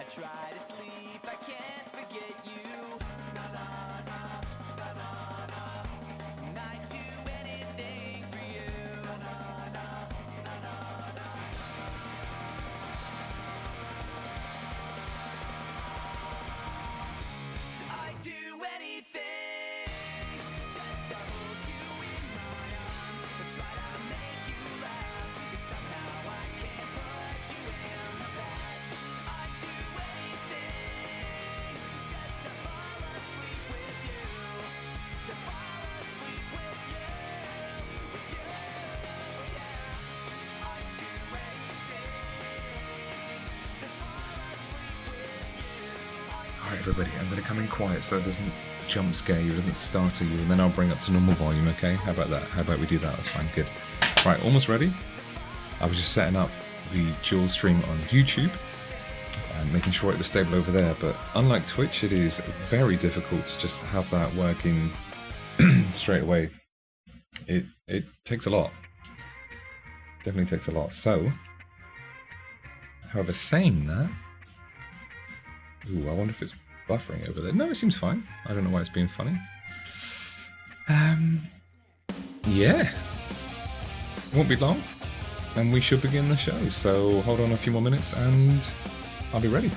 try to sleep, I can't forget you. Na na na na na na. And I'd do anything for you. Na na na na na na. I'd do anything just to hold you in my arms and try to make you laugh. 'Cause somehow I can't put you in the past. I'd do anything just to fall asleep with you. To fall asleep with you. With you, yeah. I'd do anything to fall asleep with you. Alright everybody, I'm going to come in quiet so it doesn't jump scare you, it doesn't startle you, and then I'll bring up to normal volume, okay? How about that? How about we do that? That's fine, good. Right, almost ready. I was just setting up the dual stream on YouTube and making sure it was stable over there, but unlike Twitch, it is very difficult to just have that working straight away. It takes a lot. Definitely takes a lot. So, however, saying that, ooh, I wonder if it's buffering over there. No, it seems fine. I don't know why it's being funny. Yeah. Won't be long, and we should begin the show. So hold on a few more minutes, and I'll be ready.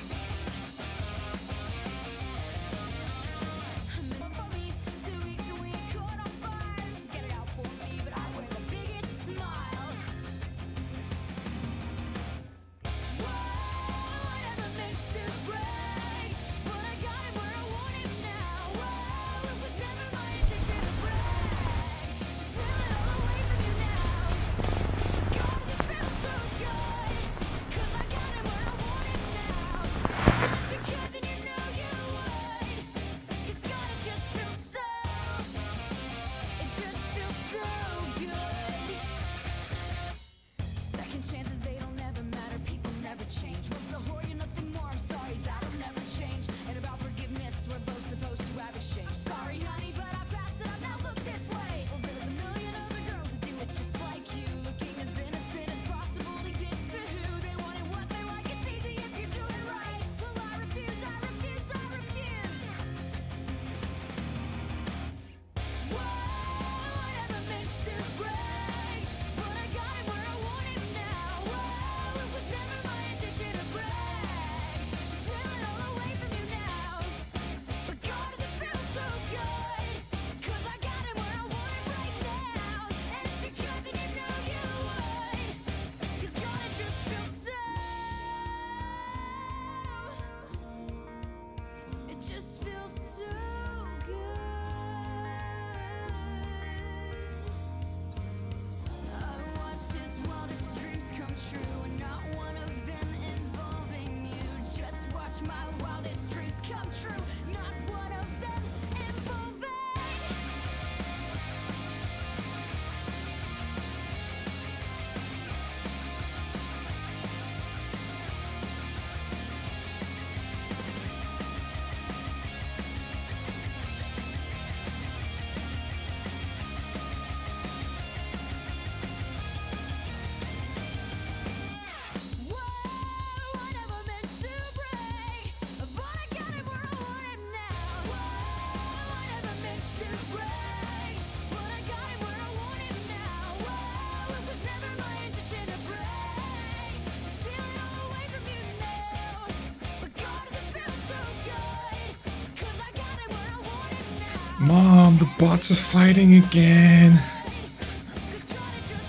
Mom, the bots are fighting again.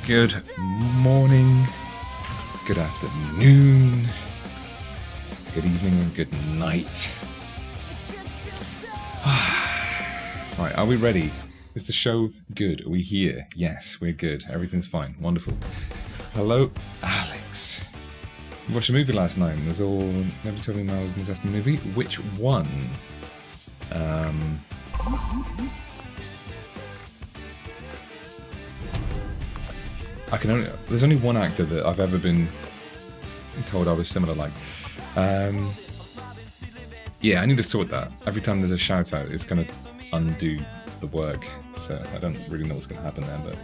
Good morning, good afternoon, good evening, and good night. Right, are we ready? Is the show good? Are we here? Yes, we're good. Everything's fine. Wonderful. Hello, Alex. You watched a movie last night and nobody told me I was in the movie. Which one? There's only one actor that I've ever been told I was similar like. Yeah, I need to sort that. Every time there's a shout out, it's gonna undo the work. So I don't really know what's gonna happen there, but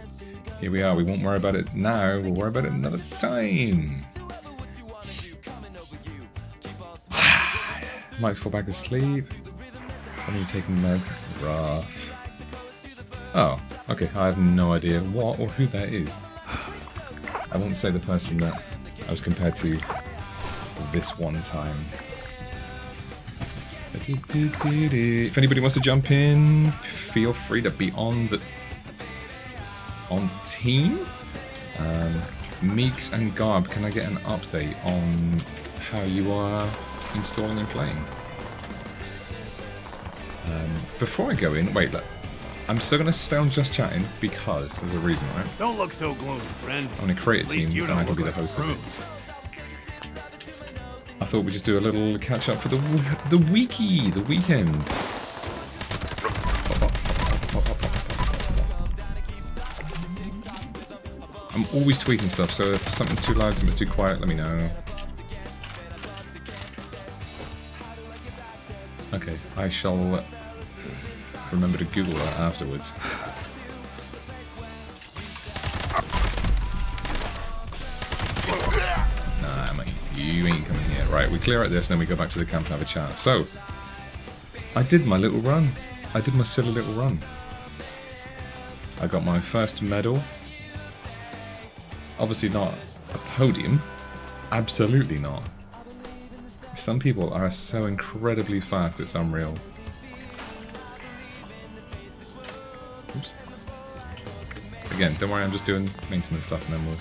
here we are. We won't worry about it now, we'll worry about it another time. Might fall back asleep. When are you taking meds? Rough. Oh, okay. I have no idea what or who that is. I won't say the person that I was compared to this one time. If anybody wants to jump in, feel free to be on team. Meeks and Garb, can I get an update on how you are installing and playing? Before I go in, wait, look. I'm still going to stay on just chatting because there's a reason, right? Don't look so gloomy, friend. I'm going to create a team and I can be the host of it. I thought we'd just do a little catch up for the weekend. I'm always tweaking stuff, so if something's too loud, something's too quiet, let me know. Okay, I shall remember to Google that afterwards. Nah, mate, you ain't coming here. Right, we clear out this, and then we go back to the camp and have a chat. So, I did my little run. I did my silly little run. I got my first medal. Obviously not a podium. Absolutely not. Some people are so incredibly fast, it's unreal. Oops. Again, don't worry, I'm just doing maintenance stuff and then we'll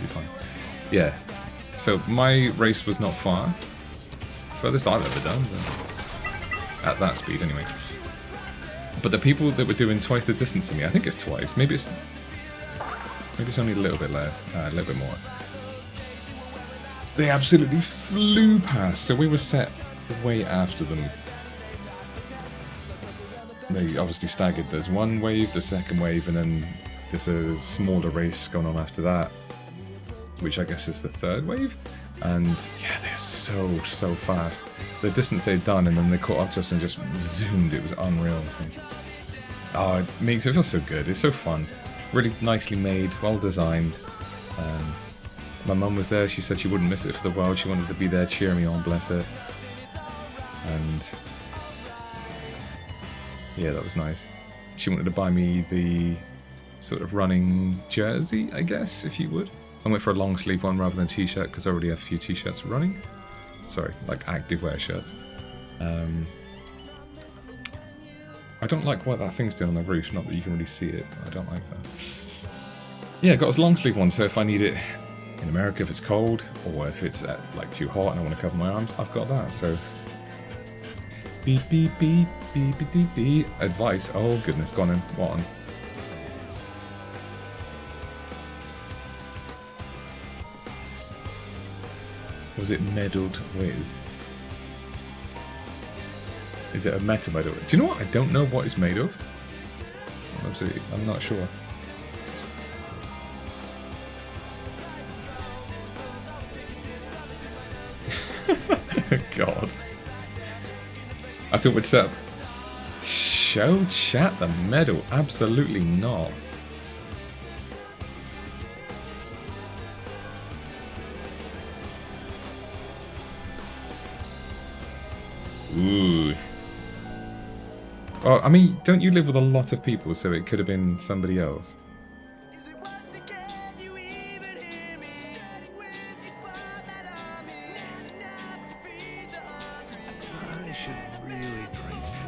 be fine. Yeah. So my race was not far. Furthest I've ever done. But at that speed, anyway. But the people that were doing twice the distance of me, I think it's twice. Maybe it's only a little bit less, a little bit more. They absolutely flew past, so we were set way after them. They obviously staggered. There's one wave, the second wave, and then there's a smaller race going on after that, which I guess is the third wave. And yeah, they're so fast. The distance they'd done, and then they caught up to us and just zoomed. It was unreal. So, oh, it makes it feel so good. It's so fun. Really nicely made, well designed. My mum was there. She said she wouldn't miss it for the world. She wanted to be there, cheer me on, bless her. And yeah, that was nice. She wanted to buy me the sort of running jersey, I guess, if you would. I went for a long sleeve one rather than a t-shirt because I already have a few t-shirts running. Sorry, like active wear shirts. I don't like what that thing's doing on the roof, not that you can really see it. I don't like that. Yeah, got a long sleeve one, so if I need it in America, if it's cold, or if it's like too hot and I want to cover my arms, I've got that, so. Beep, beep, beep, beep, beep, beep, beep. Advice. Oh, goodness, gone in. What on? Was it meddled with? Is it a metal medal? Do you know what? I don't know what it's made of. Absolutely, I'm not sure. God. I thought we'd set up. Show chat the medal. Absolutely not. Ooh. Oh, I mean, don't you live with a lot of people, so it could have been somebody else?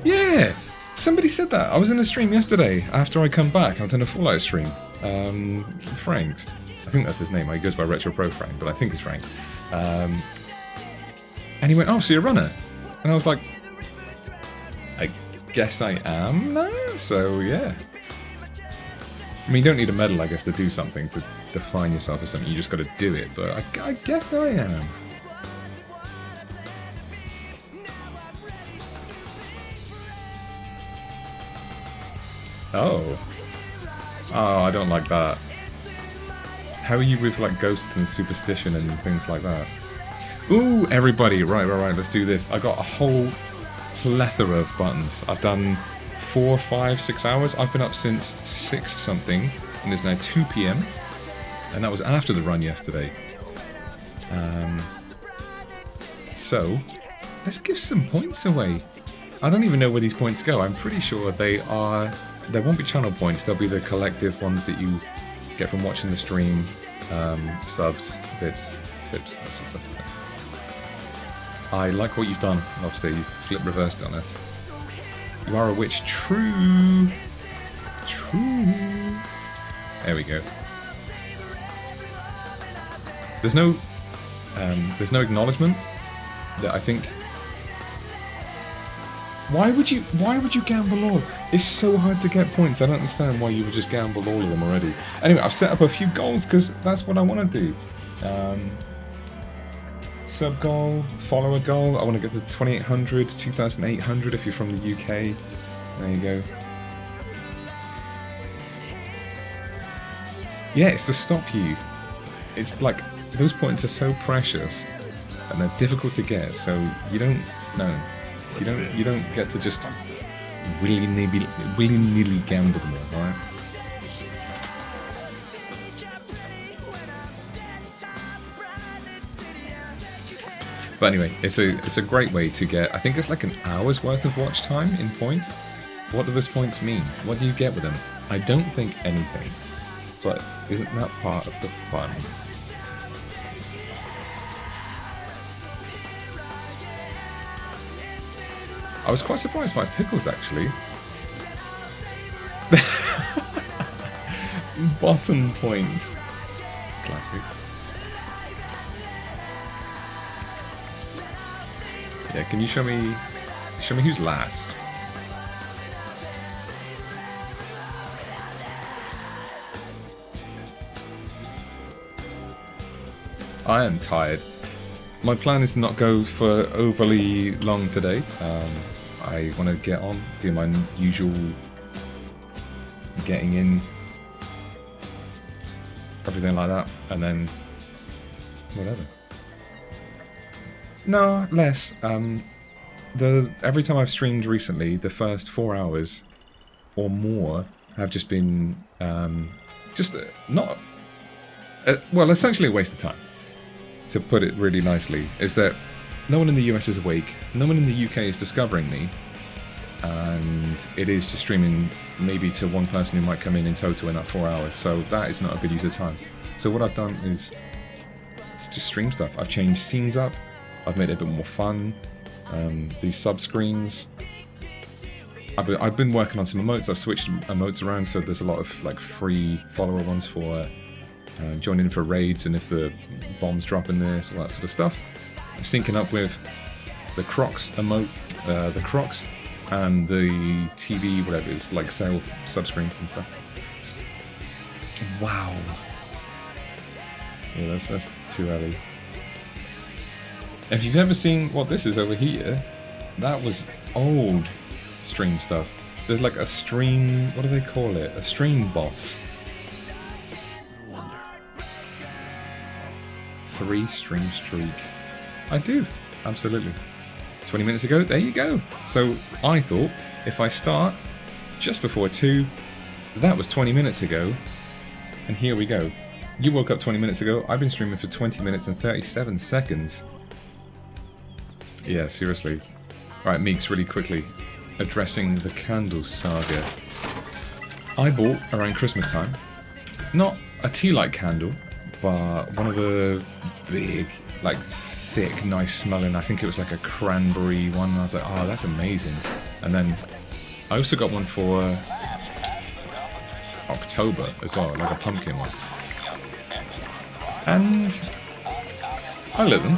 Yeah! Somebody said that. I was in a stream yesterday after I come back. I was in a Fallout stream. Frank's. I think that's his name. He goes by Retro Pro Frank, but I think it's Frank. And he went, "Oh, so you're a runner?" And I was like, I guess I am now? So, yeah. I mean, you don't need a medal, I guess, to do something, to define yourself as something. You just got to do it, but I guess I am. Oh. Oh, I don't like that. How are you with, like, ghosts and superstition and things like that? Ooh, everybody. Right, let's do this. I got a whole plethora of buttons. I've done 4, 5, 6 hours. I've been up since 6 something, and it's now 2 PM. And that was after the run yesterday. So, Let's give some points away. I don't even know where these points go. I'm pretty sure they won't be channel points. They'll be the collective ones that you get from watching the stream, subs, bits, tips, that sort of stuff. I like what you've done. Obviously, you flip reversed on us. You are a witch. True. True. There we go. There's no acknowledgement that I think. Why would you gamble all? It's so hard to get points. I don't understand why you would just gamble all of them already. Anyway, I've set up a few goals because that's what I want to do. Sub goal, follower goal. I want to get to 2,800, 2,800 if you're from the UK. There you go. Yeah, it's to stop you. It's like those points are so precious and they're difficult to get. So you don't get to just willy-nilly gamble them all, right? But anyway, it's a great way to get. I think it's like an hour's worth of watch time in points. What do those points mean? What do you get with them? I don't think anything. But isn't that part of the fun? I was quite surprised by pickles, actually. Bottom points. Classic. Yeah, can you show me who's last? I am tired. My plan is to not go for overly long today. I want to get on, do my usual getting in, everything like that, and then whatever. No, less. Every time I've streamed recently, the first 4 hours or more have just been essentially a waste of time. To put it really nicely, is that no one in the US is awake, no one in the UK is discovering me, and it is just streaming maybe to one person who might come in total in that 4 hours, so that is not a good use of time. So what I've done is it's just stream stuff. I've changed scenes up, I've made it a bit more fun, these sub-screens. I've been working on some emotes, I've switched emotes around, so there's a lot of like free follower ones for joining in for raids, and if the bombs drop in this, all that sort of stuff. Syncing up with the Crocs emote, the Crocs, and the TV, whatever it is, like sale subscreens and stuff. Wow. Yeah, that's too early. If you've ever seen what this is over here, that was old stream stuff. There's like a stream, what do they call it? A stream boss. 3 stream streak. I do, absolutely. 20 minutes ago, there you go. So I thought if I start just before 2, that was 20 minutes ago, and here we go. You woke up 20 minutes ago, I've been streaming for 20 minutes and 37 seconds. Yeah, seriously. Alright, Meeks, really quickly. Addressing the candle saga. I bought, around Christmas time, not a tea-light candle, but one of the big, like, thick, nice smelling, I think it was like a cranberry one. I was like, oh, that's amazing. And then I also got one for October as well, like a pumpkin one. And I lit them.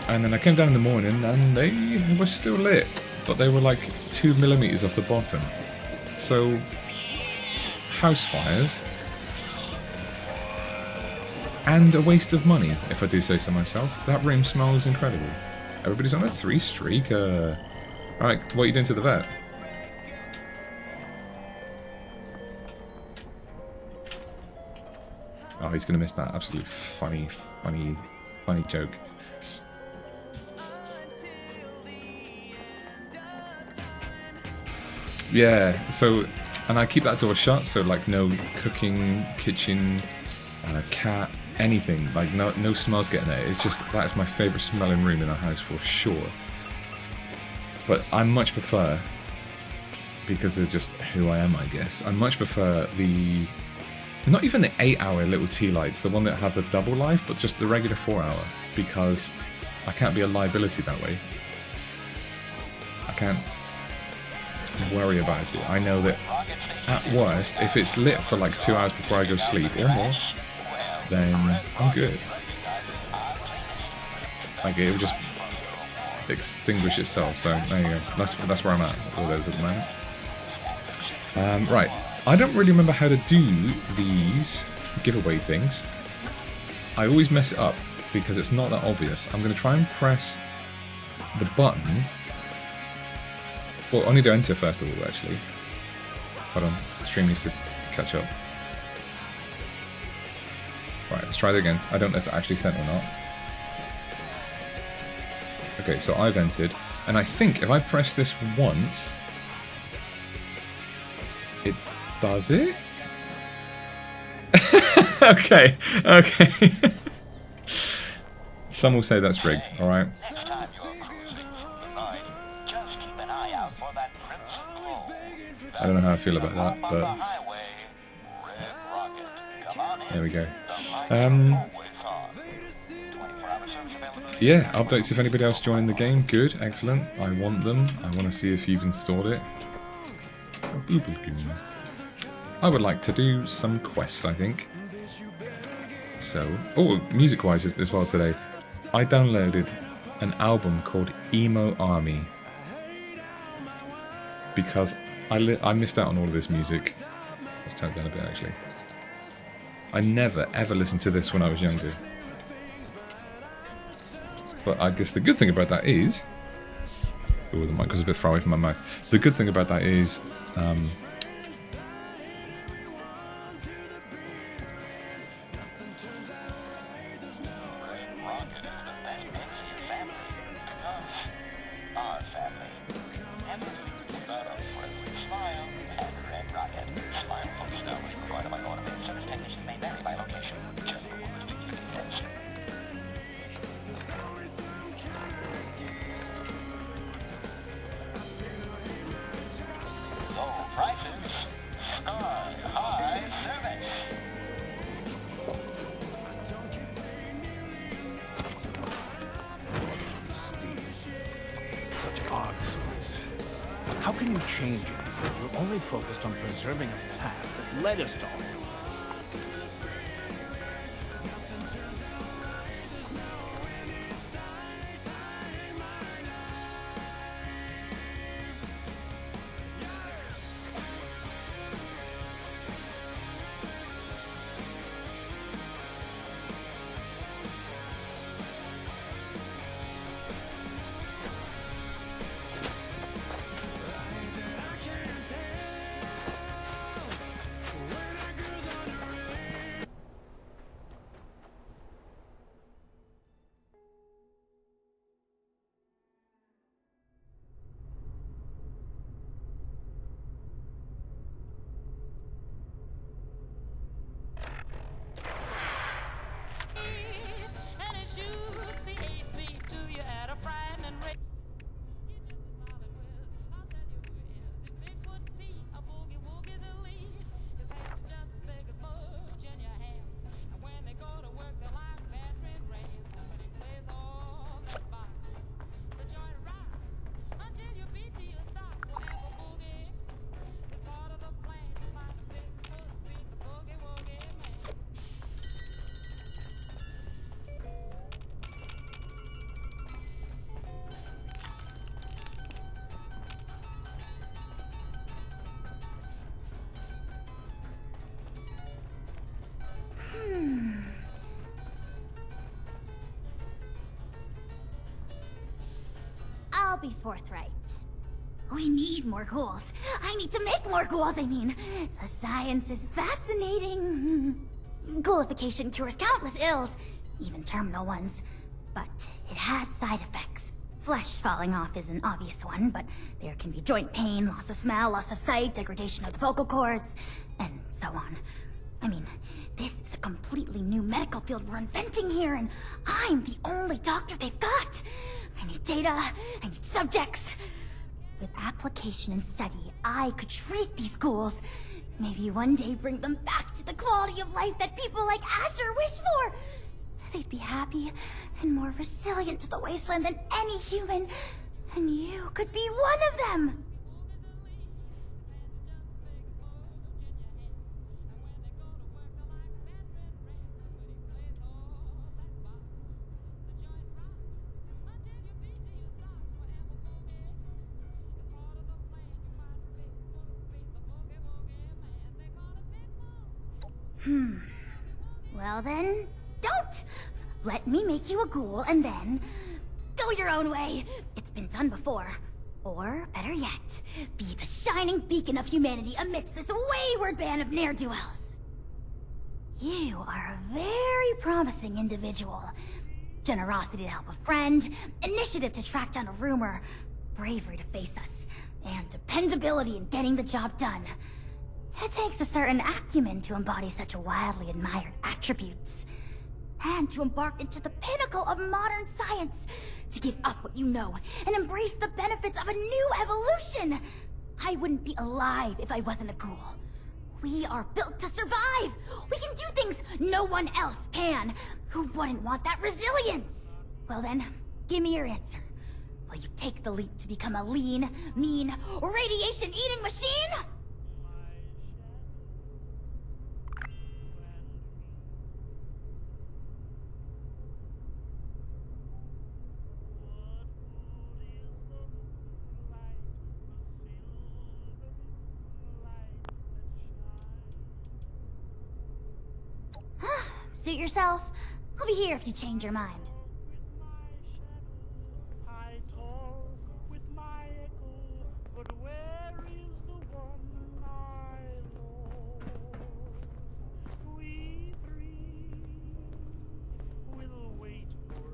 And then I came down in the morning and they were still lit, but they were like 2mm off the bottom. So, house fires. And a waste of money, if I do say so myself. That room smells incredible. Everybody's on a 3 streak. Alright, what are you doing to the vet? Oh, he's gonna miss that absolute funny joke. Yeah, so, and I keep that door shut, so like no cooking, kitchen, cat, anything. Like no smells getting there. It's just that's my favourite smelling room in our house for sure. But I much prefer, because of just who I am, I guess, I much prefer the, not even the 8-hour little tea lights, the one that have the double life, but just the regular 4-hour, because I can't be a liability that way. I can't worry about it. I know that at worst, if it's lit for like 2 hours before I go to sleep or more, then I'm good. Like it will just extinguish itself. So there you go. That's where I'm at with all those at the moment. Right. I don't really remember how to do these giveaway things. I always mess it up because it's not that obvious. I'm going to try and press the button. Well, I need to enter first of all, actually. Hold on, the stream needs to catch up. Right, let's try that again. I don't know if it actually sent or not. Okay, so I've entered, and I think if I press this once, it does it? Okay. Some will say that's rigged, alright? I don't know how I feel about that, but there we go. Yeah, updates if anybody else joining the game. Good, excellent. I want them. I want to see if you've installed it. I would like to do some quests, I think. So, oh, music-wise as well today, I downloaded an album called Emo Army because I missed out on all of this music. Let's turn it down a bit, actually. I never, ever listened to this when I was younger. But I guess the good thing about that is... Oh, the mic was a bit far away from my mouth. The good thing about that is... How can you change it if we're only focused on preserving a past that led us to all this? I'll be forthright. We need more ghouls. I need to make more ghouls, I mean. The science is fascinating. Ghoulification cures countless ills, even terminal ones. But it has side effects. Flesh falling off is an obvious one, but there can be joint pain, loss of smell, loss of sight, degradation of the vocal cords, and so on. I mean, this is a completely new medical field we're inventing here, and I'm the only doctor they've got. I need data, I need subjects. With application and study, I could treat these ghouls. Maybe one day bring them back to the quality of life that people like Asher wish for. They'd be happy and more resilient to the wasteland than any human. And you could be one of them. Well then, don't! Let me make you a ghoul and then go your own way. It's been done before. Or, better yet, be the shining beacon of humanity amidst this wayward band of ne'er-do-wells. You are a very promising individual. Generosity to help a friend, initiative to track down a rumor, bravery to face us, and dependability in getting the job done. It takes a certain acumen to embody such wildly admired attributes. And to embark into the pinnacle of modern science, to give up what you know and embrace the benefits of a new evolution. I wouldn't be alive if I wasn't a ghoul. We are built to survive. We can do things no one else can. Who wouldn't want that resilience? Well then, give me your answer. Will you take the leap to become a lean, mean, radiation-eating machine? Suit yourself. I'll be here if you change your mind. I talk with my echo, but where is the one I love? We three will wait for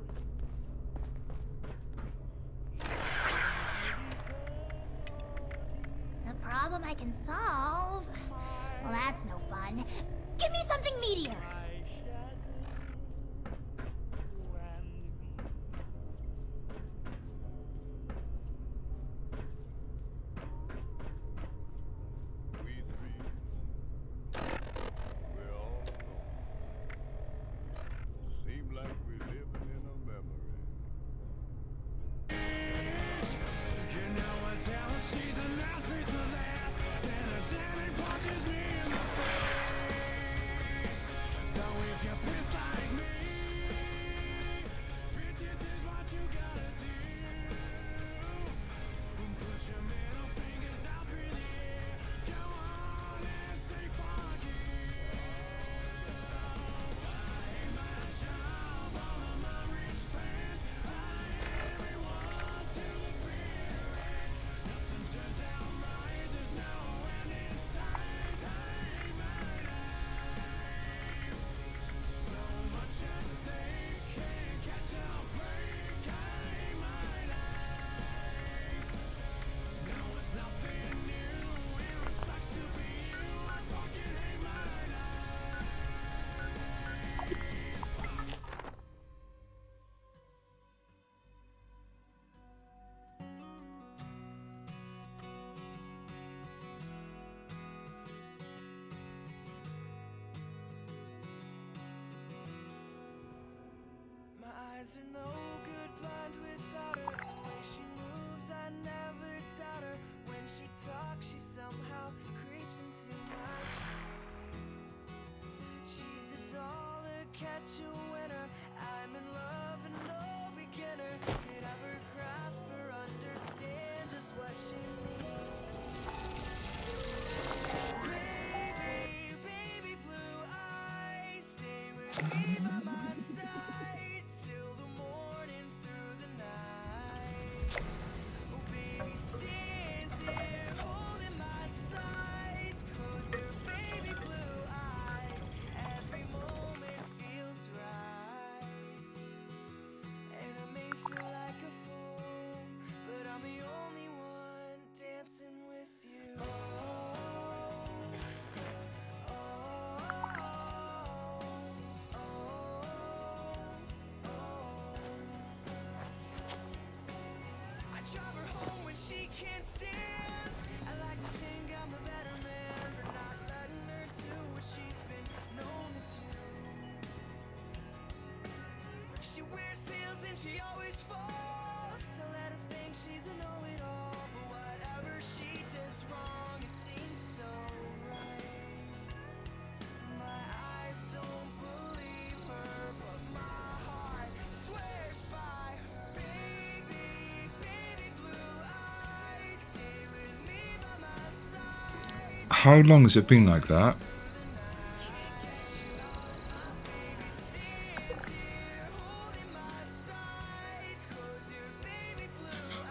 The problem I can solve? Well, that's no fun. Give me something meatier. Eyes are no good blind without her. The way she moves, I never doubt her. When she talks, she somehow creeps into my dreams. She's a doll, a catch a winner. I'm in love and no beginner could ever grasp or understand just what she means. Baby, baby blue eyes, stay with me by my side till the morning through the night. can't stand. I like to think I'm a better man for not letting her do what she's been known to do. She wears heels and she always falls. I let her think she's a know-it-all, but whatever she does wrong, it seems so right. My eyes don't believe her, but my heart swears by her. Baby, baby blue eyes, stay with me by my side. How long has it been like that?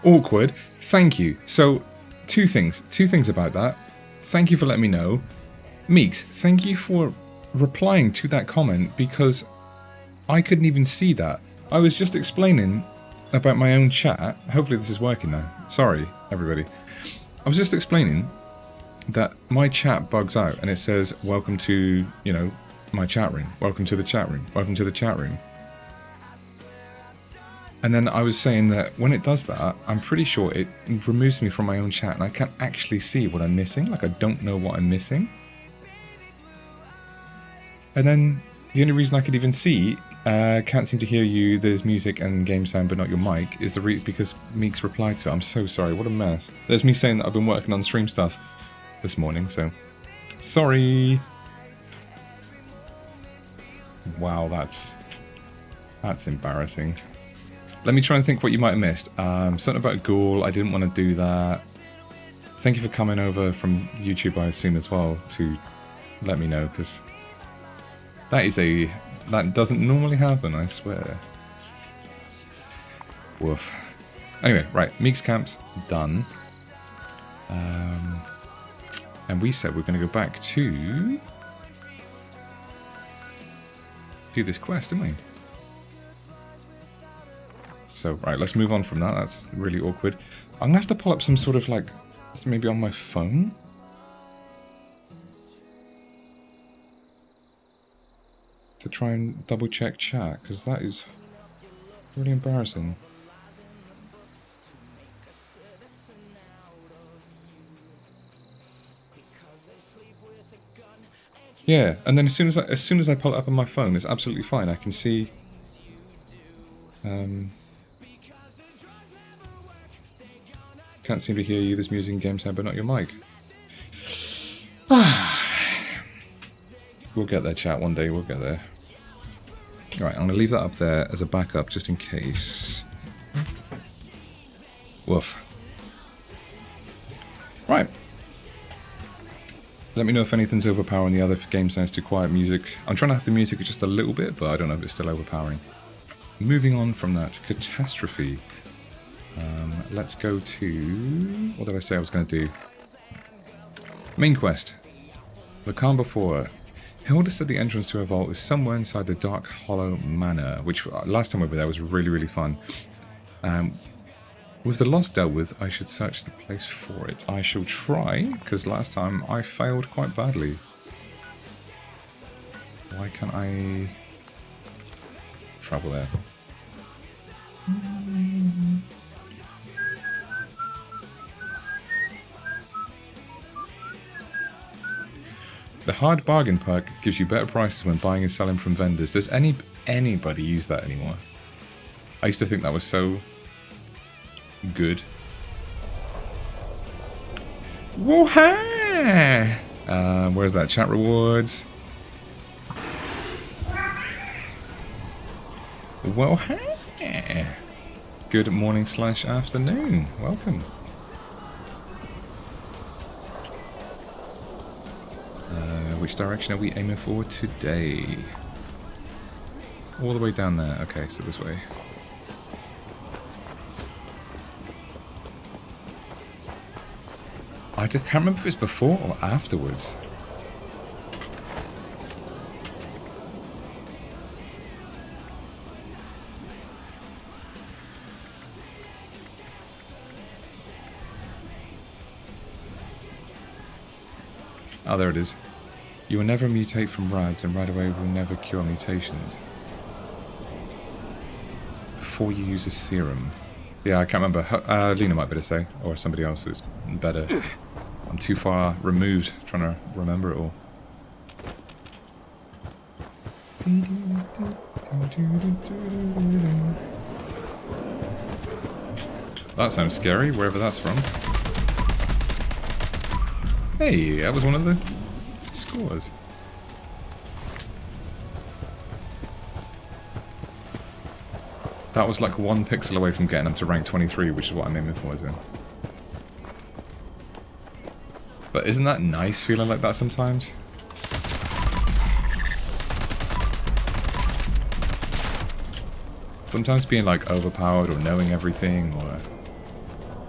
Awkward. Thank you. So, two things about that. Thank you for letting me know. Meeks, thank you for replying to that comment, because I couldn't even see that. I was just explaining about my own chat. Hopefully this is working now. Sorry, everybody. I was just explaining that my chat bugs out and it says, welcome to, you know, my chat room. Welcome to the chat room. Welcome to the chat room. And then I was saying that when it does that, I'm pretty sure it removes me from my own chat and I can't actually see what I'm missing. Like, I don't know what I'm missing. And then the only reason I could even see, can't seem to hear you, there's music and game sound but not your mic, is because Meeks replied to it. I'm so sorry, what a mess. There's me saying that I've been working on stream stuff this morning, so sorry. Wow, that's embarrassing. Let me try and think what you might have missed. Something about a ghoul, I didn't want to do that. Thank you for coming over from YouTube, I assume, as well, to let me know, because that doesn't normally happen, I swear. Woof. Anyway, right, Meeks Camp's done. And we said we're going to go back to do this quest, didn't we? So, right, let's move on from that. That's really awkward. I'm going to have to pull up some sort of, like, maybe on my phone? To try and double-check chat, because that is really embarrassing. Yeah, and then as soon as I pull it up on my phone, it's absolutely fine. I can see... Can't seem to hear you. There's music and game sound, but not your mic. We'll get there, chat. One day we'll get there. Alright, I'm going to leave that up there as a backup, just in case. Woof. Right. Let me know if anything's overpowering the other, if game sounds too quiet, music. I'm trying to have the music just a little bit, but I don't know if it's still overpowering. Moving on from that, catastrophe. Let's go to... What did I say I was going to do? Main quest. The calm before. Hilda said the entrance to her vault is somewhere inside the Dark Hollow Manor, which last time we were there was really, really fun. With the lost dealt with, I should search the place for it. I shall try, because last time I failed quite badly. Why can't I travel there? The hard bargain perk gives you better prices when buying and selling from vendors. Does anybody use that anymore? I used to think that was so good. Whoa-ha! Where's that? Chat rewards. Whoa-ha! Good morning / afternoon. Welcome. Which direction are we aiming for today? All the way down there. Okay, so this way. I can't remember if it's before or afterwards. Oh, there it is. You will never mutate from rads, and right away will never cure mutations. Before you use a serum. Yeah, I can't remember. Lena might be able to say, or somebody else is better. I'm too far removed trying to remember it all. That sounds scary, wherever that's from. Hey, that was one of the scores. That was like 1 pixel away from getting up to rank 23, which is what I'm aiming for, isn't it? But isn't that nice feeling like that sometimes? Sometimes being like overpowered or knowing everything or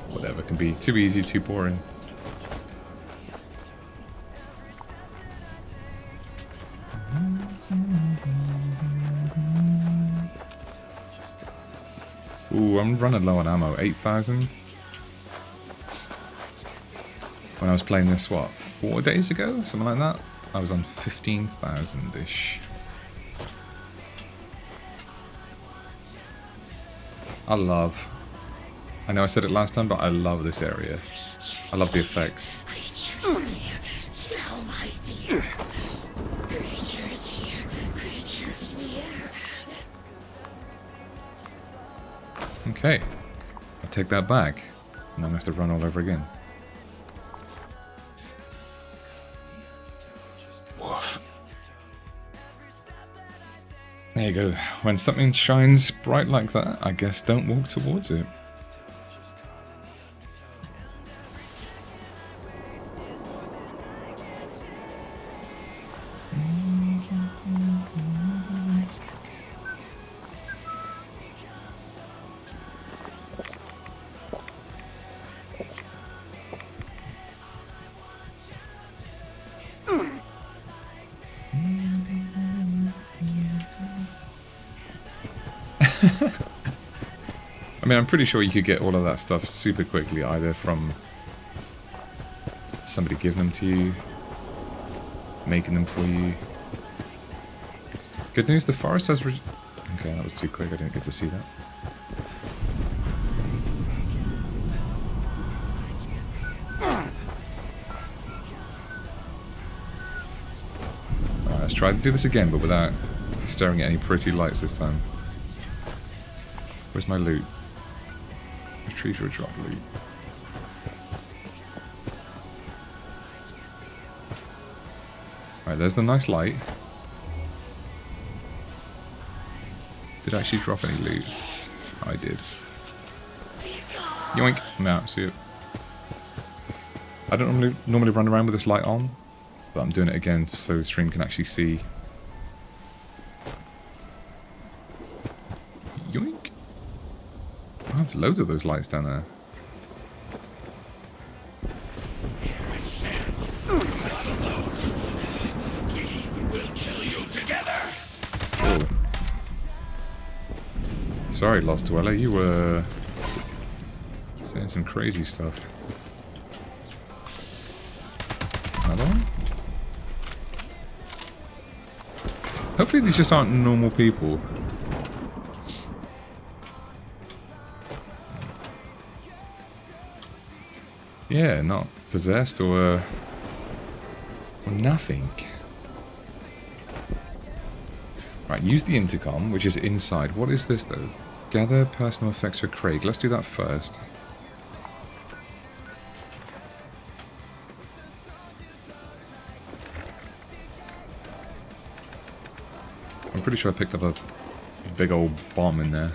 whatever can be too easy, too boring. Ooh, I'm running low on ammo. 8,000. When I was playing this, what, 4 days ago? Something like that? I was on 15,000-ish. I know I said it last time, but I love this area. I love the effects. Okay. I take that back. And I'm going to have to run all over again. Woof. There you go. When something shines bright like that, I guess don't walk towards it. I mean, I'm pretty sure you could get all of that stuff super quickly, either from somebody giving them to you, making them for you. Good news, the forest has okay, that was too quick, I didn't get to see that. Alright, let's try to do this again, but without staring at any pretty lights this time. Where's my loot? Retrieve or drop loot. Alright, there's the nice light. Did I actually drop any loot? I did. Yoink! I'm out, see it. I don't normally run around with this light on, but I'm doing it again so the stream can actually see. Yoink! Oh, there's loads of those lights down there. Oh. Sorry, Lost Dweller, you were saying some crazy stuff. Another one? Hopefully these just aren't normal people. Yeah, not possessed or nothing. Right, use the intercom, which is inside. What is this, though? Gather personal effects for Craig. Let's do that first. I'm pretty sure I picked up a big old bomb in there.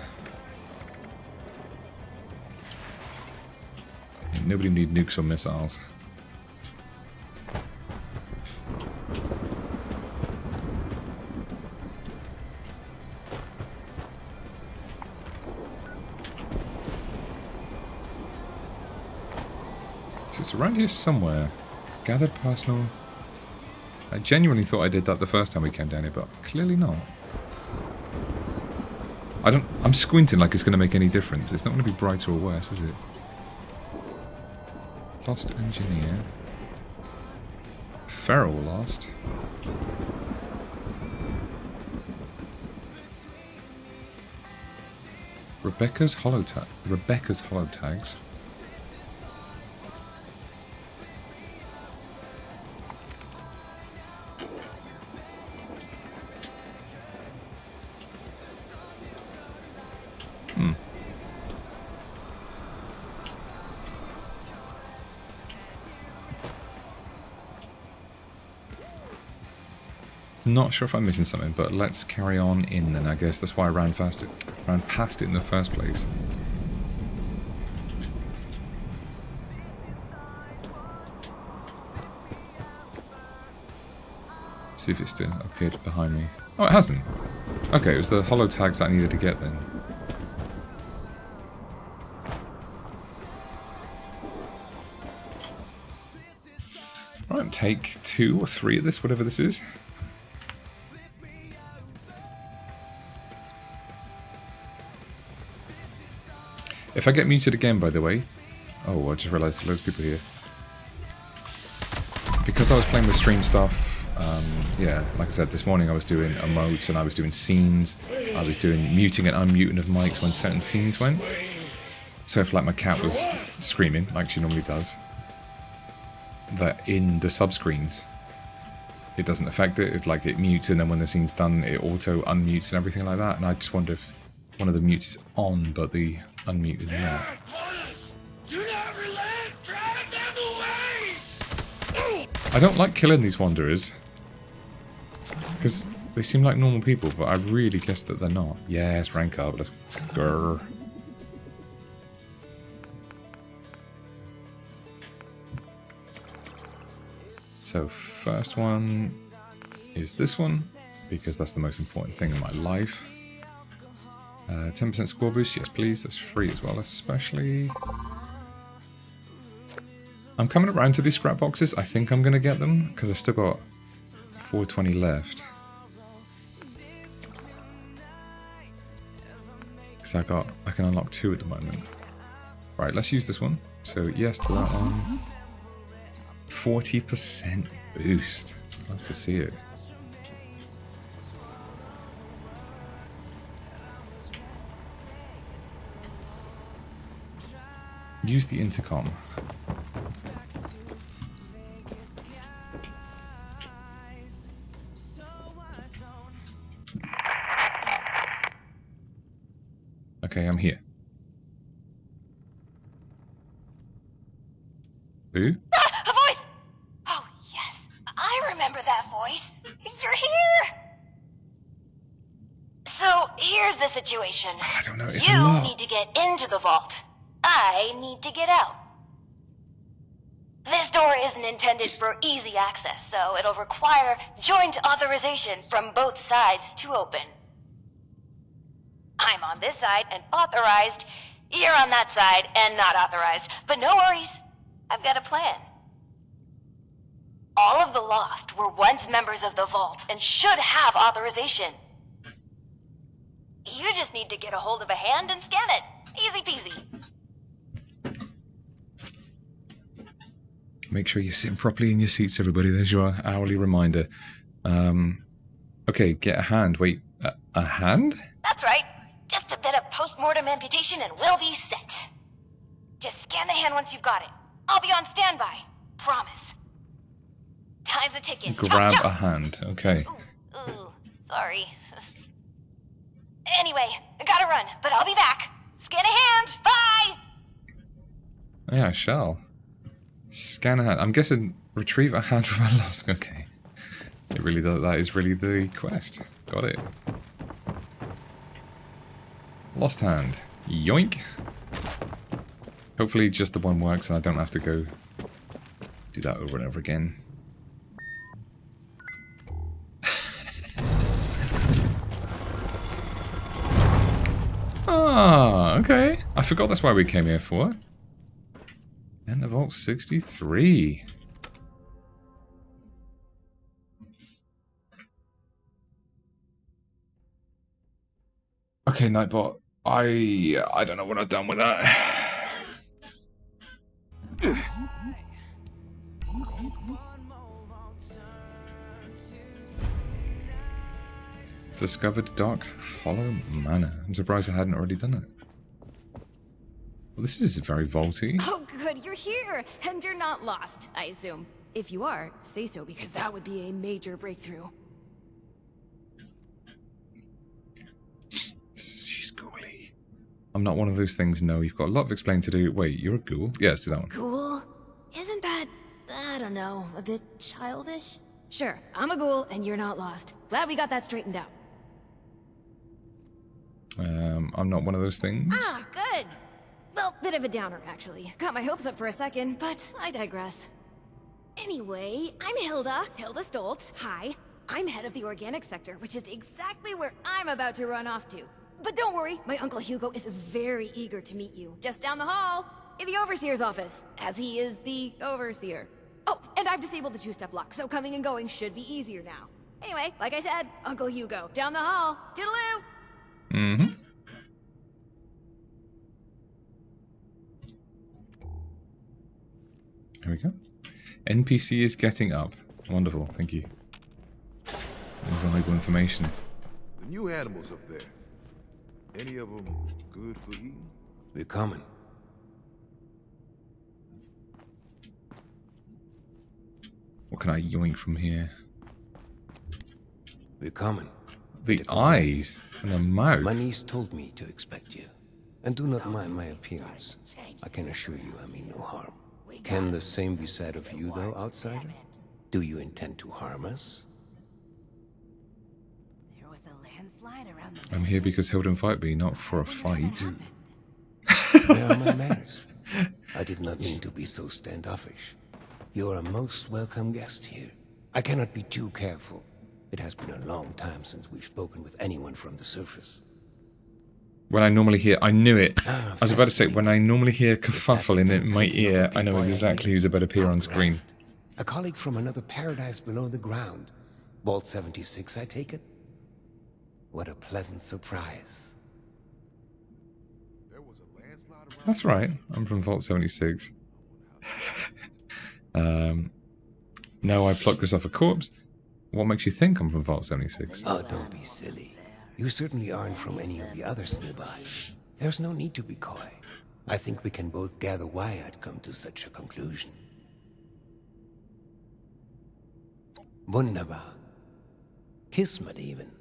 Nobody need nukes or missiles. So it's around here somewhere. Gathered personal. I genuinely thought I did that the first time we came down here, but clearly not. I'm squinting like it's going to make any difference. It's not going to be brighter or worse, is it? Lost engineer. Feral lost. Rebecca's hollow tags. Not sure if I'm missing something, but let's carry on in then. I guess that's why I ran past it in the first place. See if it still appeared behind me. Oh, it hasn't. Okay, it was the hollow tags that I needed to get then. Right, take 2 or 3 of this, whatever this is. If I get muted again, by the way... Oh, I just realised there's loads of people here. Because I was playing the stream stuff, yeah, like I said, this morning I was doing emotes and I was doing scenes. I was doing muting and unmuting of mics when certain scenes went. So if like my cat was screaming, like she normally does, that in the sub-screens, it doesn't affect it. It's like it mutes and then when the scene's done, it auto unmutes and everything like that. And I just wonder if one of the mutes is on, but the unmute is not. Do not relent! Drive them away! I don't like killing these wanderers. Because they seem like normal people, but I really guess that they're not. Yes, rank up. Let's go. So first one is this one, because that's the most important thing in my life. 10% score boost, yes please, that's free as well, especially. I'm coming around to these scrap boxes. I think I'm going to get them, because I've still got 420 left. Because I can unlock 2 at the moment. Right, let's use this one. So yes to that one. 40% boost. Love to see it. Use the intercom. Okay, I'm here. Who? A voice! Oh, yes. I remember that voice. You're here! So, here's the situation. I don't know, it's a You lot. need to get into the vault. I need to get out. This door isn't intended for easy access, so it'll require joint authorization from both sides to open. I'm on this side and authorized. You're on that side and not authorized. But no worries. I've got a plan. All of the Lost were once members of the Vault and should have authorization. You just need to get a hold of a hand and scan it. Easy peasy. Make sure you're sitting properly in your seats, everybody. There's your hourly reminder. Okay, get a hand. Wait, a hand? That's right. Just a bit of post-mortem amputation and we'll be set. Just scan the hand once you've got it. I'll be on standby. Promise. Time's a ticking. Grab Chop, a chop. hand. Okay. Ooh, sorry. Anyway, I gotta run, but I'll be back. Scan a hand. Bye! Yeah, I shall. Scan a hand. I'm guessing retrieve a hand from a lost. Okay. It really does. That is really the quest. Got it. Lost hand. Yoink. Hopefully just the one works and I don't have to go do that over and over again. Ah, okay. I forgot that's why we came here for. And the Vault 63. Okay, Nightbot. I don't know what I've done with that. Discovered Dark Hollow Manor. I'm surprised I hadn't already done it. Well, this is very vaulty. Oh, good, you're here, and you're not lost, I assume. If you are, say so, because that would be a major breakthrough. She's ghouly. I'm not one of those things, no. You've got a lot of explaining to do. Wait, you're a ghoul? Yeah, let's do that one. Ghoul? Isn't that, I don't know, a bit childish? Sure, I'm a ghoul, and you're not lost. Glad we got that straightened out. I'm not one of those things. Ah, good. Well, bit of a downer, actually. Got my hopes up for a second, but I digress. Anyway, I'm Hilda Stoltz. Hi. I'm head of the organic sector, which is exactly where I'm about to run off to. But don't worry, my Uncle Hugo is very eager to meet you. Just down the hall, in the Overseer's office, as he is the Overseer. Oh, and I've disabled the two-step lock, so coming and going should be easier now. Anyway, like I said, Uncle Hugo, down the hall. Toodaloo! Mm-hmm. Here we go. NPC is getting up. Wonderful, thank you. Valuable information. The new animals up there. Any of them good for eating? We're coming. What can I yoink from here? We're coming. The eyes and the mouth. My niece told me to expect you. And do not mind my appearance. I can assure you I mean no harm. Can the same be said of you, though, outsider? Do you intend to harm us? There was a landslide around the I'm here because Hilda invited me, not for a fight. Where are my manners? I did not mean to be so standoffish. You are a most welcome guest here. I cannot be too careful. It has been a long time since we've spoken with anyone from the surface. When I normally hear, I knew it. Ah, I was about to say, when I normally hear kerfuffle in thing my creepy ear, little I know big boy exactly ahead? who's about to appear How on grand. screen. A colleague from another paradise below the ground. Vault 76, I take it? What a pleasant surprise. There was a landslide around. That's right. I'm from Vault 76. No, I plucked this off a corpse. What makes you think I'm from Vault 76? Oh, don't be silly. You certainly aren't from any of the others nearby. There's no need to be coy. I think we can both gather why I'd come to such a conclusion. Wunderbar. Kismet even.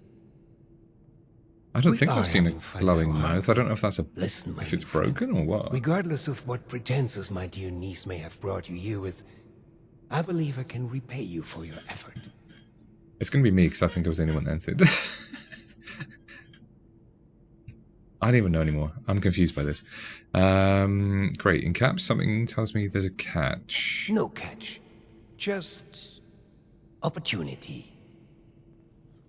I don't We think are I've seen a having fun glowing now, mouth. I don't know if that's a Listen, my if it's new friend. broken or what. Regardless of what pretenses my dear niece may have brought you here with, I believe I can repay you for your effort. It's going to be me because I think I was the only one that entered. I don't even know anymore. I'm confused by this. Great. In caps, something tells me there's a catch. No catch. Just opportunity.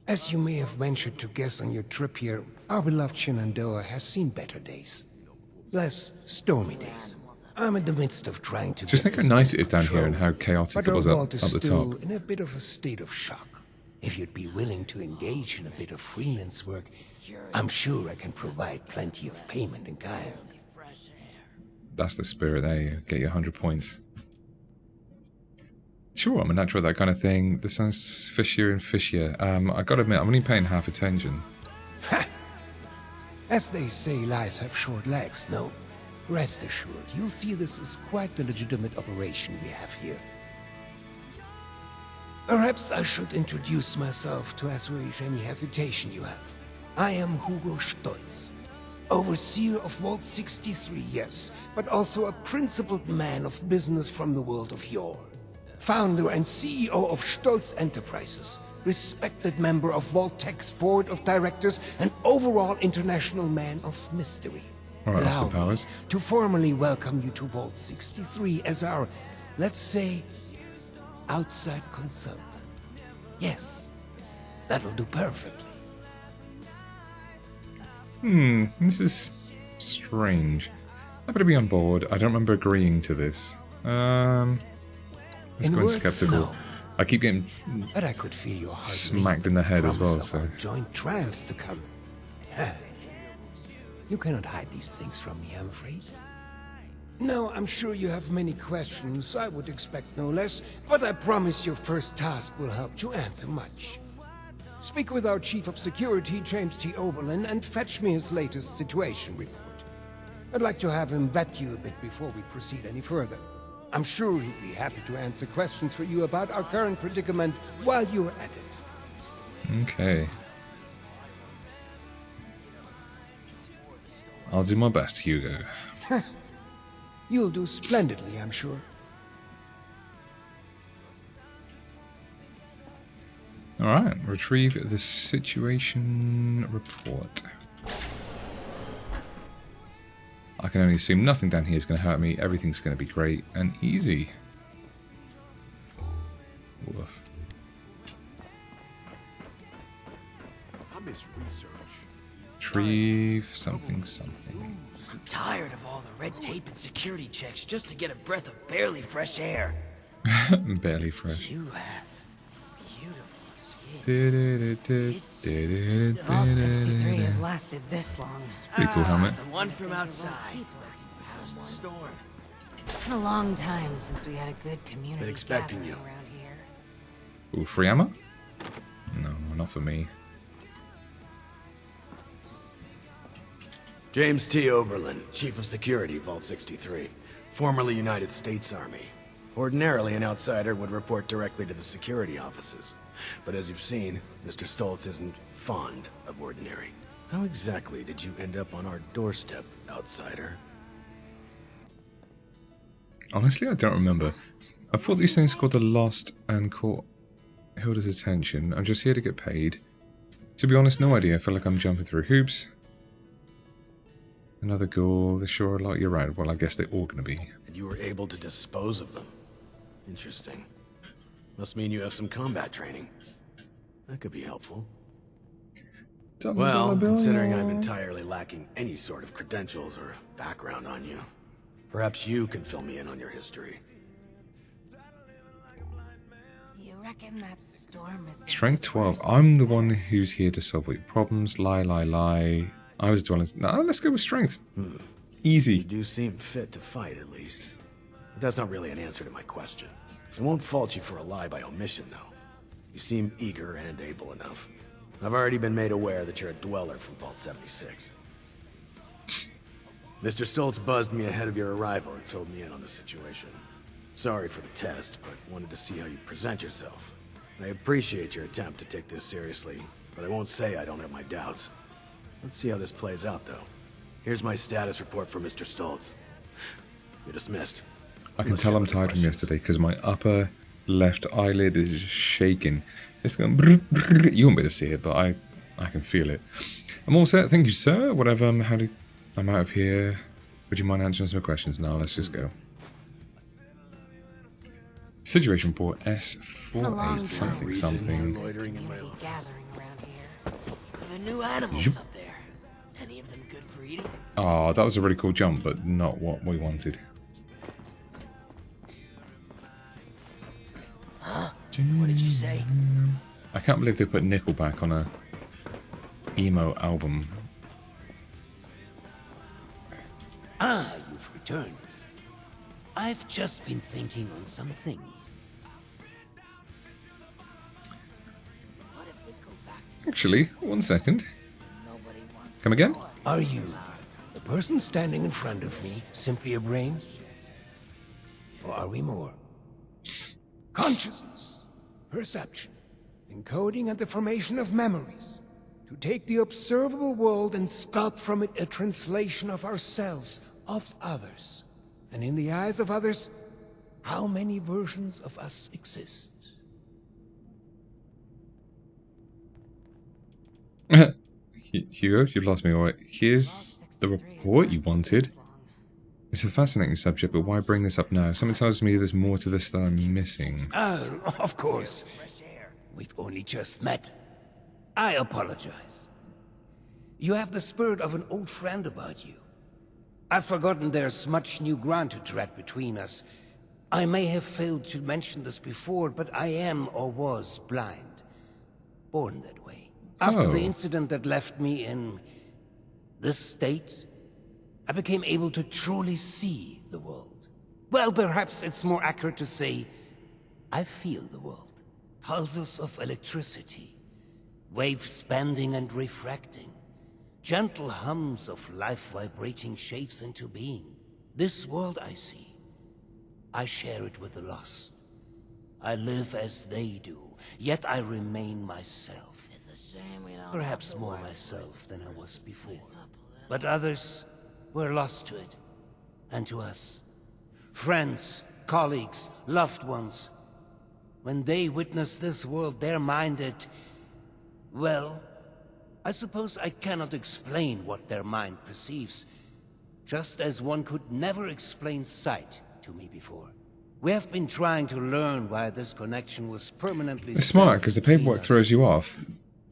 As you may have ventured to guess on your trip here, our beloved Shenandoah has seen better days. Less stormy days. I'm in the midst of trying to Just get think how this nice under it is down here and control, how chaotic but it our was up vault is the still top. in a bit of a state of shock. If you'd be willing to engage in a bit of freelance work, I'm sure I can provide plenty of payment in kind. That's the spirit there. You get your 100 points. Sure, I'm a natural at that kind of thing. This sounds fishier and fishier. I gotta admit, I'm only paying half attention. As they say, lies have short legs, no? Rest assured, you'll see this is quite the legitimate operation we have here. Perhaps I should introduce myself to assuage any hesitation you have. I am Hugo Stoltz, overseer of Vault 63, yes, but also a principled man of business from the world of yore. Founder and CEO of Stoltz Enterprises, respected member of Vault-Tech's board of directors, and overall international man of mystery. All right, Allow Austin Powers. me to formally welcome you to Vault 63 as our, let's say, outside consultant. Yes, that'll do perfectly. This is strange. I better be on board. I don't remember agreeing to this. Let's In go in words, skeptical. no. I keep getting But I could feel your heart smacked leap in the head as promise well, of so... our joint triumphs to come. You cannot hide these things from me, I'm afraid. No, I'm sure you have many questions. I would expect no less, but I promise your first task will help to answer much. Speak with our Chief of Security, James T. Oberlin, and fetch me his latest situation report. I'd like to have him vet you a bit before we proceed any further. I'm sure he'd be happy to answer questions for you about our current predicament while you're at it. Okay. I'll do my best, Hugo. You'll do splendidly, I'm sure. Alright, retrieve the situation report. I can only assume nothing down here is going to hurt me. Everything's going to be great and easy. Woof. I miss research. Retrieve something. I'm tired of all the red tape and security checks just to get a breath of barely fresh air. Barely fresh. You have beautiful skin. It's all 63 has lasted this long. Pretty cool helmet. The one from outside. How's the storm? Been a long time since we had a good community. Been expecting gathering you. around here. Ooh, free ammo? No, not for me. James T. Oberlin, Chief of Security, Vault 63. Formerly United States Army. Ordinarily, an outsider would report directly to the security offices. But as you've seen, Mr. Stoltz isn't fond of ordinary. How exactly did you end up on our doorstep, outsider? Honestly, I don't remember. I thought these things called the Lost and caught Hilda's attention. I'm just here to get paid. To be honest, no idea. I feel like I'm jumping through hoops. Another ghoul. They're sure a lot. You're right. Well, I guess they're all going to be. And you were able to dispose of them. Interesting. Must mean you have some combat training. That could be helpful. Well, considering I'm entirely lacking any sort of credentials or background on you, perhaps you can fill me in on your history. You reckon that storm is Strength 12. I'm the one who's here to solve all your problems. Lie. I was dwelling. No, let's go with strength. You Easy. do seem fit to fight, at least. But that's not really an answer to my question. I won't fault you for a lie by omission, though. You seem eager and able enough. I've already been made aware that you're a dweller from Vault 76. Mr. Stoltz buzzed me ahead of your arrival and filled me in on the situation. Sorry for the test, but wanted to see how you present yourself. I appreciate your attempt to take this seriously, but I won't say I don't have my doubts. Let's see how this plays out, though. Here's my status report for Mr. Stoltz. You're dismissed. I can tell I'm tired from yesterday because my upper left eyelid is just shaking. It's going. You won't be able to see it, but I can feel it. I'm all set. Thank you, sir. Whatever. I'm out of here. Would you mind answering some questions? No, let's just go. Situation report S4A something. Loitering in my community office. gathering around here? Are the new animals up there? Any of them good for eating? Oh, that was a really cool jump, but not what we wanted. Huh? What did you say? I can't believe they put Nickelback on a emo album. Ah, you've returned. I've just been thinking on some things. What if we go back to Actually, 1 second. nobody wants Come again? Are you, the person standing in front of me, simply a brain? Or are we more? Consciousness, perception, encoding and the formation of memories. To take the observable world and sculpt from it a translation of ourselves, of others. And in the eyes of others, how many versions of us exist? Hugo, you've lost me. All right. Here's the report you wanted. It's a fascinating subject, but why bring this up now? Something tells me there's more to this that I'm missing. Oh, of course. We've only just met. I apologize. You have the spirit of an old friend about you. I've forgotten there's much new ground to tread between us. I may have failed to mention this before, but I am or was blind. Born that way. After the incident that left me in this state, I became able to truly see the world. Well, perhaps it's more accurate to say, I feel the world. Pulses of electricity, waves bending and refracting, Gentle hums of life vibrating shapes into being. This world I see, I share it with the lost. I live as they do, yet I remain myself. Perhaps more myself than I was before. But others were lost to it, and to us. Friends, colleagues, loved ones. When they witness this world, they're minded... Well, I suppose I cannot explain what their mind perceives, just as one could never explain sight to me before. We have been trying to learn why this connection was permanently... It's smart, because the paperwork throws you off.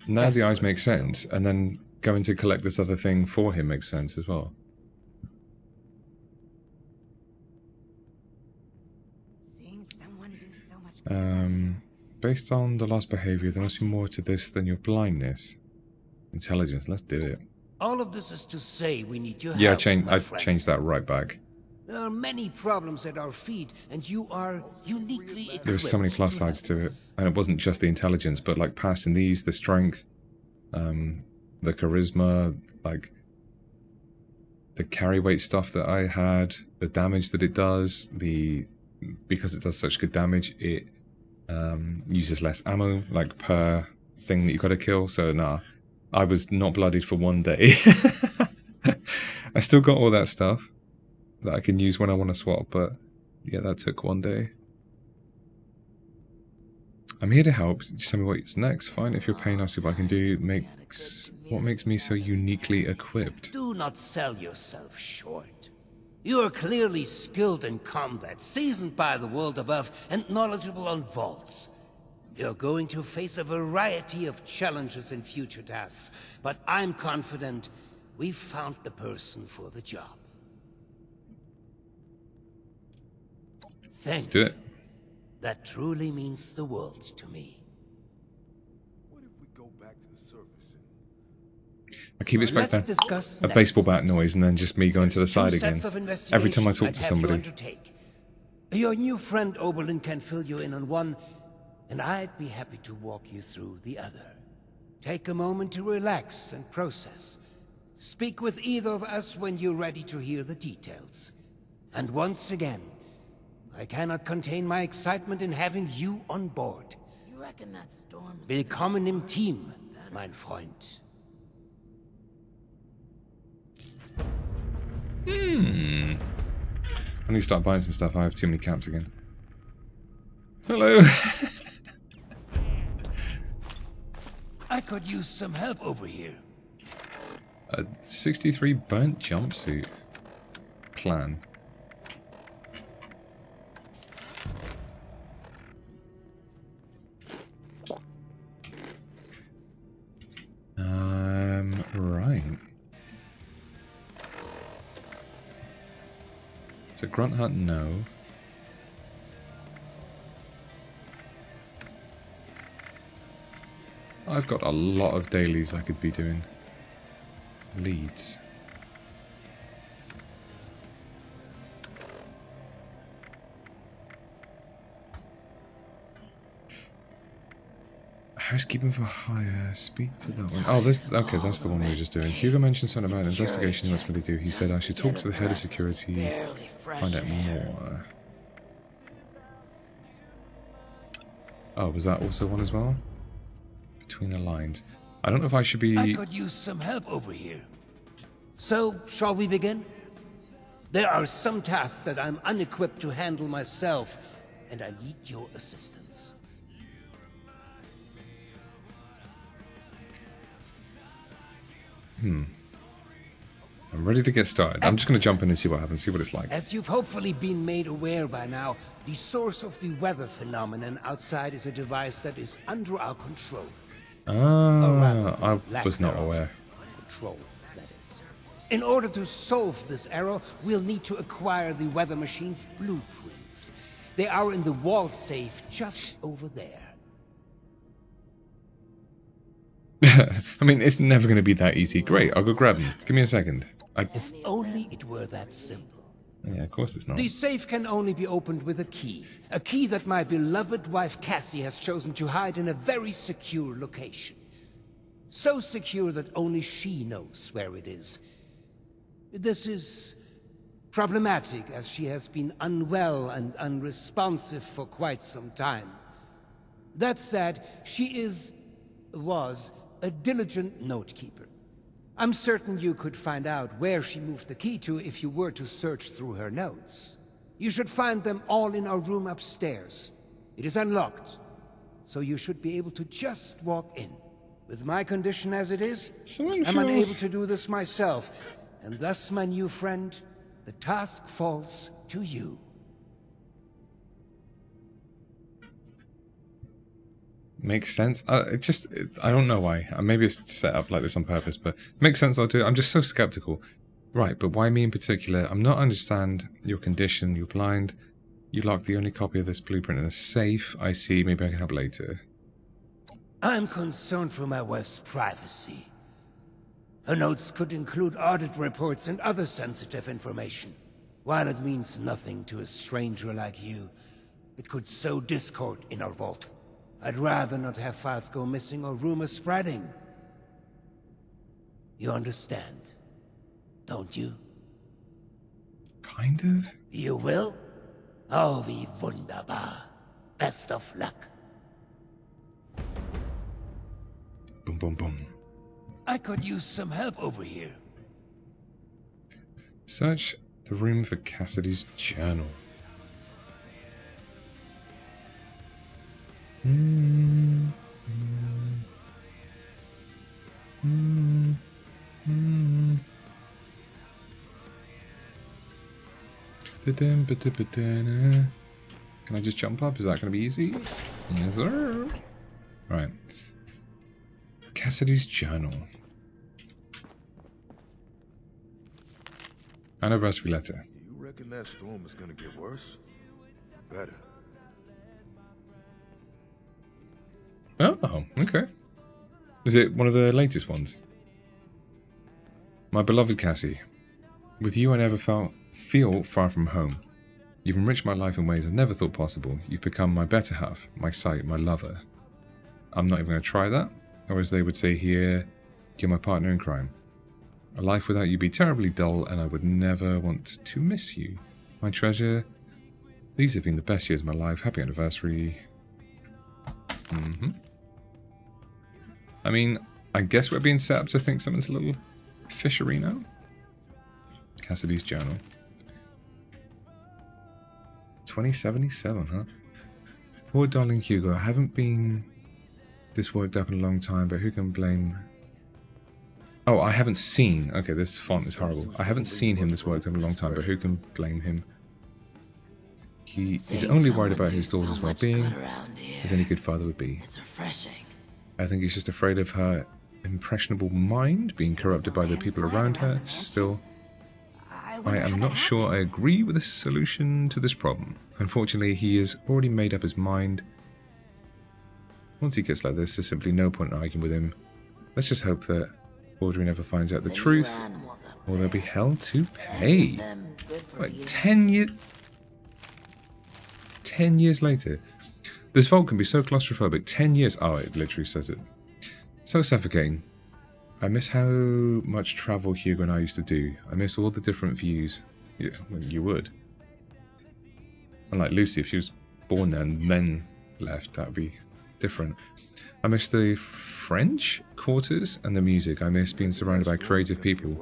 Now That's the eyes what make it's sense, and then going to collect this other thing for him makes sense as well. Based on the last behavior, there must be more to this than your blindness. Intelligence, let's do it. All of this is to say we need your Yeah, help, my I friend. changed that right back. There are many problems at our feet, and you are uniquely equipped. There were so many plus to sides to help it, us. and it wasn't just the intelligence, but like passing these, the strength, the charisma, like the carry weight stuff that I had, the damage that it does, because it does such good damage, it uses less ammo, like per thing that you got to kill. So nah, I was not bloodied for one day. I still got all that stuff that I can use when I want to swap, but yeah, that took one day. I'm here to help. Just tell me what's next. Fine, if you're paying, I'll see what I can do. What makes me so uniquely equipped? Do not sell yourself short. You are clearly skilled in combat, seasoned by the world above, and knowledgeable on vaults. You're going to face a variety of challenges in future tasks, but I'm confident we've found the person for the job. Let's Thank do you. it. That truly means the world to me. What if we go back to the surface and... I keep Let's expecting discuss a next baseball bat steps. noise and then just me going to the There's side two again. sets of Every time I investigation talk I'd to have you somebody. undertake. Your new friend Oberlin can fill you in on one, and I'd be happy to walk you through the other. Take a moment to relax and process. Speak with either of us when you're ready to hear the details. And once again, I cannot contain my excitement in having you on board. You reckon that storm's Willkommen im Team, mein Freund. I need to start buying some stuff. I have too many caps again. Hello. I could use some help over here. A 63 burnt jumpsuit. Plan. Right. So grunt hunt, no. I've got a lot of dailies I could be doing. Leads. Housekeeping for hire. Speak to that one. Oh, this. Okay, that's the one we were just doing. Hugo mentioned something about an investigation he wants me to do. He said I should talk to the head of security, barely fresh find out air. more. Oh, was that also one as well? Between the lines. I don't know if I should I be. could use some help over here. So, shall we begin? There are some tasks that I'm unequipped to handle myself, and I need your assistance. I'm ready to get started. I'm just going to jump in and see what happens, see what it's like. As you've hopefully been made aware by now, the source of the weather phenomenon outside is a device that is under our control. Ah, I Lack was not thereof. aware. Control, that is. In order to solve this error, we'll need to acquire the weather machine's blueprints. They are in the wall safe just over there. I mean, it's never going to be that easy. Great, I'll go grab them. Give me a second. If only it were that simple. Yeah, of course it's not. The safe can only be opened with a key that my beloved wife Cassie has chosen to hide in a very secure location. So secure that only she knows where it is. This is problematic, as she has been unwell and unresponsive for quite some time. That said, she was a diligent note-keeper. I'm certain you could find out where she moved the key to if you were to search through her notes. You should find them all in our room upstairs. It is unlocked, so you should be able to just walk in. With my condition as it is, I'm unable to do this myself, and thus, my new friend, the task falls to you. Makes sense. I don't know why. Maybe it's set up like this on purpose, but it makes sense. I'll do it. I'm just so skeptical. Right, but why me in particular? I'm not understand your condition. You're blind. You locked the only copy of this blueprint in a safe. I see. Maybe I can help later. I'm concerned for my wife's privacy. Her notes could include audit reports and other sensitive information. While it means nothing to a stranger like you, it could sow discord in our vault. I'd rather not have files go missing or rumors spreading. You understand, don't you? Kind of. You will? Oh, wie wunderbar. Best of luck. Boom, boom, boom. I could use some help over here. Search the room for Cassidy's journal. Can I just jump up? Is that going to be easy? Yes, sir. Right. Cassidy's journal. Anniversary letter. You reckon that storm is gonna get worse? Better. Oh, okay. Is it one of the latest ones? My beloved Cassie, with you I never feel far from home. You've enriched my life in ways I never thought possible. You've become my better half, my sight, my lover. I'm not even going to try that, or as they would say here, you're my partner in crime. A life without you would be terribly dull, and I would never want to miss you. My treasure, these have been the best years of my life. Happy anniversary. I mean, I guess we're being set up to think something's a little fishery now. Cassidy's journal. 2077, huh? Poor darling Hugo, I haven't been this worked up in a long time, but who can blame... Oh, I haven't seen... Okay, this font is horrible. I haven't seen him this worked up in a long time, but who can blame him? He's only worried about his daughter's well-being, as any good father would be. It's refreshing. I think he's just afraid of her impressionable mind being corrupted by the people around her. Still, I am not sure I agree with the solution to this problem. Unfortunately, he has already made up his mind. Once he gets like this, there's simply no point in arguing with him. Let's just hope that Audrey never finds out the truth, or there'll be hell to pay. Like 10 years later. This vault can be so claustrophobic. 10 years. Oh, it literally says it. So suffocating. I miss how much travel Hugo and I used to do. I miss all the different views. Yeah, well, you would. Unlike Lucy, if she was born there and then left, that would be different. I miss the French quarters and the music. I miss being surrounded by creative people.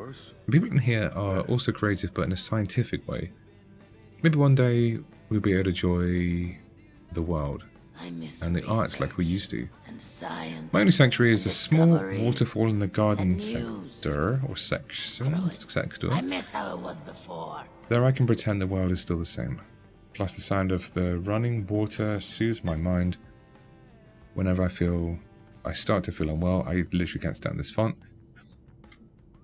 People in here are also creative, but in a scientific way. Maybe one day we'll be able to enjoy the world and the arts like we used to. My only sanctuary is a small waterfall in the garden sector, or section. I miss how it was before. There I can pretend the world is still the same. Plus the sound of the running water soothes my mind. Whenever I start to feel unwell, I literally can't stand this font.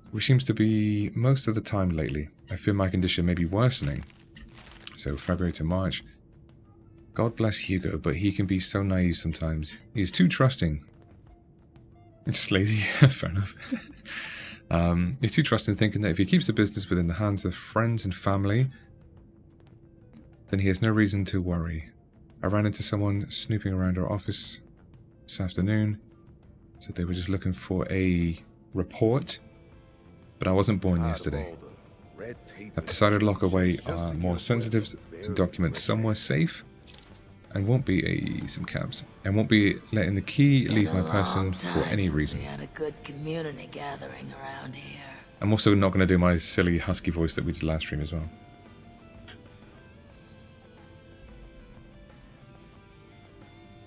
Which seems to be most of the time lately. I feel my condition may be worsening. So February to March. God bless Hugo, but he can be so naive sometimes. He's too trusting. Just lazy, fair enough. He's too trusting, thinking that if he keeps the business within the hands of friends and family, then he has no reason to worry. I ran into someone snooping around our office this afternoon. So they were just looking for a report, but I wasn't born yesterday. I've decided to lock away our more sensitive documents somewhere safe, and won't be some cabs, and won't be letting the key leave my person for any reason. We had a good community gathering around here. I'm also not going to do my silly husky voice that we did last stream as well.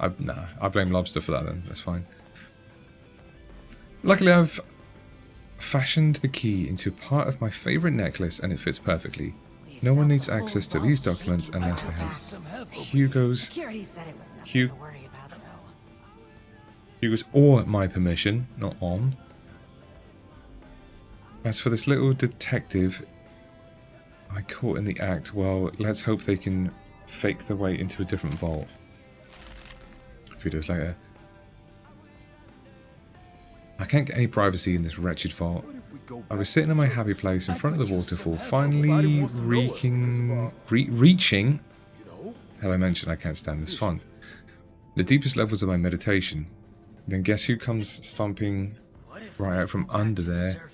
I blame Lobster for that then, that's fine. Luckily I've fashioned the key into part of my favourite necklace and it fits perfectly. No one needs access to these documents unless they have Hugo's or my permission, not on. As for this little detective I caught in the act, well, let's hope they can fake their way into a different vault. A few days later. I can't get any privacy in this wretched vault. I was sitting in my happy place in front of the waterfall, finally reaching. How I mentioned I can't stand this font. The deepest levels of my meditation. Then guess who comes stomping right out from under there?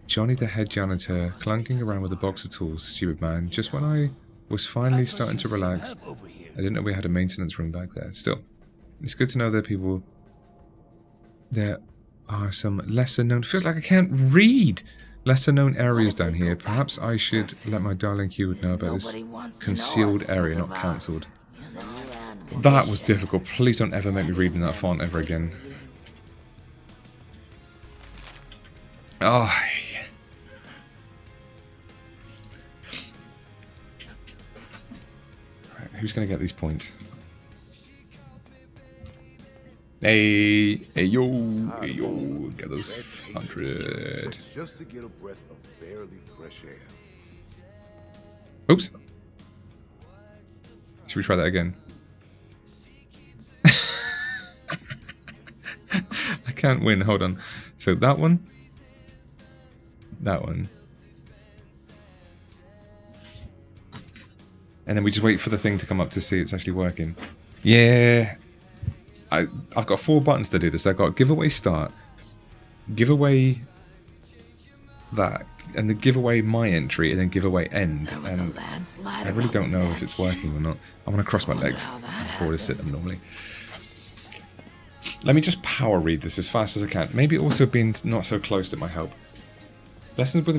Johnny the head janitor, clunking around with a box of tools, stupid man. Just when I was finally starting to relax, I didn't know we had a maintenance room back there. Still, it's good to know that people... There are some lesser known... Feels like I can't read! Lesser known areas down here. Perhaps I should let my darling Hugh know about this concealed area, not cancelled. That was difficult. Please don't ever make me read in that font ever again. Oh... Who's going to get these points? Hey yo, get those 100. Just to get a breath of barely fresh air. Oops. Should we try that again? I can't win. Hold on. So that one. That one. And then we just wait for the thing to come up to see it's actually working. Yeah. I've got 4 buttons to do this. I've got giveaway start, giveaway that, and then giveaway my entry, and then giveaway end. And I really don't know if it's working or not. I'm going to cross my legs. I'm bored of sitting them normally. Let me just power read this as fast as I can. Maybe also being not so close to my help. Lessons with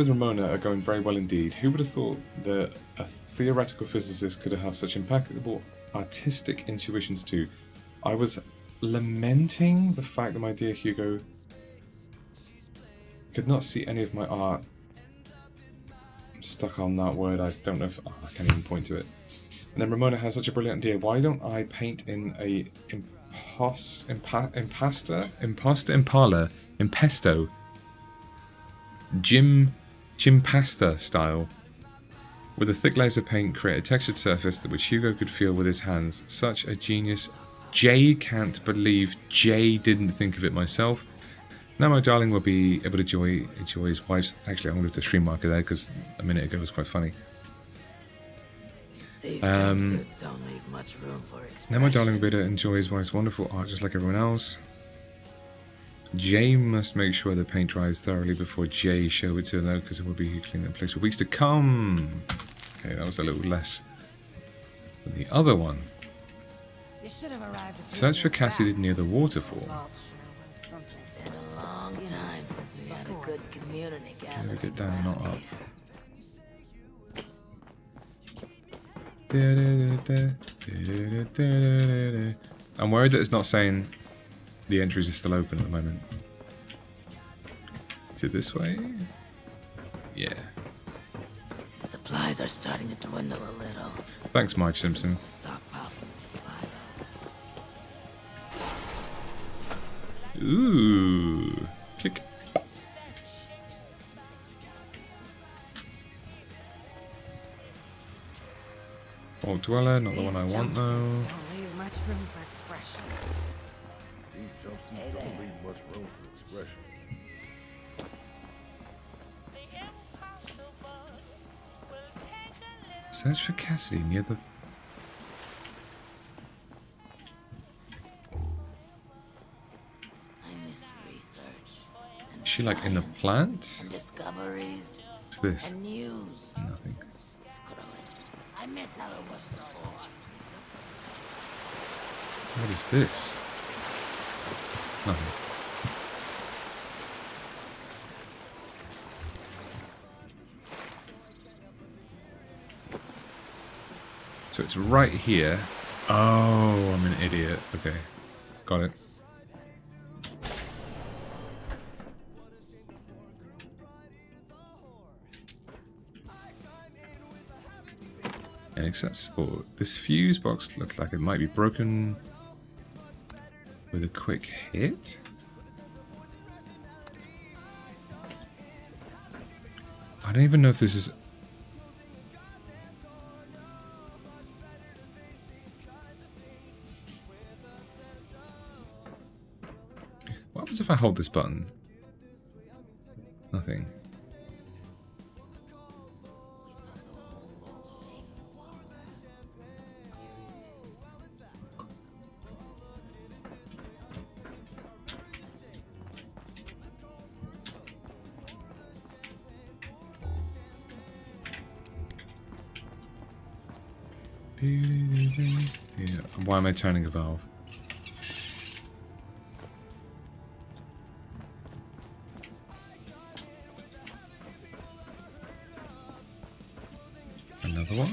Ramona are going very well indeed. Who would have thought that a theoretical physicist could have such impeccable artistic intuitions too? I was lamenting the fact that my dear Hugo could not see any of my art. I'm stuck on that word. I don't know if... Oh, I can't even point to it. And then Ramona has such a brilliant idea. Why don't I paint in a impasto Pasta style. With a thick layer of paint, create a textured surface that which Hugo could feel with his hands. Such a genius. Jay can't believe Jay didn't think of it myself. Now my darling will be able to enjoy his wife's... Actually, I'm going to leave the stream marker there because a minute ago it was quite funny. These jumpsuits don't leave much room for expression. Now my darling will be able to enjoy his wife's wonderful art just like everyone else. Jay must make sure the paint dries thoroughly before Jay show it to her though, because it will be cleaning that place for weeks to come. Okay, that was a little less than the other one. Search for Cassidy near the waterfall. Been a long time since we had a good community gathering. Let me get down, not up. I'm worried that it's not saying the entries are still open at the moment. Is it this way? Yeah. Supplies are starting to dwindle a little. Thanks, Mike Simpson. Stockpile from the supply belt. Ooh. Kick. Vault Dweller, not the one I want though. Don't leave much room for expression. These jumpsuits don't leave much room for expression. Search for Cassidy near the... she like in a plant? And discoveries What's this? and news. Nothing. Screw it. I miss how it was before. What is this? Nothing. So it's right here. Oh, I'm an idiot. Okay. Got it. Inaccessible. This fuse box looks like it might be broken with a quick hit. I don't even know if this is... What happens if I hold this button? Nothing. Yeah. Why am I turning a valve? Another one?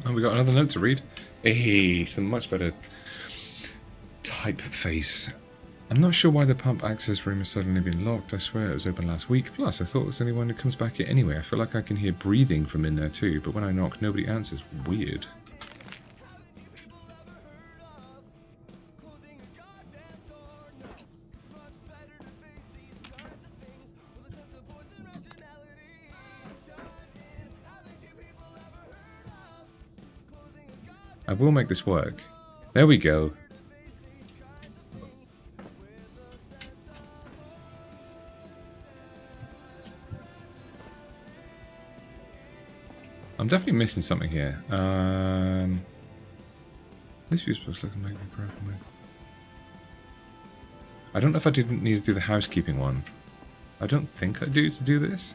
Oh, we got another note to read. Hey, some much better typeface. I'm not sure why the pump access room has suddenly been locked. I swear it was open last week. Plus, I thought it was the only one that comes back here anyway. I feel like I can hear breathing from in there too, but when I knock, nobody answers. Weird. I will make this work. There we go. I'm definitely missing something here. This fuse box looks like a broken way. I don't know if I didn't need to do the housekeeping one. I don't think I do to do this.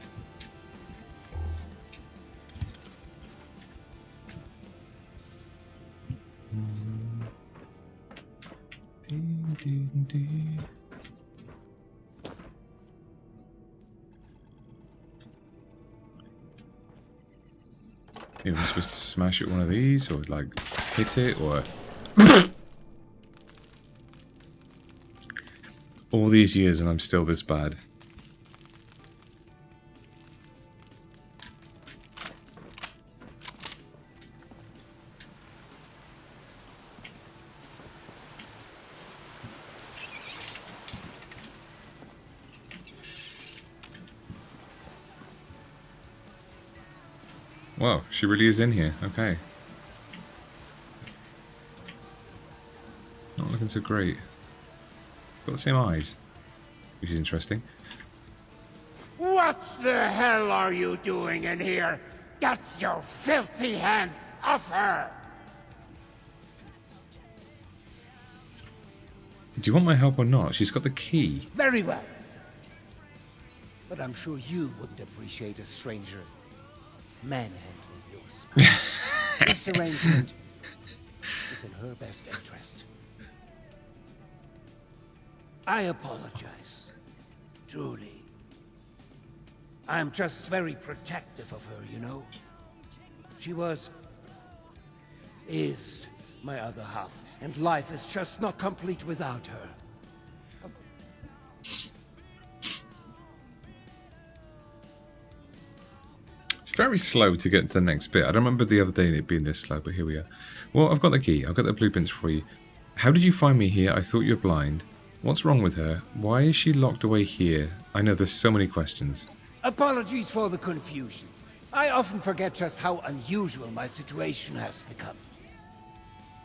Maybe I'm supposed to smash it with one of these, or like hit it, or... All these years and I'm still this bad. Wow, she really is in here. Okay. Not looking so great. Got the same eyes, which is interesting. What the hell are you doing in here? Get your filthy hands off her! Do you want my help or not? She's got the key. Very well. But I'm sure you wouldn't appreciate a stranger manhandling your spouse. This arrangement is in her best interest. I apologize. Truly. I'm just very protective of her, you know? She is my other half, and life is just not complete without her. It's very slow to get to the next bit. I don't remember the other day it being this slow, but here we are. Well, I've got the key. I've got the blueprints for you. How did you find me here? I thought you were blind. What's wrong with her? Why is she locked away here? I know there's so many questions. Apologies for the confusion. I often forget just how unusual my situation has become.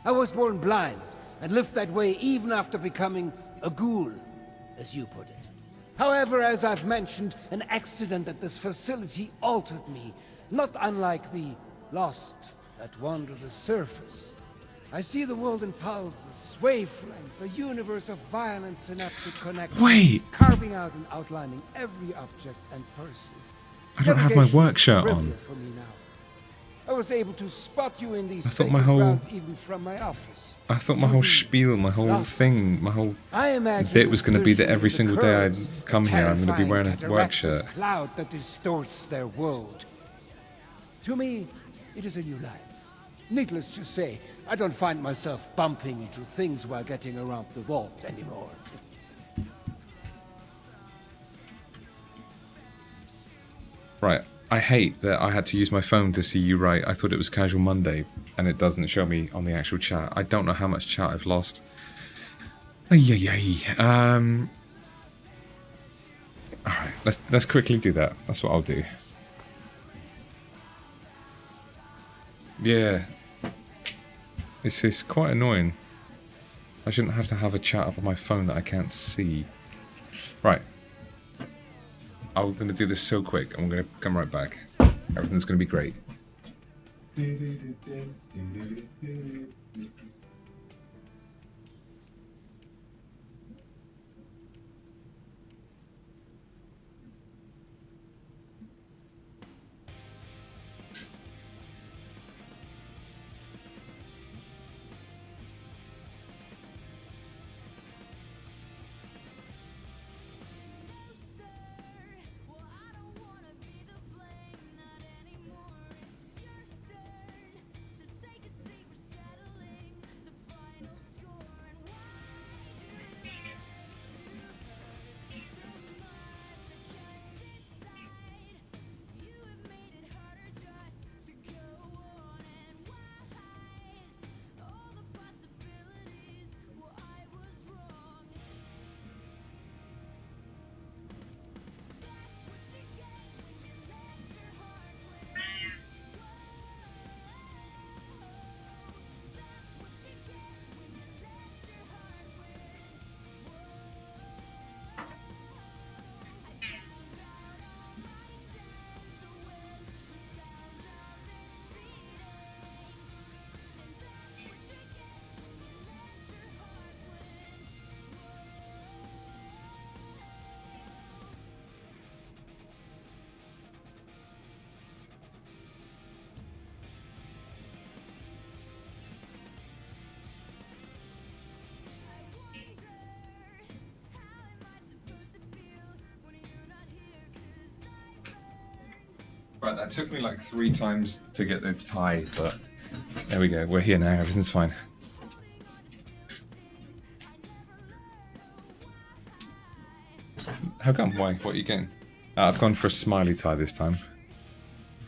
I was born blind and lived that way even after becoming a ghoul, as you put it. However, as I've mentioned, an accident at this facility altered me, not unlike the lost that wander the surface. I see the world in pulses, wavelengths, a universe of violent synaptic connections, Wait. carving out and outlining every object and person. I don't have my Navigation work is shirt trivial on. for me now. I was able to spot you in these I thought my sacred whole- grounds even from my office. I thought my whole spiel, my whole Lost. thing, my whole I imagine bit was going to be that this every vision single is a day I'd curse, come here, I'm going to be terrifying wearing a work cataractous shirt. cloud that distorts their world. To me, it is a new life. Needless to say, I don't find myself bumping into things while getting around the vault anymore. Right, I hate that I had to use my phone to see you write. I thought it was Casual Monday, and it doesn't show me on the actual chat. I don't know how much chat I've lost. Ay. Alright, let's quickly do that. That's what I'll do. Yeah. It's quite annoying. I shouldn't have to have a chat up on my phone that I can't see. Right. I'm going to do this so quick. I'm going to come right back. Everything's going to be great. Right, that took me like 3 times to get the tie, but there we go. We're here now. Everything's fine. How come? Why? What are you getting? I've gone for a smiley tie this time.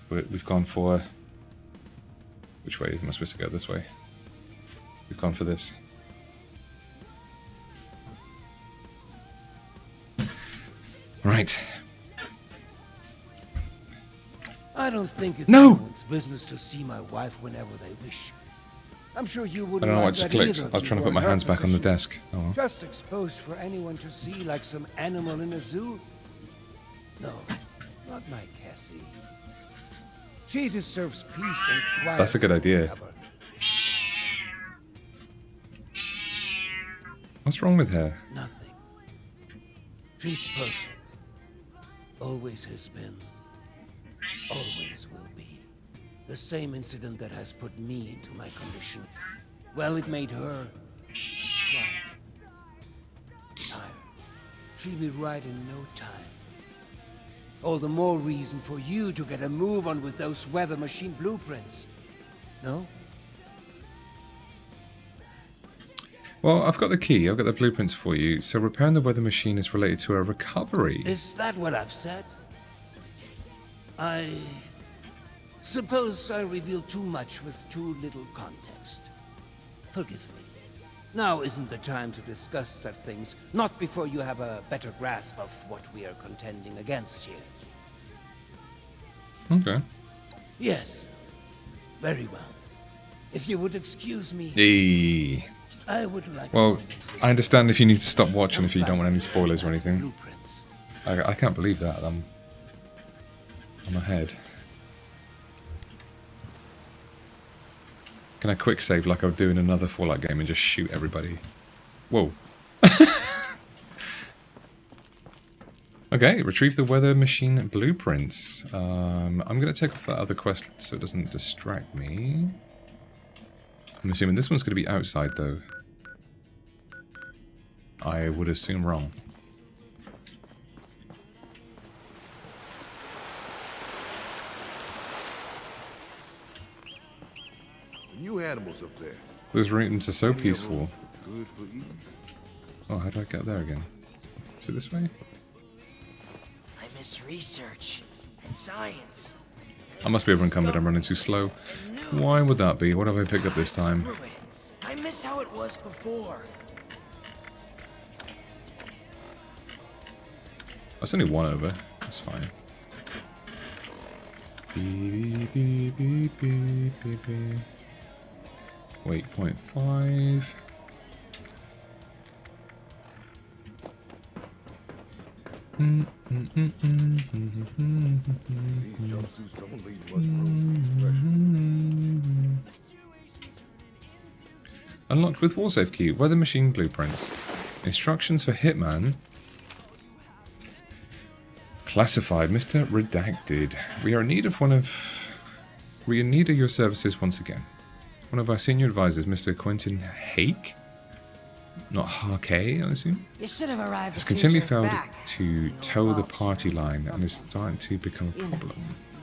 We've gone for... Which way am I supposed to go? This way. We've gone for this. Right. I don't think it's No! anyone's business to see my wife whenever they wish. I'm sure you I wouldn't don't know, I like just that clicked. either I was if trying you to put were my in her hands back on the position. desk. Oh, well. Just exposed for anyone to see like some animal in a zoo? No, not my Cassie. She deserves peace and quiet. That's a good idea. forever. What's wrong with her? Nothing. She's perfect. Always has been. Always will be. The same incident that has put me into my condition. Well, it made her quiet. Tired. She'll be right in no time. All the more reason for you to get a move on with those weather machine blueprints. No? Well, I've got the key. I've got the blueprints for you. So repairing the weather machine is related to a recovery. Is that what I've said? I suppose I revealed too much with too little context. Forgive me. Now isn't the time to discuss such things, not before you have a better grasp of what we are contending against here. Okay. Yes. Very well. If you would excuse me, Eee. I would like. Well, I understand if you need to stop watching if you don't want any spoilers or anything. Blueprints. I can't believe that. I'm ahead. Can I quick save like I would do in another Fallout game and just shoot everybody? Whoa. Okay, retrieve the weather machine blueprints. I'm going to take off that other quest so it doesn't distract me. I'm assuming this one's going to be outside though. I would assume wrong. The new animals up there. Those rooms are so Any of peaceful. them good for eating? Oh, how do I get there again? Is it this way? I miss research and science. I must be overencumbered. I'm running too slow. Why would that be? What have I picked up this time? Screw it. I miss how it was before. That's only one over. That's fine. Beep, beep, beep, beep, beep, beep. Wait, 0.5. These jumpsuits don't leave much room for discretion. Unlocked with wall safe key. Weather machine blueprints. Instructions for Hitman. Classified, Mr. Redacted. We are in need of your services once again. One of our senior advisors, Mr. Quentin Hake, not Harkey, I assume, You should have arrived. has a few continually years failed back. to toe the party line and is starting to become a problem.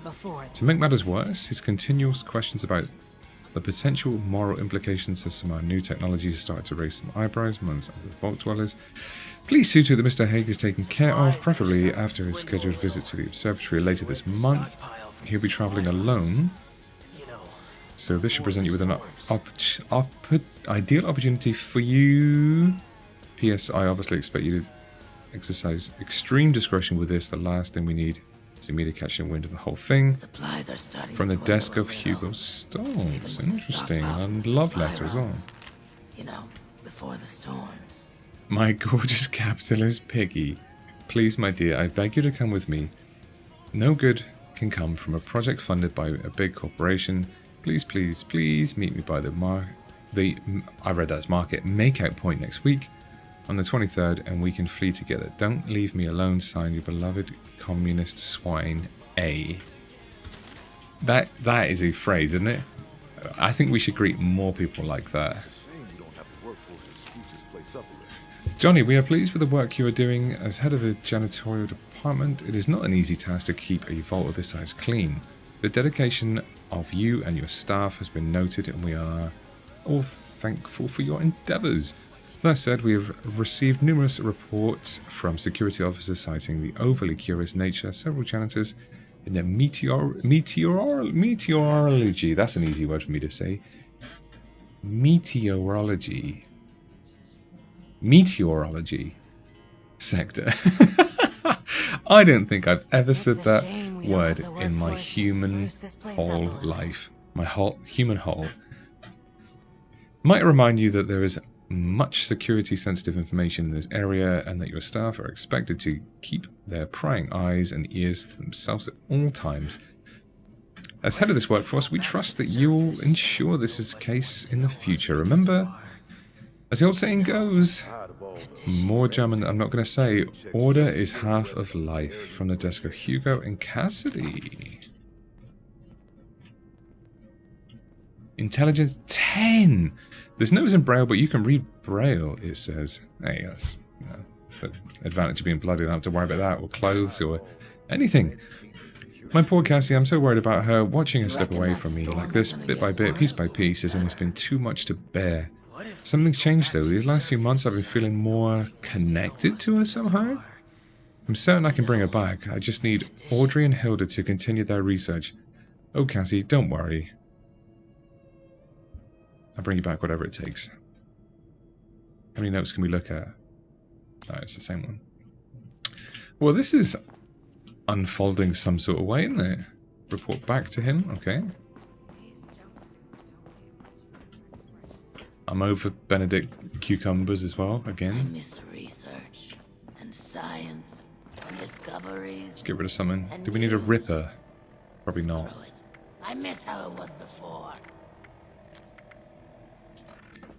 Before To make matters worse, his continuous questions about the potential moral implications of some of our new technologies started to raise some eyebrows amongst other vault dwellers. Please see to it that Mr. Haig is taken care of, preferably after his scheduled visit to the observatory later this month. He'll be travelling alone, so this should present you with an ideal opportunity for you. P.S. I obviously expect you to exercise extreme discretion with this. The last thing we need is immediately catching wind of the whole thing. supplies are starting From the to desk dwindle of a little. Hugo Stoltz. Even with the Interesting. stockpile from And the love supply letter as well. runs. You know, before the storms. My gorgeous capitalist piggy. Please, my dear, I beg you to come with me. No good can come from a project funded by a big corporation. Please, please, please meet me by I read that as market makeout point next week on the 23rd, and we can flee together. Don't leave me alone. Sign your beloved communist swine, A. That is a phrase, isn't it? I think we should greet more people like that. It's a shame you don't have the workforce to spruce this place up a little. Johnny, we are pleased with the work you are doing as head of the janitorial department. It is not an easy task to keep a vault of this size clean. The dedication of you and your staff has been noted, and we are all thankful for your endeavours. That said, we have received numerous reports from security officers citing the overly curious nature of several janitors in their meteorology. That's an easy word for me to say. Meteorology sector. I don't think I've ever said a that shame we don't word have the in my workforce to human spruce this place whole up a little. life. My whole human whole. Might remind you that there is much security sensitive information in this area, and that your staff are expected to keep their prying eyes and ears to themselves at all times. As head of this workforce, we trust that you will ensure this is the case in the future. Remember, as the old saying goes, more German I'm not going to say, order is half of life. From the desk of Hugo and Cassidy. Intelligence 10! There's notes in Braille, but you can read Braille, it says. Hey, that's the advantage of being bloody. I don't have to worry about that, or clothes, or anything. My poor Cassie, I'm so worried about her. Watching her step away from me like this, bit by bit, piece by piece, has almost been too much to bear. Something's changed though. These last few months I've been feeling more connected to her somehow. I'm certain I can bring her back. I just need Audrey and Hilda to continue their research. Oh, Cassie, don't worry. I'll bring you back whatever it takes. How many notes can we look at? Oh, it's the same one. Well, this is unfolding some sort of way, isn't it? Report back to him, okay. I'm over Benedict cucumbers as well, I again. miss research and science and discoveries. Let's get rid of something. and Do we need a news. ripper? Probably not. Screw it. I miss how it was before.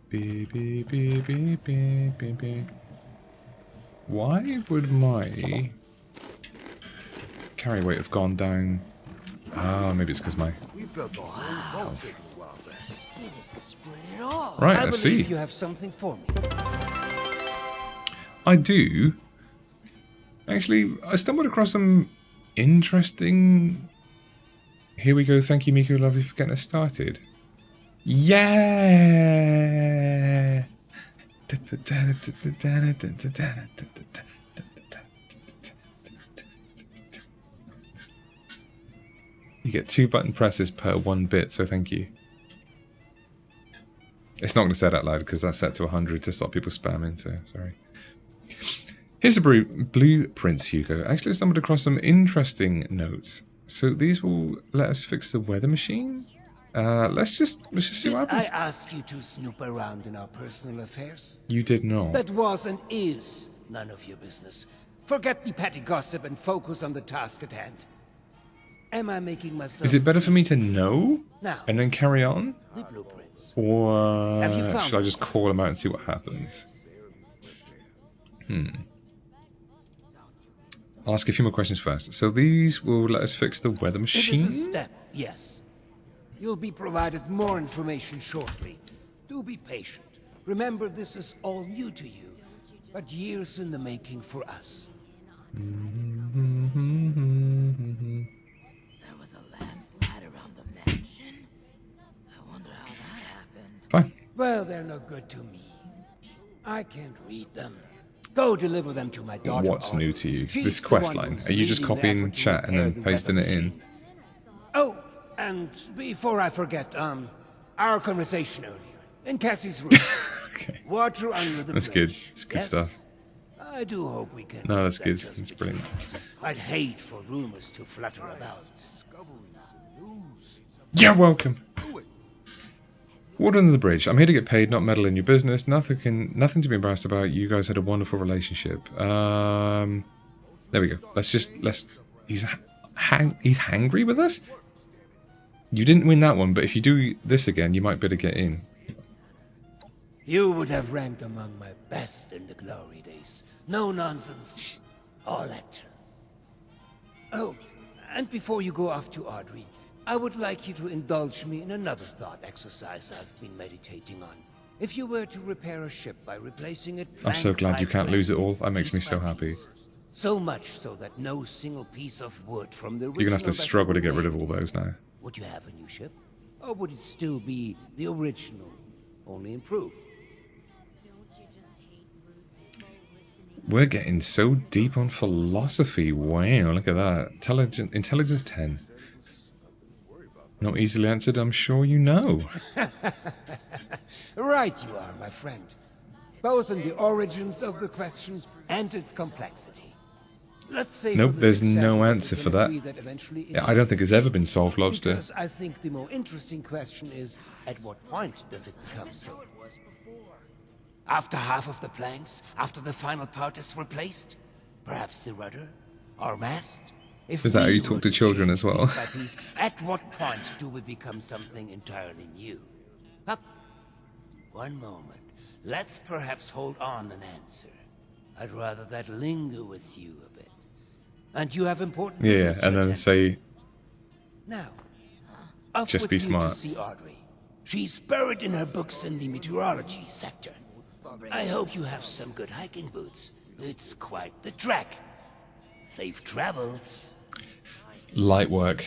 Beep, beep, beep, beep, beep, beep, beep. Why would my carry weight have gone down? Ah, maybe it's because my... We felt the whole boat shaking a while back. Skin isn't split at all. Right, I I see. believe you have something for me. I do. Actually, I stumbled across some interesting... Here we go. Thank you, Miku. Lovely for getting us started. Yeah! You get 2 button presses per 1 bit, so thank you. It's not going to say that out loud because that's set to 100 to stop people spamming, so sorry. Here's a blueprints, Hugo. Actually, I stumbled across some interesting notes. So these will let us fix the weather machine. Let's just see Did what I happens. ask you to snoop around in our personal affairs? You did not. That was and is none of your business. Forget the petty gossip and focus on the task at hand. Am I making myself... Is it better for me to know Now, and then carry on, the blueprints. or Have you found should I them? just call them out and see what happens? I'll ask a few more questions first. So these will let us fix the weather It machine. is a step, yes. You'll be provided more information shortly. Do be patient. Remember, this is all new to you, but years in the making for us. There was a landslide around the mansion. I wonder how that happened. Fine. Well, they're no good to me. I can't read them. Go deliver them to my daughter. What's new Audrey. to you? She's This the quest one line. who's Are you just leading the copying effort to chat and repair then the pasting weather it in? machine. Oh, and before I forget, our conversation earlier in Cassie's room. Okay. Water under the That's bridge. good. It's good Yes? stuff. I do hope we can. No, keep that's that good. just That's between brilliant. us. I'd hate for rumors to flutter about. You're welcome. Water under the bridge. I'm here to get paid, not meddle in your business. Nothing to be embarrassed about. You guys had a wonderful relationship. There we go. He's hangry with us? You didn't win that one, but if you do this again, you might be able to get in. You would have ranked among my best in the glory days. No nonsense. All action. Oh, and before you go off to Audrey, I would like you to indulge me in another thought exercise I've been meditating on. If you were to repair a ship by replacing it I'm so plank glad by you can't plank, lose it all. That makes me piece so by happy. piece, so much so that no single piece of wood from the You're gonna have to original struggle to vessel get rid of remained. all those now. Would you have a new ship? Or would it still be the original, only improved? We're getting so deep on philosophy. Wow, look at that. Intelligence 10. Not easily answered, I'm sure you know. Right you are, my friend. Both in the origins of the question and its complexity. Let's say Nope, for this there's no example answer we for can that. agree eventually it Yeah, I is don't think it's ever been solved, Lobster. Because I think the more interesting question is, at what point does it become so? After half of the planks? After the final part is replaced? Perhaps the rudder? Or mast? If Is that how we you were talk to children change as well? piece by piece, at what point do we become something entirely new? Up. One moment. Let's perhaps hold on an answer. I'd rather that linger with you a bit. And you have important Yeah, business to and then attend to. say, Now, off Just with be you smart. to see Audrey. She's buried in her books in the meteorology sector. I hope you have some good hiking boots. It's quite the trek. Safe travels. light work.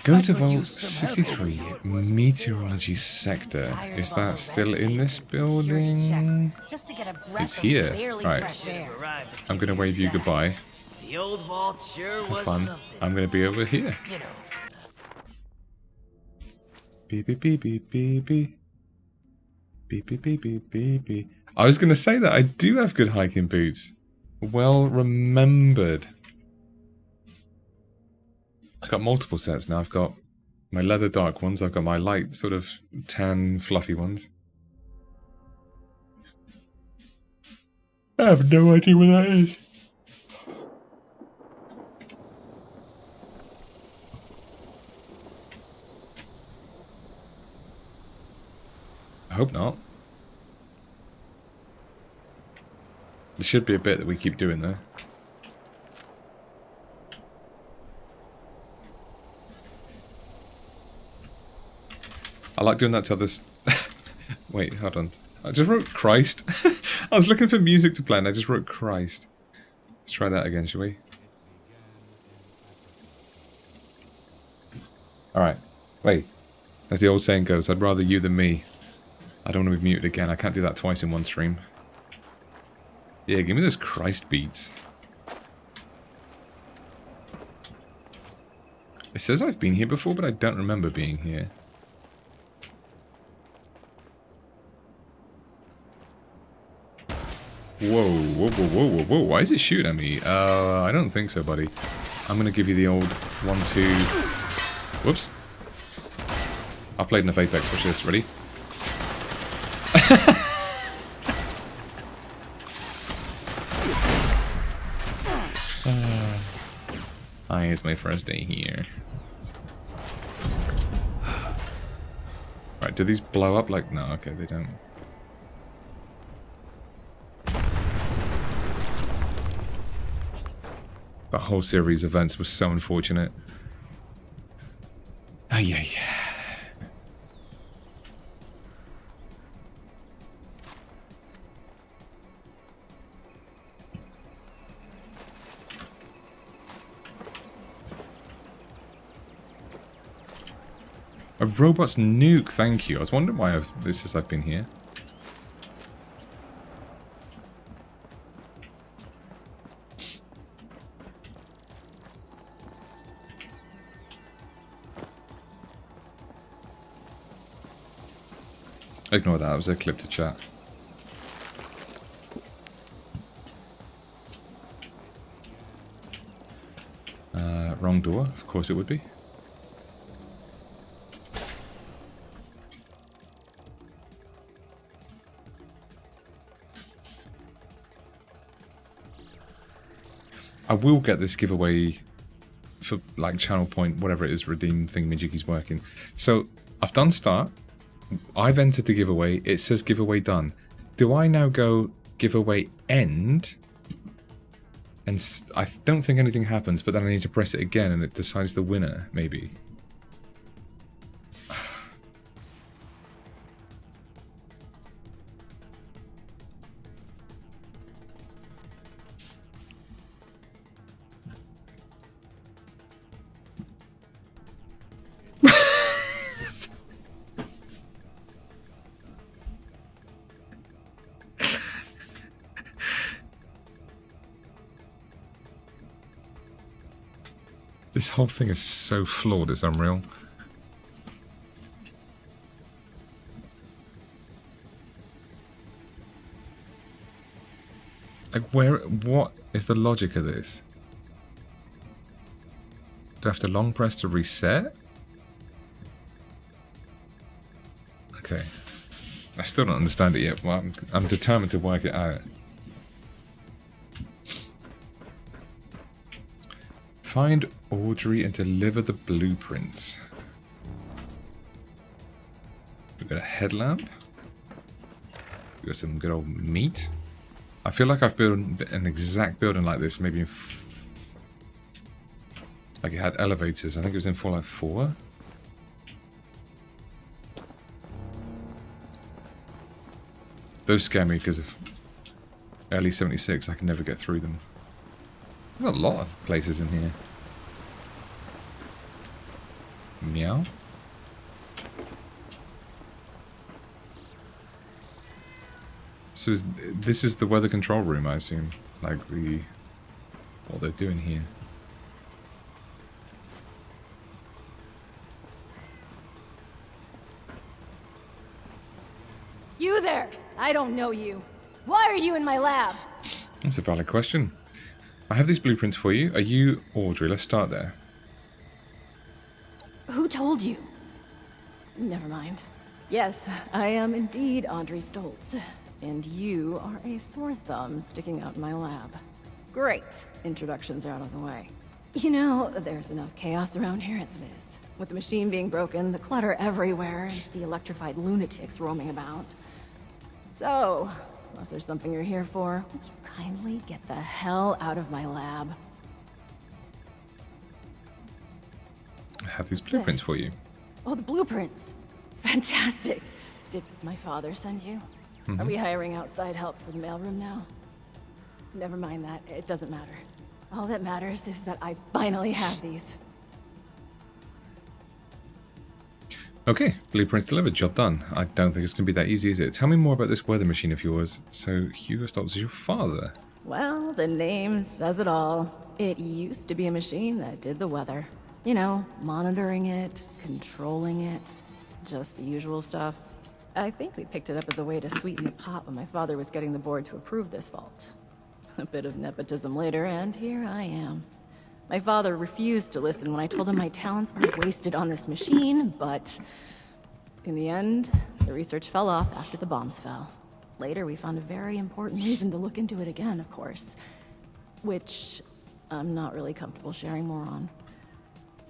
Go I to could Vault use some help over 63, here. Meteorology Sector. Is that still in this building? Just to get a breath It's of here. barely Right. fresh air. I'm going to wave you goodbye. The old vault sure Have was fun. something. I'm going to be over here. You know, Beep, beep, beep, beep, beep, beep. Beep, beep, beep, beep, beep, beep. I was going to say that I do have good hiking boots. Well remembered. I got multiple sets now. I've got my leather dark ones. I've got my light sort of tan fluffy ones. I have no idea what that is. I hope not. There should be a bit that we keep doing there. I like doing that to others. Wait, hold on. I just wrote Christ. I was looking for music to play and I just wrote Christ. Let's try that again, shall we? Alright. Wait. As the old saying goes, I'd rather you than me. I don't want to be muted again. I can't do that twice in one stream. Yeah, give me those Christ beats. It says I've been here before, but I don't remember being here. Whoa, whoa, whoa, whoa, whoa, whoa. Why is it shooting at me? I don't think so, buddy. I'm going to give you the old 1-2. Whoops. I've played enough Apex. Watch this. Ready? Hi, it's my first day here. Right, do these blow up like... No, okay, they don't. That whole series of events was so unfortunate. Ay, ay. A robot's nuke, thank you. I was wondering why this is I've been here. Ignore that, it was a clip to chat. Wrong door, of course it would be. I will get this giveaway for like channel point, whatever it is, redeem thingamajiggy's working. So I've done start. I've entered the giveaway. It says giveaway done. Do I now go giveaway end? And I don't think anything happens, but then I need to press it again and it decides the winner, maybe. This whole thing is so flawed, it's unreal. Like, what is the logic of this? Do I have to long press to reset? Okay. I still don't understand it yet, but I'm determined to work it out. Find Audrey and deliver the blueprints. We've got a headlamp. We've got some good old meat. I feel like I've built an exact building like this, maybe like it had elevators. I think it was in Fallout 4. Those scare me because of early 76. I can never get through them. There's a lot of places in here. Meow. So this is the weather control room, I assume. Like what they're doing here. You there! I don't know you. Why are you in my lab? That's a valid question. I have these blueprints for you. Are you Audrey? Let's start there. Who told you? Never mind. Yes, I am indeed Audrey Stoltz. And you are a sore thumb sticking out in my lab. Great. Introductions are out of the way. You know, there's enough chaos around here as it is. With the machine being broken, the clutter everywhere, and the electrified lunatics roaming about. So, unless there's something you're here for, would you kindly get the hell out of my lab? I have these blueprints this? for you. Oh, the blueprints. Fantastic. Did my father send you? Are we hiring outside help for the mailroom now? Never mind that. It doesn't matter. All that matters is that I finally have these. Okay, blueprints delivered, job done. I don't think it's going to be that easy, is it? Tell me more about this weather machine of yours. So, Hugo Stoltz is your father? Well, the name says it all. It used to be a machine that did the weather. You know, monitoring it, controlling it, just the usual stuff. I think we picked it up as a way to sweeten the pot when my father was getting the board to approve this vault. A bit of nepotism later, and here I am. My father refused to listen when I told him my talents are wasted on this machine, but in the end, the research fell off after the bombs fell. Later, we found a very important reason to look into it again, of course, which I'm not really comfortable sharing more on.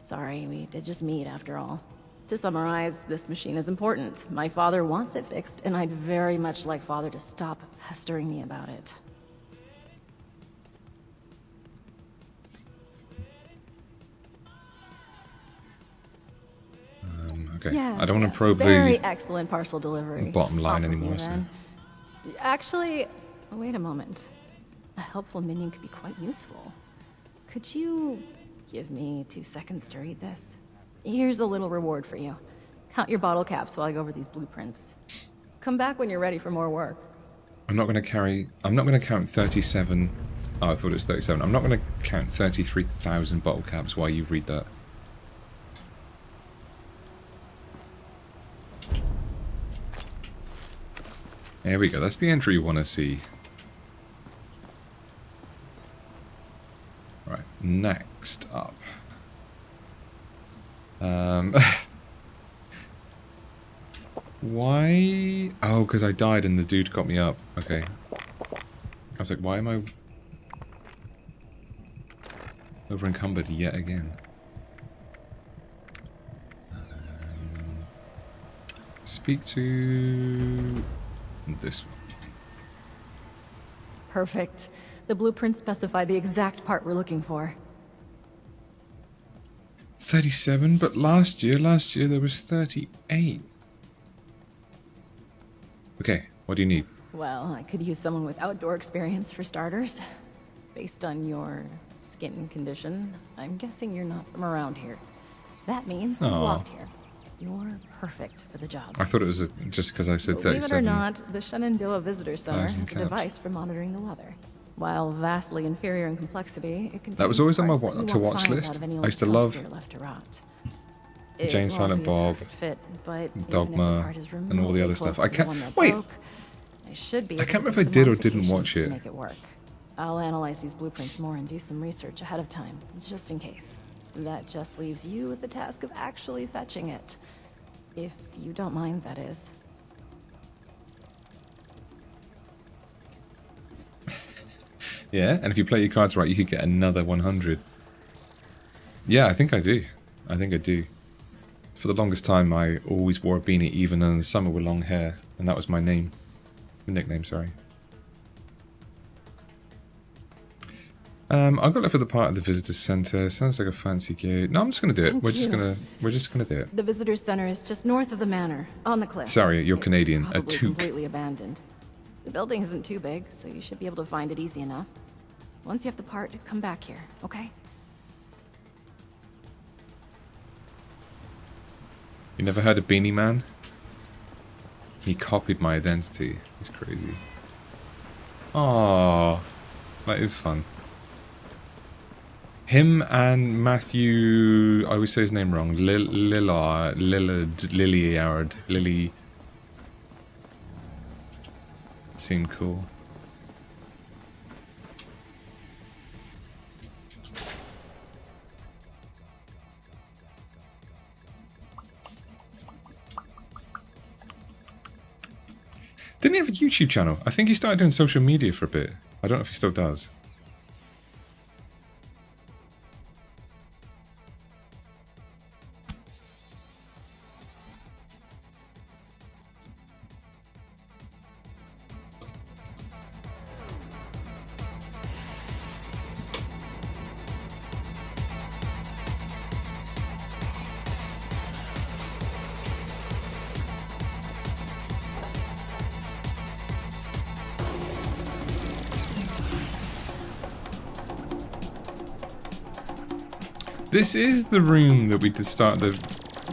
Sorry, we did just meet after all. To summarize, this machine is important. My father wants it fixed, and I'd very much like Father to stop pestering me about it. Okay, Yes, I don't want to yes. probe Very the excellent parcel delivery. bottom line Off with anymore, you, so... then. Actually, wait a moment. A helpful minion could be quite useful. Could you give me 2 seconds to read this? Here's a little reward for you. Count your bottle caps while I go over these blueprints. Come back when you're ready for more work. I'm not going to count 37... Oh, I thought it was 37. I'm not going to count 33,000 bottle caps while you read that. There we go, that's the entry you want to see. Right, next up. Why? Oh, because I died and the dude got me up. Okay. I was like, why am I over encumbered yet again? Speak to this one. Perfect. The blueprints specify the exact part we're looking for. 37, but last year there was 38. Okay, what do you need? Well, I could use someone with outdoor experience for starters. Based on your skin condition, I'm guessing you're not from around here. That means you Aw. walked here. You're perfect for the job. I thought it was just because I said Believe it 37. or not, the Shenandoah Visitor Center has a caps. device for monitoring the weather. While vastly inferior in complexity, it That was contains always on my parts that you to won't watch find list. out of any I old used to love toaster left to rot. Jane It Silent won't be a Bob, perfect fit, but even if the Dogma, part is and all the remotely other stuff. close I to the can't- one that wait. broke, I should be I able can't to remember if do I did or some didn't watch modifications to it. make it work. I'll analyze these blueprints more and do some research ahead of time, just in case. That just leaves you with the task of actually fetching it. If you don't mind, that is. Yeah, and if you play your cards right, you could get another 100. Yeah, I think I do. I think I do. For the longest time, I always wore a beanie, even in the summer with long hair, and that was my name. Nickname, sorry. I'll go look for the part of the visitor center. Sounds like a fancy gate. No, I'm just gonna do it. Thank We're you. just gonna do it. The visitor center is just north of the manor, on the cliff. Sorry, you're It's Canadian. A probably toque. completely abandoned. The building isn't too big, so you should be able to find it easy enough. Once you have the part, come back here, okay? You never heard of Beanie Man? He copied my identity. He's crazy. Aww, that is fun. Him and Matthew, I always say his name wrong. Lillard. Lily. Seemed cool. Didn't he have a YouTube channel? I think he started doing social media for a bit. I don't know if he still does. This is the room that we did start the...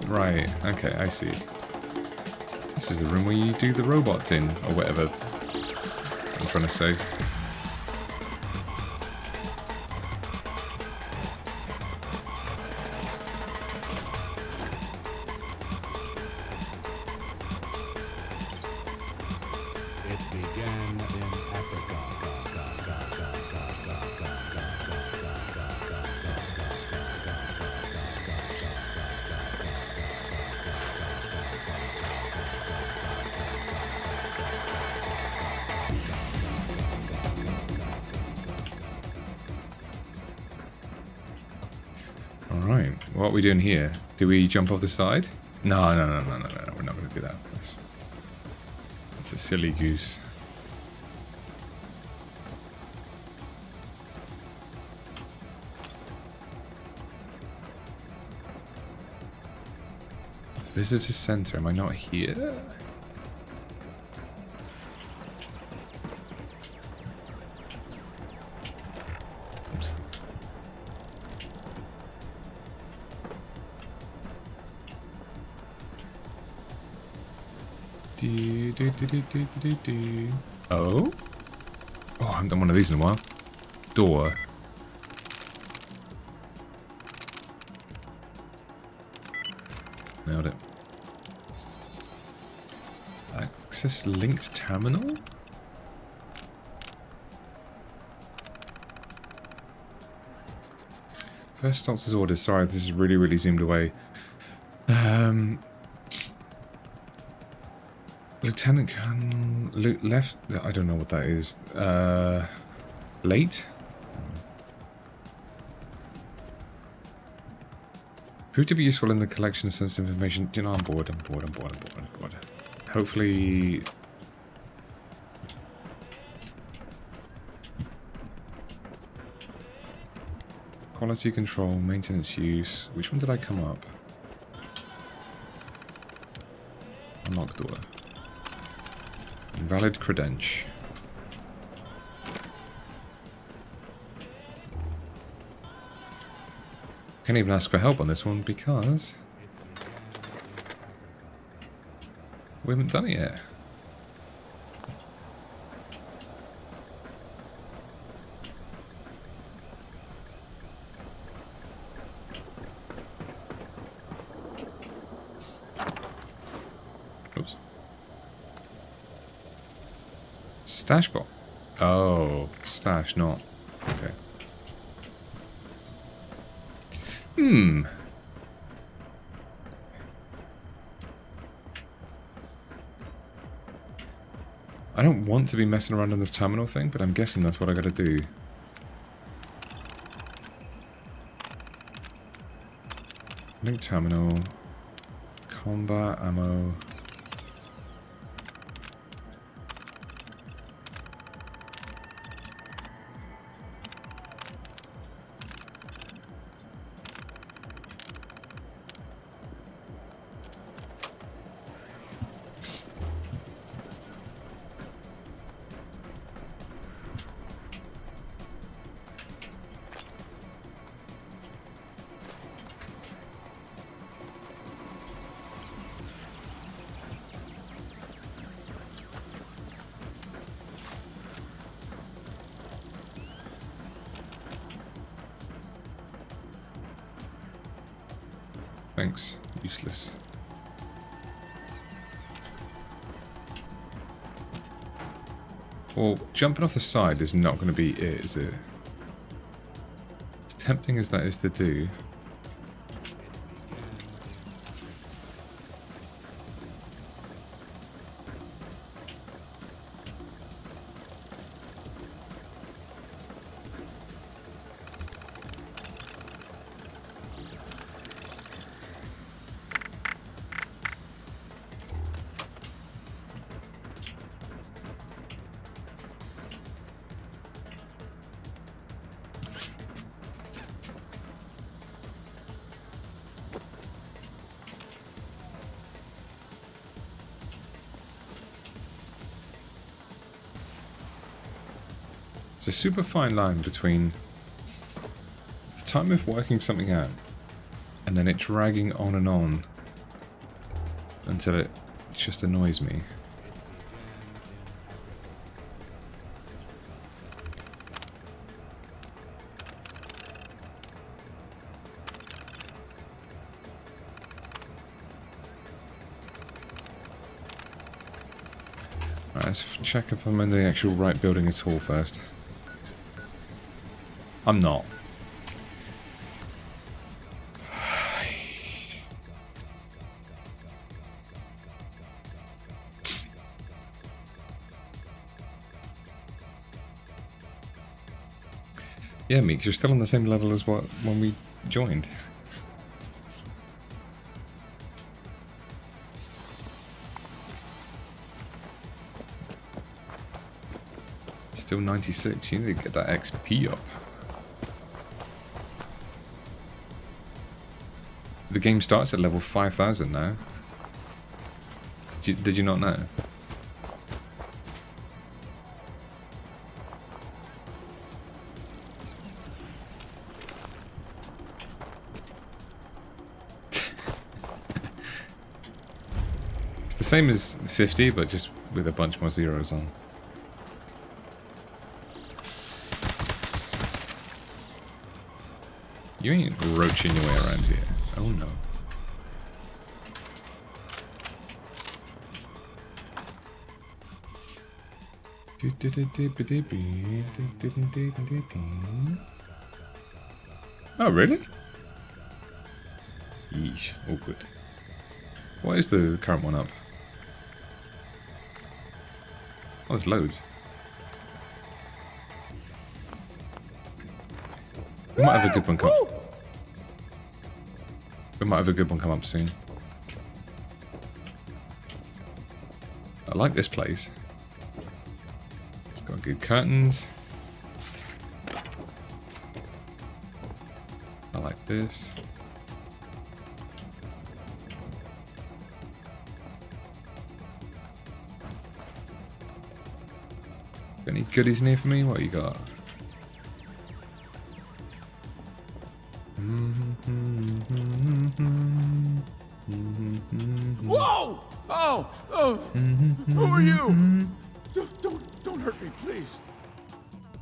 Right, okay, I see. This is the room where you do the robots in, or whatever I'm trying to say. It began in Africa. Alright, what are we doing here? Do we jump off the side? No, we're not going to do that. That's a silly goose. Visitor center, am I not here? Oh? Oh, I haven't done one of these in a while. Door. Nailed it. Access linked terminal? First stops his orders. Sorry, this is really zoomed away. Lieutenant Colonel left. I don't know what that is. Late. Proved to be useful in the collection of sensitive information. You know, I'm bored. Hopefully. Quality control, maintenance use. Which one did I come up? Unlock door. Invalid credential. Can't even ask for help on this one because we haven't done it yet. Oops. Stash box. Oh, stash, not. Okay. I don't want to be messing around on this terminal thing, but I'm guessing that's what I gotta do. Link terminal. Combat ammo. Thanks. Useless. Well, jumping off the side is not going to be it, is it? As tempting as that is to do. It's a super fine line between the time of working something out and then it dragging on and on until it just annoys me. Right, let's check if I'm in the actual right building at all first. I'm not. Yeah, Meeks, you're still on the same level as what when we joined. Still 96. You need to get that XP up. The game starts at level 5,000 now. Did you not know? It's the same as 50, but just with a bunch more zeros on. You ain't roaching your way around here. Oh no. Oh, really? Yeesh. Awkward. What is the current one up? Oh, there's loads. We might have a good one come. We might have a good one come up soon. I like this place. It's got good curtains. I like this. Got any goodies in here for me? What you got? Whoa! Oh! Who are you? Don't hurt me, please.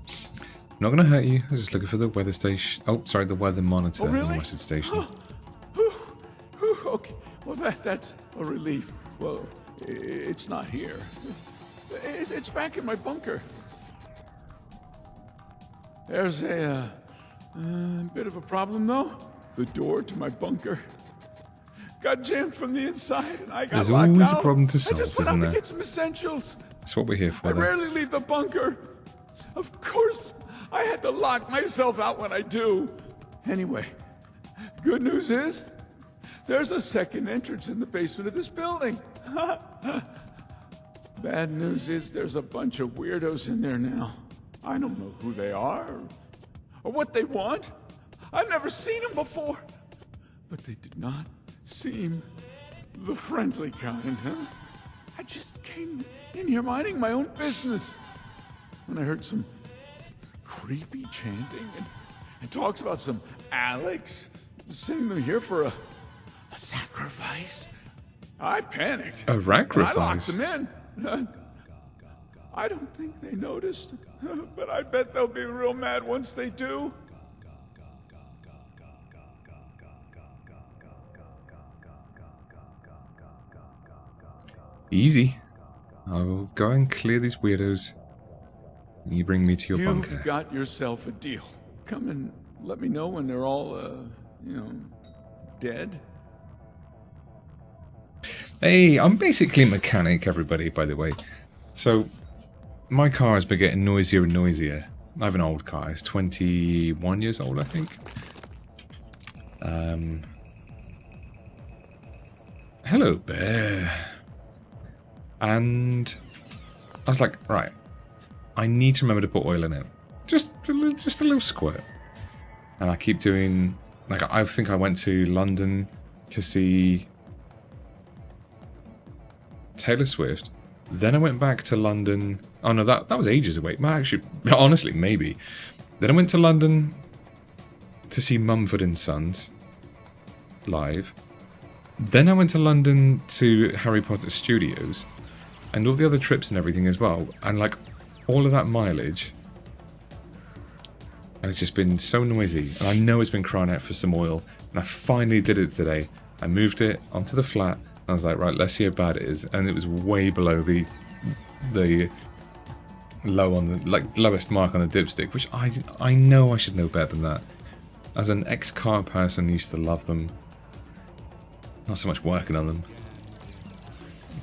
I'm not gonna hurt you. I was just looking for the weather station. Oh, sorry, the weather monitor Oh, on really? the Western Station. Okay, well that's a relief. Well, it's not here. It's back in my bunker. There's a bit of a problem though. The door to my bunker got jammed from the inside, and I got There's locked always out. a problem to I solve, just went isn't out there? to get some essentials. That's what we're here for. I Then. rarely leave the bunker. Of course, I had to lock myself out when I do. Anyway, good news is, there's a second entrance in the basement of this building. Bad news is there's a bunch of weirdos in there now. I don't know who they are or what they want. I've never seen them before. But they did not seem the friendly kind, huh? I just came in here minding my own business when I heard some creepy chanting and talks about some Alex sending them here for a sacrifice. I panicked. A sacrifice? And I locked them in. I don't think they noticed, but I bet they'll be real mad once they do. Easy. I will go and clear these weirdos. You bring me to your bunker. You've got yourself a deal. Come and let me know when they're all, dead. Hey, I'm basically a mechanic, everybody, by the way. So, my car has been getting noisier and noisier. I have an old car. It's 21 years old, I think. Hello, bear. And I was like, right, I need to remember to put oil in it. Just a little squirt. And I keep doing, like, I think I went to London to see Taylor Swift. Then I went back to London. Oh no, that was ages away. Well, actually, honestly, maybe. Then I went to London to see Mumford & Sons live. Then I went to London to Harry Potter Studios and all the other trips and everything as well. And like all of that mileage, and it's just been so noisy. And I know it's been crying out for some oil. And I finally did it today. I moved it onto the flat. I was like, right, let's see how bad it is. And it was way below the low on the lowest mark on the dipstick, which I know I should know better than that. As an ex-car person, I used to love them. Not so much working on them,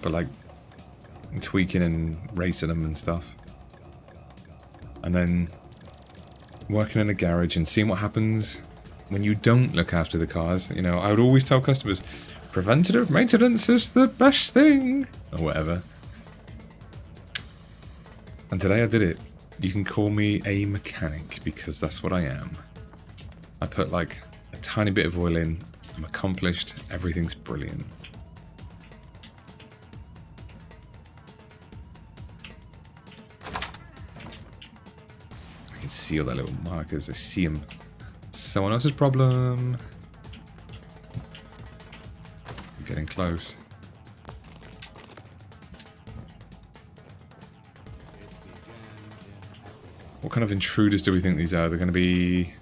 but like tweaking and racing them and stuff. And then working in a garage and seeing what happens when you don't look after the cars. You know, I would always tell customers, preventative maintenance is the best thing, or whatever. And today I did it. You can call me a mechanic, because that's what I am. I put like a tiny bit of oil in, I'm accomplished, everything's brilliant. I can see all the little markers, I see them. Someone else's problem. I'm getting close. What kind of intruders do we think these are? They're going to be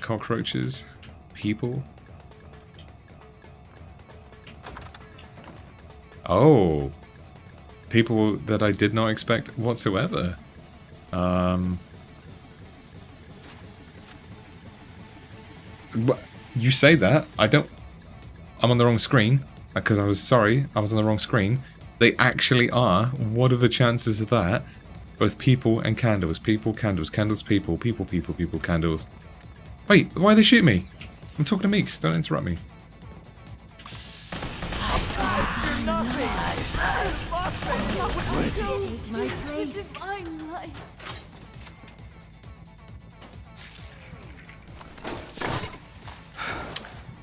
cockroaches? People? Oh. People that I did not expect whatsoever. You say that. I'm on the wrong screen. Because I was on the wrong screen. They actually are. What are the chances of that? Both people and candles. People, candles, candles, people, people, people, people, candles. Wait, why they shoot me? I'm talking to Meeks, don't interrupt me.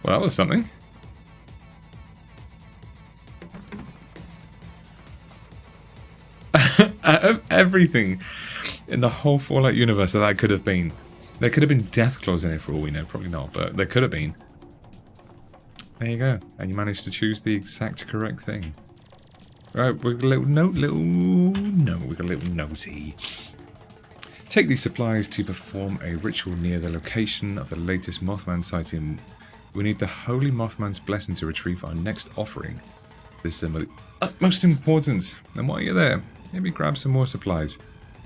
Well, that was something. Out of everything in the whole Fallout universe that could have been, there could have been death claws in it for all we know. Probably not, but there could have been. There you go. And you managed to choose the exact correct thing. Right, we got a little note, we got a little nosy. Take these supplies to perform a ritual near the location of the latest Mothman sighting. We need the Holy Mothman's blessing to retrieve our next offering. This is of utmost importance. And while you're there, maybe grab some more supplies.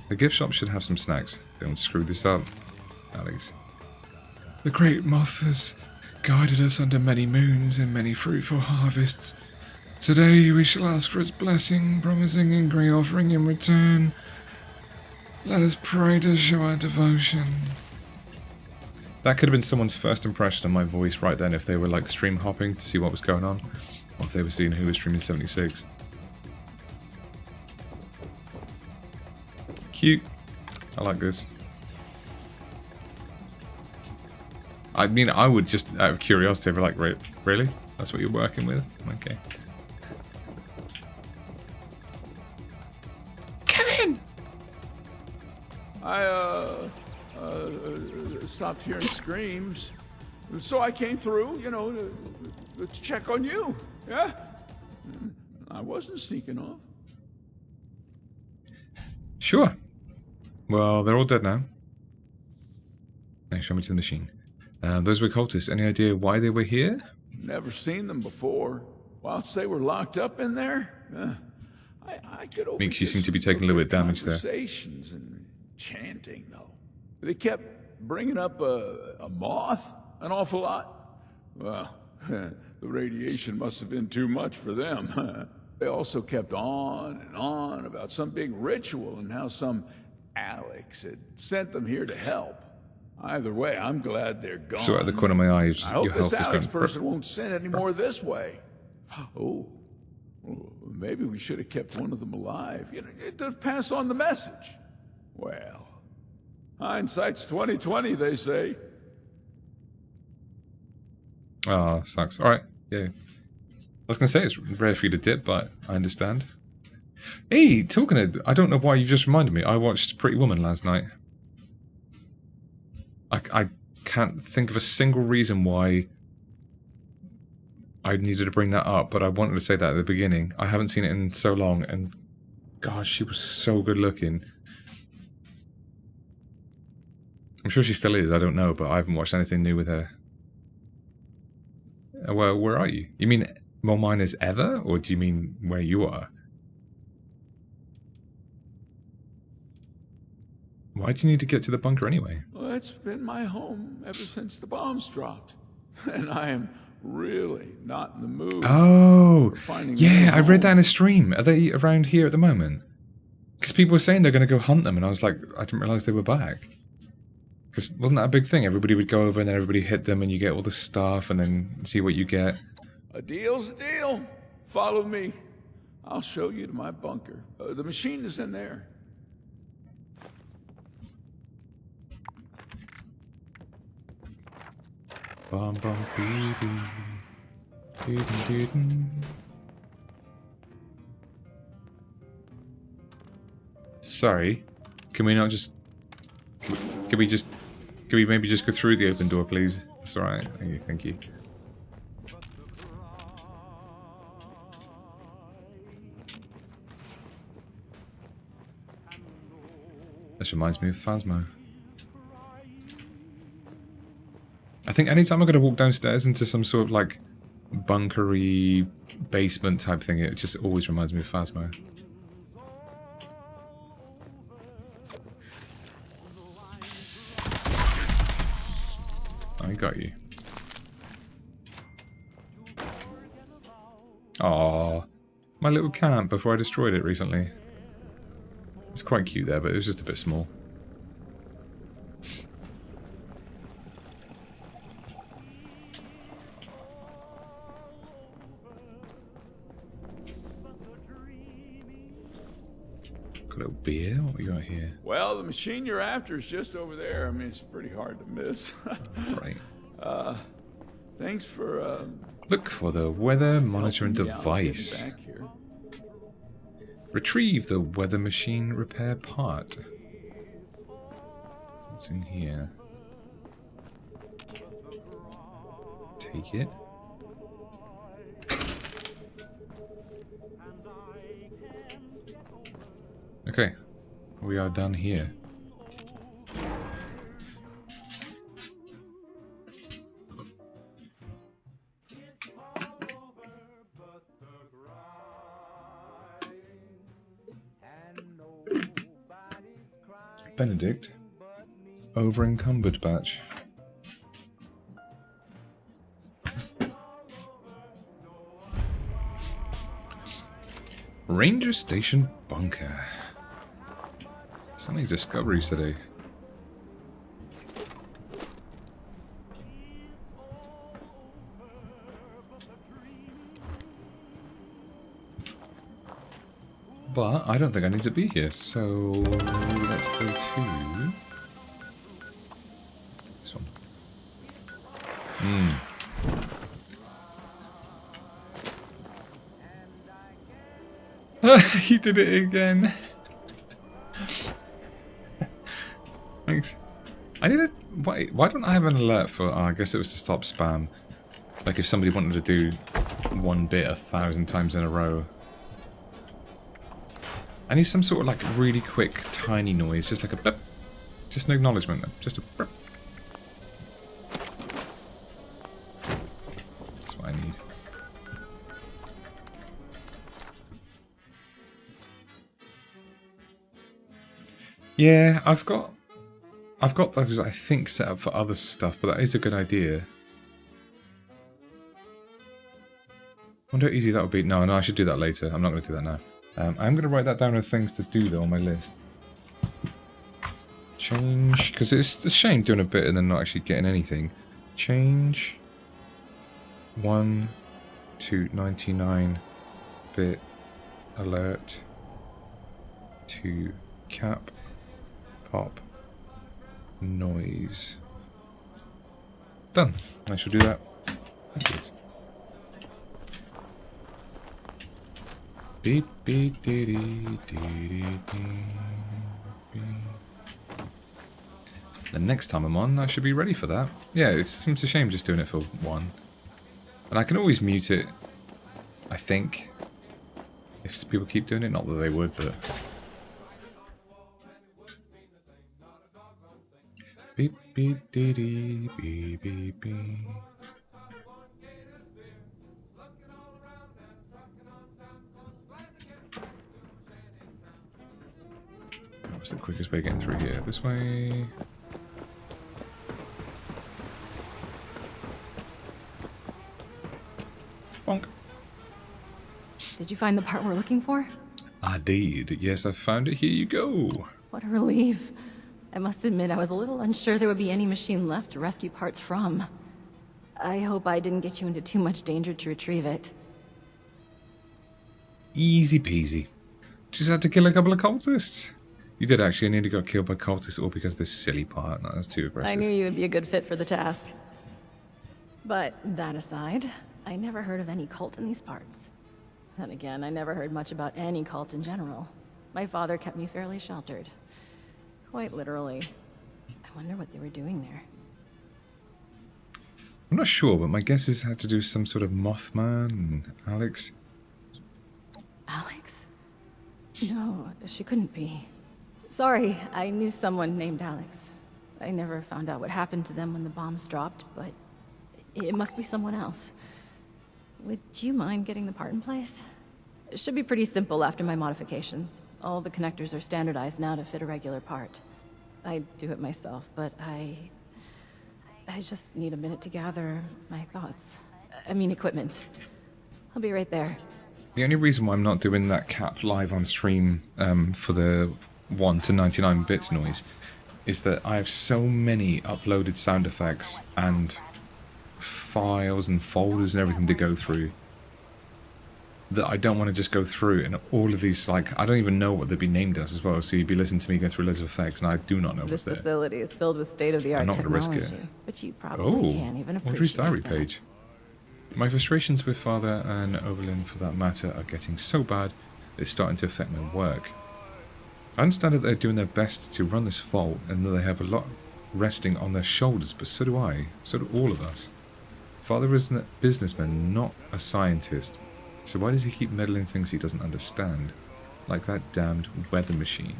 The gift shop should have some snacks. Don't screw this up, Alex. The great moth has guided us under many moons and many fruitful harvests. Today we shall ask for its blessing, promising a great offering in return. Let us pray to show our devotion. That could have been someone's first impression of my voice right then if they were like stream hopping to see what was going on. Or if they were seeing who was streaming 76. Cute. I like this. I mean, I would just, out of curiosity, be like, really? That's what you're working with? Okay. Come in! I, stopped hearing screams. So I came through, you know, to check on you. Yeah? I wasn't sneaking off. Sure. Well, they're all dead now. Now show me to the machine. Those were cultists. Any idea why they were here? Never seen them before. Whilst they were locked up in there, I could overhear Meeks, you seem to be taking a little bit of damage there. Conversations and chanting, though. They kept bringing up a moth an awful lot. Well, the radiation must have been too much for them. They also kept on and on about some big ritual and how some Alex had sent them here to help. Either way, I'm glad they're gone. So at the corner of my eye, I hope your health this is Alex going. person won't send any more this way. Oh, well, maybe we should have kept one of them alive. You know, to pass on the message. Well, hindsight's 20/20, they say. Oh, sucks. All right, yeah. was going to say, it's rare for you to dip, but I understand. Hey, talking of... I don't know why you just reminded me. I watched Pretty Woman last night. I can't think of a single reason why I needed to bring that up, but I wanted to say that at the beginning. I haven't seen it in so long, and gosh, she was so good looking. I'm sure she still is, I don't know, but I haven't watched anything new with her. Well, where are you? You mean more miners ever, or do you mean where you are? Why do you need to get to the bunker anyway? Well, it's been my home ever since the bombs dropped. And I am really not in the mood. Oh, for finding yeah, a I read that home. in a stream. Are they around here at the moment? Because people were saying they're going to go hunt them, and I was like, I didn't realise they were back. Because wasn't that a big thing? Everybody would go over, and then everybody hit them, and you get all the stuff, and then see what you get. A deal's a deal. Follow me. I'll show you to my bunker. The machine is in there. Bum bum bee bee. Doo-doo doo-doo. Sorry, can we not just... Can we maybe just go through the open door, please? That's alright. Thank you. This reminds me of Phasmo. I think anytime I'm going to walk downstairs into some sort of like bunkery basement type thing, it just always reminds me of Phasmo. I got you. Aww, my little camp before I destroyed it recently. It's quite cute there, but it was just a bit small. Got a little beer? What we got here? Well, the machine you're after is just over there. I mean, it's pretty hard to miss. Right. Thanks for Look for the weather monitoring helping me out getting device. back here. Retrieve the weather machine repair part. What's in here? Take it. Okay, we are done here. Benedict, over encumbered batch. Ranger Station Bunker. So many discoveries today. But I don't think I need to be here, so let's go to this one. You did it again. Thanks. I need a... Why don't I have an alert for... I guess it was to stop spam. Like if somebody wanted to do one bit 1,000 times in a row. I need some sort of like really quick, tiny noise, just like a beep. Just an acknowledgement, just a beep. That's what I need. Yeah, I've got those I think set up for other stuff, but that is a good idea. Wonder how easy that would be. No, I should do that later. I'm not going to do that now. I'm going to write that down as things to do though on my list. Change, because it's a shame doing a bit and then not actually getting anything. Change 1 to 99-bit alert to cap pop noise. Done. I shall do that. That's it. Beep beep dee dee dee dee. The next time I'm on, I should be ready for that. Yeah, it seems a shame just doing it for one. And I can always mute it, I think, if people keep doing it. Not that they would, but... Beep beep dee dee beep beep beep. What's the quickest way getting through here? This way? Bonk. Did you find the part we're looking for? I did. Yes, I found it. Here you go. What a relief. I must admit, I was a little unsure there would be any machine left to rescue parts from. I hope I didn't get you into too much danger to retrieve it. Easy peasy. Just had to kill a couple of cultists. You did actually nearly got killed by cultists all because of this silly part. No, that's too aggressive. I knew you would be a good fit for the task. But that aside, I never heard of any cult in these parts. Then again, I never heard much about any cult in general. My father kept me fairly sheltered. Quite literally. I wonder what they were doing there. I'm not sure, but my guess is it had to do with some sort of Mothman and Alex. Alex? No, she couldn't be. Sorry, I knew someone named Alex. I never found out what happened to them when the bombs dropped, but it must be someone else. Would you mind getting the part in place? It should be pretty simple after my modifications. All the connectors are standardized now to fit a regular part. I do it myself, but I just need a minute to gather my thoughts. I mean equipment. I'll be right there. The only reason why I'm not doing that cap live on stream for the 1 to 99 bits noise is that I have so many uploaded sound effects and files and folders and everything to go through that I don't want to just go through, and all of these, like, I don't even know what they'd be named as well, so you'd be listening to me go through loads of effects and I do not know what's there. This facility is filled with state-of-the-art technology, risk it. but you probably can't even appreciate Audrey's diary that. page. My frustrations with Father and Oberlin, for that matter, are getting so bad it's starting to affect my work. I understand that they're doing their best to run this vault and that they have a lot resting on their shoulders, but so do I. So do all of us. Father is a businessman, not a scientist. So why does he keep meddling things he doesn't understand? Like that damned weather machine.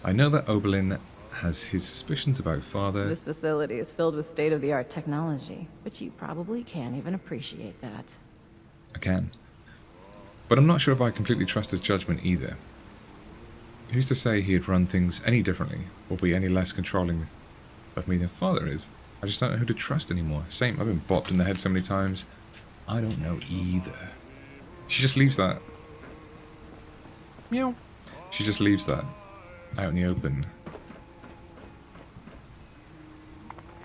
I know that Oberlin has his suspicions about Father. This facility is filled with state-of-the-art technology, but you probably can't even appreciate that. I can. But I'm not sure if I completely trust his judgment either. Who's to say he'd run things any differently, or be any less controlling of me than Father is? I just don't know who to trust anymore. Same, I've been bopped in the head so many times. I don't know either. She just leaves that. Meow. She just leaves that out in the open.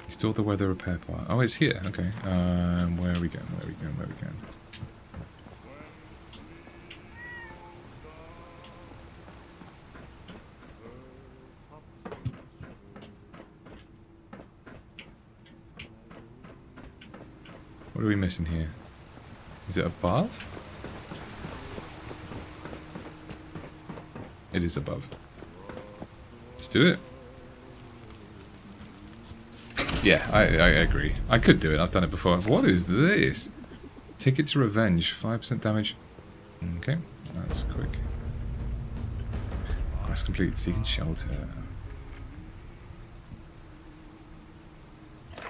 Still the weather repair part. Oh, it's here. Okay. Where are we going? Where are we going? Where are we going? What are we missing here? Is it above? It is above. Let's do it. Yeah, I agree. I could do it. I've done it before. What is this? Ticket to Revenge. 5% damage. Okay, that's quick. Quest complete. Seeking shelter. So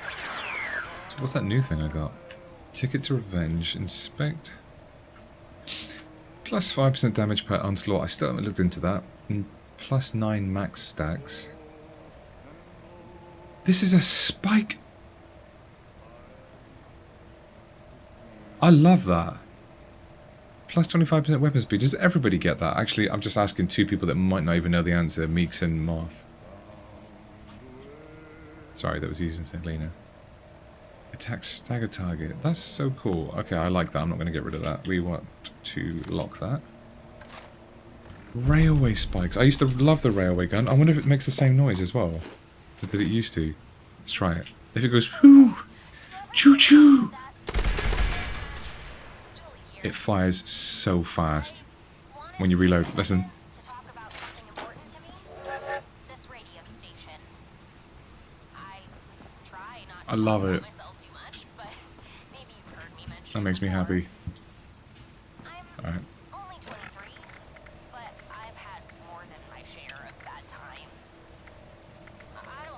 what's that new thing I got? Ticket to Revenge. Inspect. Plus 5% damage per onslaught. I still haven't looked into that. And plus 9 max stacks. This is a spike. I love that. Plus 25% weapon speed. Does everybody get that? Actually, I'm just asking two people that might not even know the answer. Meeks and Moth. Sorry, that was using Selena. Attack stagger target. That's so cool. Okay, I like that. I'm not going to get rid of that. We want to lock that. Railway spikes. I used to love the railway gun. I wonder if it makes the same noise as well that it used to. Let's try it. If it goes whoo, choo choo. It fires so fast when you reload. Listen. To talk about something important to me? This radio station. I try not to I love talk it. about myself too much, but maybe you've heard me mention That makes me before. happy. I'm Alright. only 23, but I've had more than my share of bad times.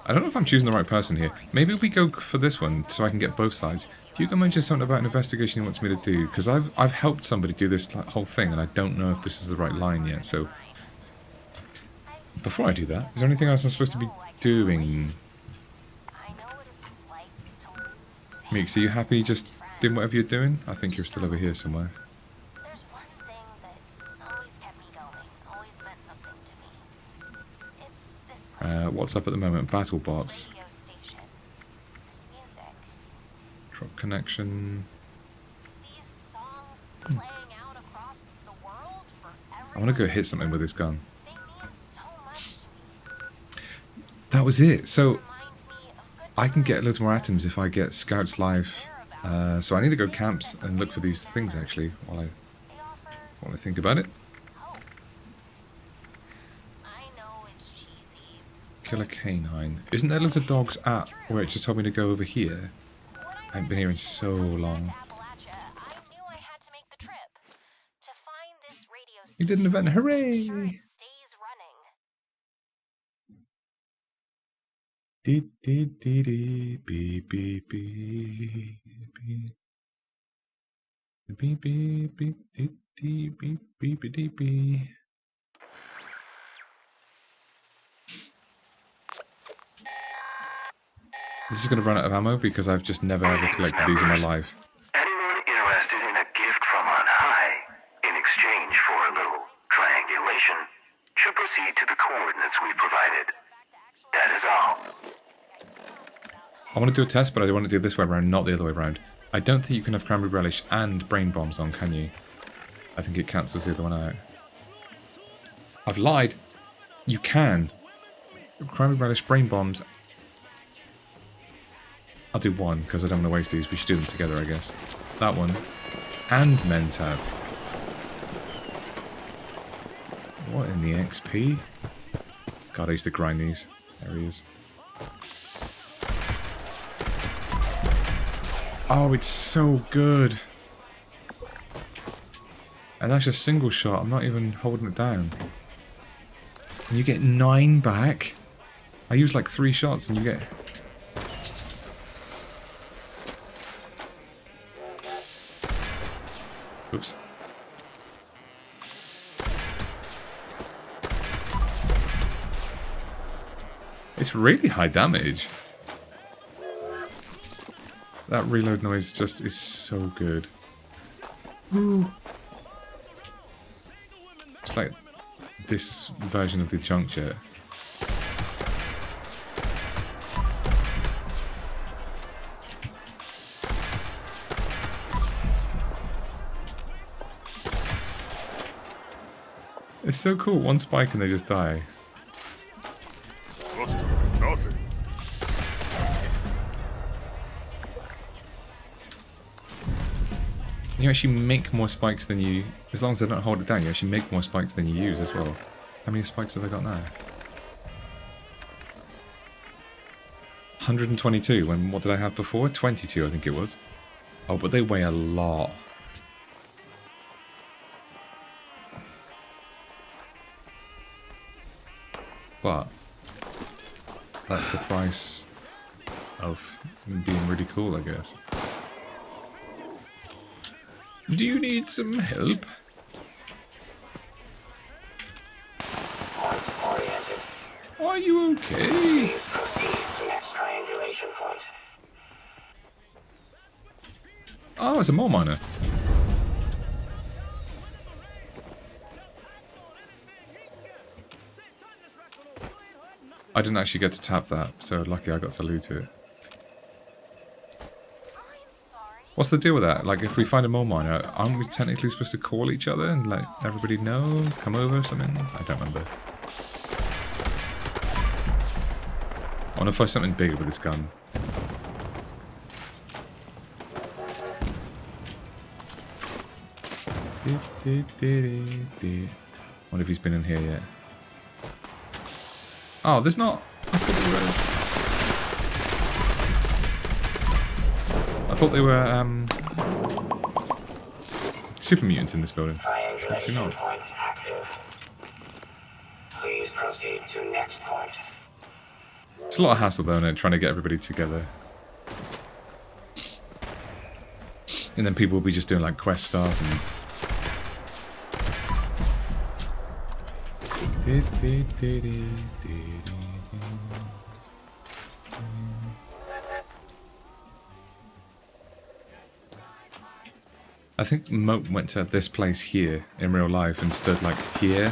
I don't know if I'm choosing the right person here. Maybe we go for this one so I can get both sides. Hugo mentioned something about an investigation he wants me to do, because I've helped somebody do this whole thing, and I don't know if this is the right line yet, so... Before I do that, is there anything else I'm supposed to be doing? Meeks, are you happy just doing whatever you're doing? I think you're still over here somewhere. There's one thing that always kept me going, always meant something to me. It's this place, What's up at the moment? Battle bots. radio station, this music, Drop connection. these songs playing out across the world for I want to go hit something with this gun. They mean so much to me. That was it. So Remind me of good I can get loads more atoms if I get Scouts Live. So I need to go camps and look for these things actually while I think about it. hope. I know it's cheesy. Kill a canine. Isn't there loads of dogs at where it just told me to go over here? I haven't been here in so long. Appalachia, I knew I had to make the trip to find this radio station. You did an event, Sure, hooray! it stays running. Dee dee dee dee beep beep beep beep beep beep beep beep beep beep beep beep beep. This is going to run out of ammo because I've just never ever collected these in my life. Anyone interested in a gift from on high, in exchange for a little triangulation, should proceed to the coordinates we provided. That is all. I want to do a test, but I want to do it this way around, not the other way around. I don't think you can have cranberry relish and brain bombs on, can you? I think it cancels the other one out. I've lied. You can. Cranberry relish, brain bombs. I'll do one, because I don't want to waste these. We should do them together, I guess. That one. And Mentat. What in the XP? God, I used to grind these. There he is. Oh, it's so good. And that's just single shot. I'm not even holding it down. And you get 9 back. I use like 3 shots and you get... Oops. It's really high damage. That reload noise just is so good. Woo. It's like this version of the junk jet. It's so cool. One spike and they just die. Nothing. You actually make more spikes than you... As long as I don't hold it down, you actually make more spikes than you use as well. How many spikes have I got now? 122. When what did I have before? 22, I think it was. Oh, but they weigh a lot. But that's the price of being really cool, I guess. Do you need some help? Once oriented, Are you okay? please proceed to next triangulation point. Oh, it's a mole miner. I didn't actually get to tap that, so lucky I got to loot it. What's the deal with that? Like, if we find a mole miner, aren't we technically supposed to call each other and let everybody know? Come over or something? I don't remember. I want to find something bigger with this gun. Wonder if he's been in here yet. Oh, there's not. I thought they were super mutants in this building. Obviously not. Point active. Please proceed to next point. It's a lot of hassle though, isn't it, trying to get everybody together. And then people will be just doing like quest stuff and... I think Moat went to this place here in real life and stood like here.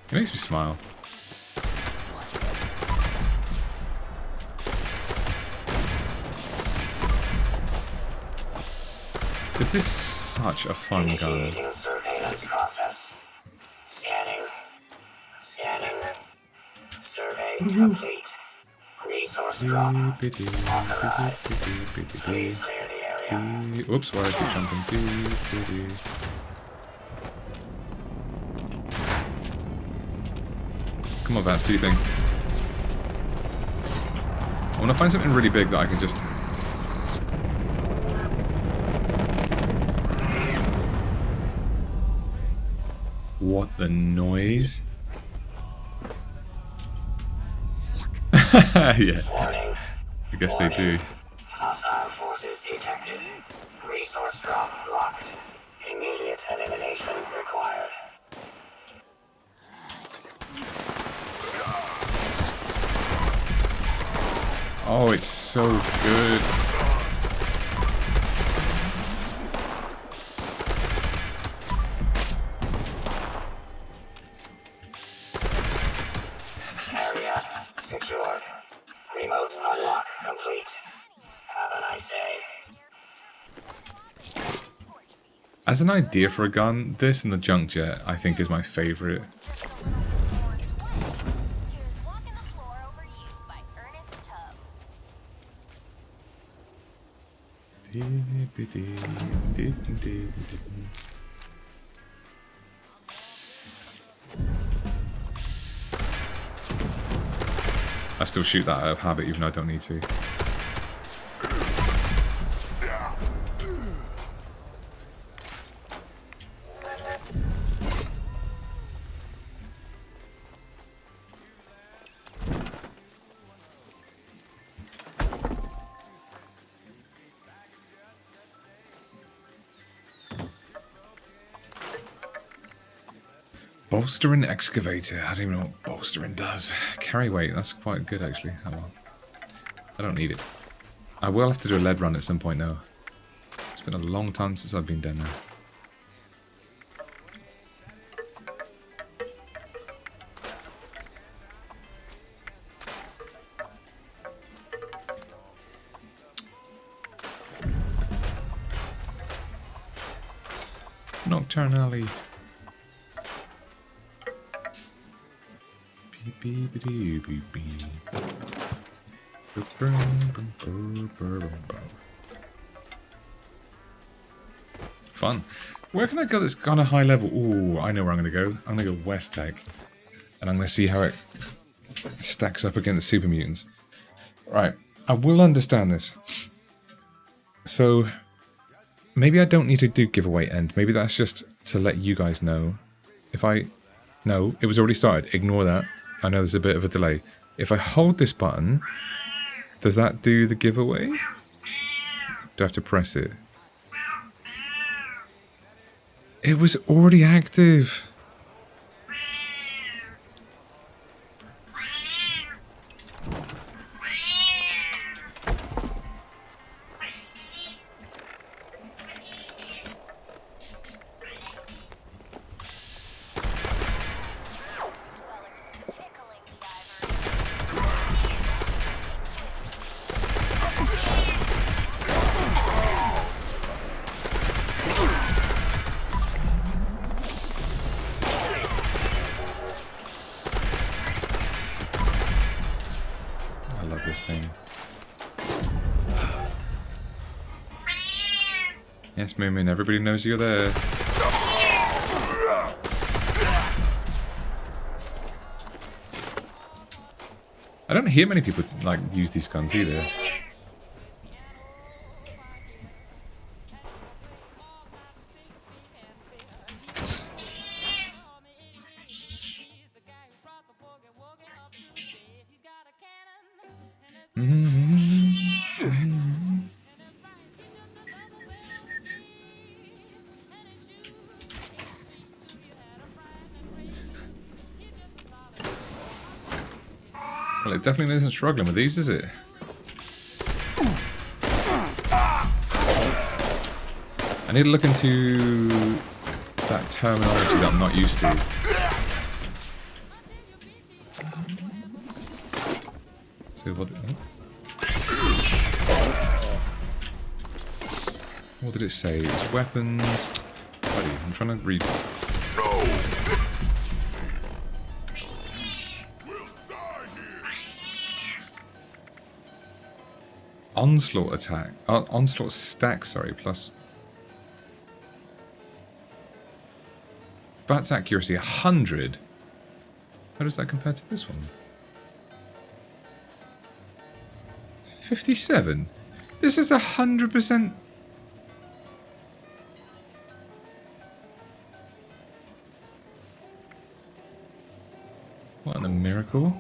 It makes me smile. This is such a fun gun. Surveillance process. Scanning. Scanning. Survey complete. Resource drop. Authorized. Please clear the area. Oops, why did I keep jumping? Come on, Vance, do you think? I want to find something really big that I can just... What the noise? Yeah, I guess they do. Hostile forces detected. Resource drop locked. Immediate elimination required. Oh, it's so good. Area secured. Remote unlock complete. Have a nice day. As an idea for a gun, this and the junk jet I think is my favorite. I still shoot that out of habit even though I don't need to. Bolstering excavator. I don't even know what bolstering does. Carry weight. That's quite good actually. Oh well. I don't need it. I will have to do a lead run at some point though. It's been a long time since I've been down there. Nocturnally. Fun. Where can I go that's kind of high level? Ooh, I know where I'm going to go. I'm going to go West Tech. And I'm going to see how it stacks up against super mutants. Right. I will understand this. So, maybe I don't need to do giveaway end. Maybe that's just to let you guys know. If I... No, it was already started. Ignore that. I know there's a bit of a delay. If I hold this button, does that do the giveaway? Do I have to press it? It was already active. love this thing. Yes, Moomin, everybody knows you're there. I don't hear many people like use these guns either. Well, it definitely isn't struggling with these, is it? I need to look into that terminology that I'm not used to. So what did it say? It's weapons. Buddy, I'm trying to read. Onslaught attack. Onslaught stack, sorry, plus. That's accuracy 100. How does that compare to this one? 57. This is 100%. What a miracle.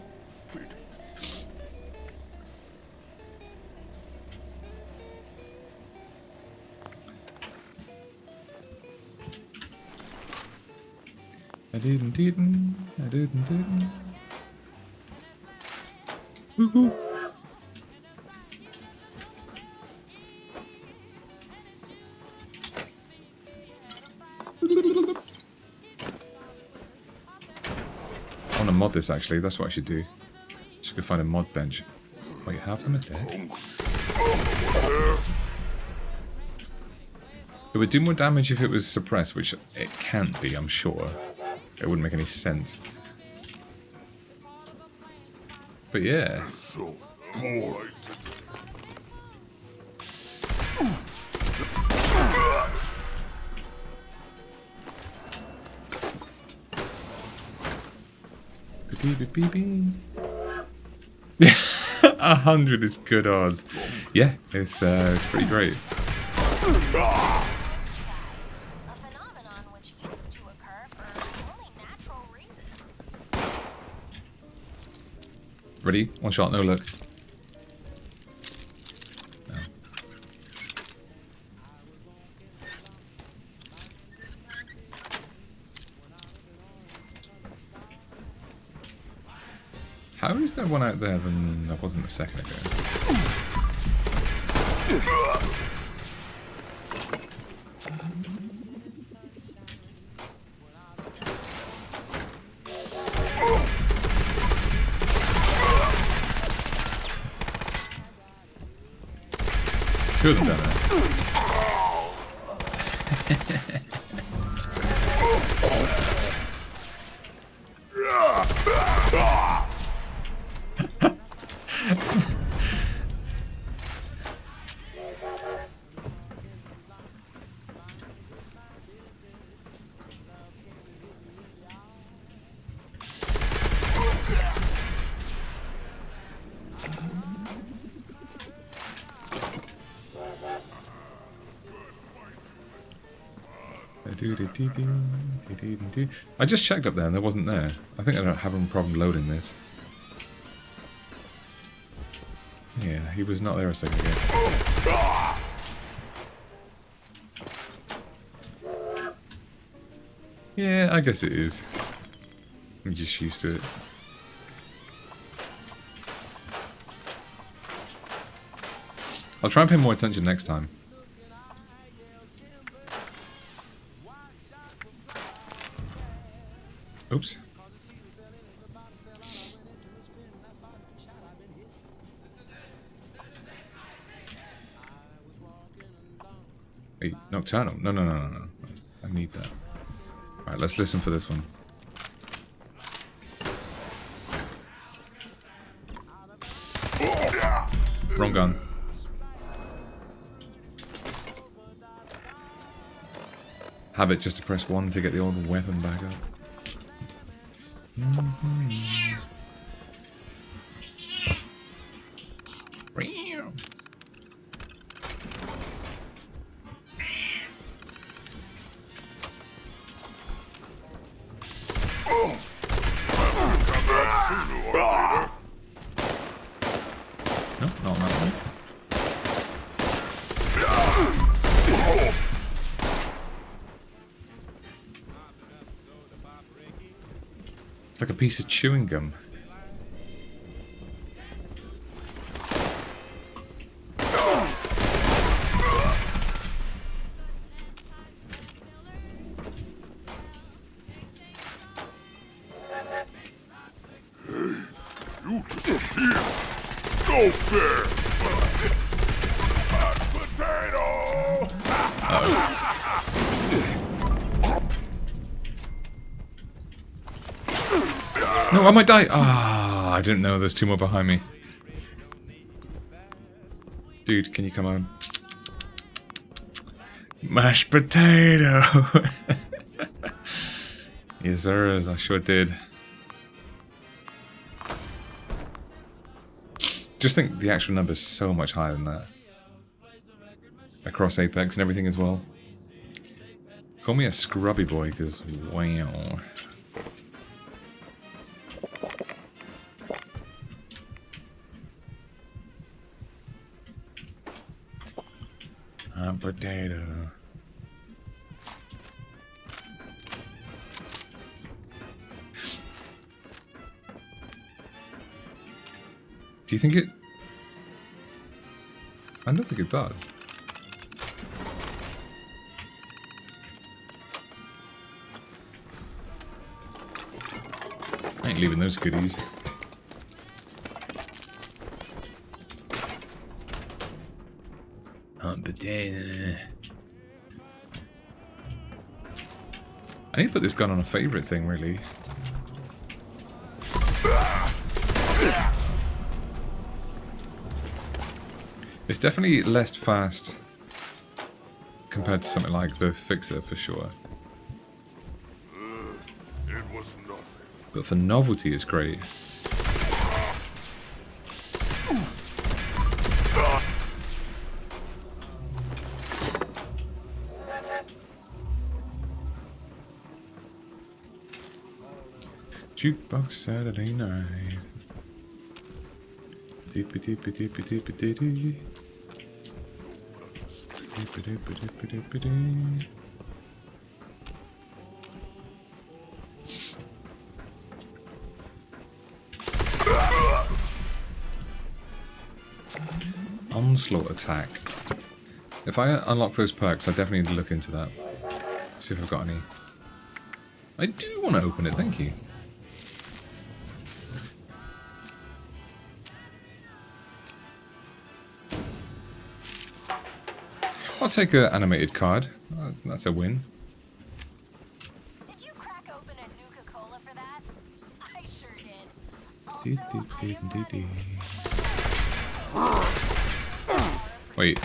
I didn't. Woohoo. I want to mod this actually, that's what I should do. Just go find a mod bench. Wait, half of them are dead? It would do more damage if it was suppressed, which it can't be, I'm sure. It wouldn't make any sense. But yeah. So bored. Yeah, 100 is good odds. Yeah, it's pretty great. Ready? One shot, no look. No. How is there one out there than there wasn't a second ago? Two of them down there. I just checked up there and there wasn't there. I think I don't have a problem loading this. Yeah, he was not there a second ago. Yeah, I guess it is. I'm just used to it. I'll try and pay more attention next time. Oops. Wait, Nocturnal? No. I need that. Alright, let's listen for this one. Wrong gun. Have it just to press 1 to get the old weapon back up. No, not that one. It's like a piece of chewing gum. You disappear! Go there! Potato! No, I might die! Ah, I didn't know there's 2 more behind me. Dude, can you come on? Mashed potato! Yes, sir, I sure did. Just think the actual number's so much higher than that. Across Apex and everything as well. Call me a scrubby boy, because wow. A potato. Do you think it... I don't think it does. I ain't leaving those goodies. Hot potato. I need to put this gun on a favourite thing, really. It's definitely less fast compared to something like the Fixer, for sure. It was nothing. But for novelty, it's great. Jukebox Saturday night. Deepy deepy deepy deepy deepy. Deepy deepy deepy deepy deepy. Onslaught attack. If I unlock those perks, I definitely need to look into that. See if I've got any. I do want to open it, thank you. I'll take an animated card. That's a win. Did you crack open a Nuka-Cola for that? I sure did. Wait.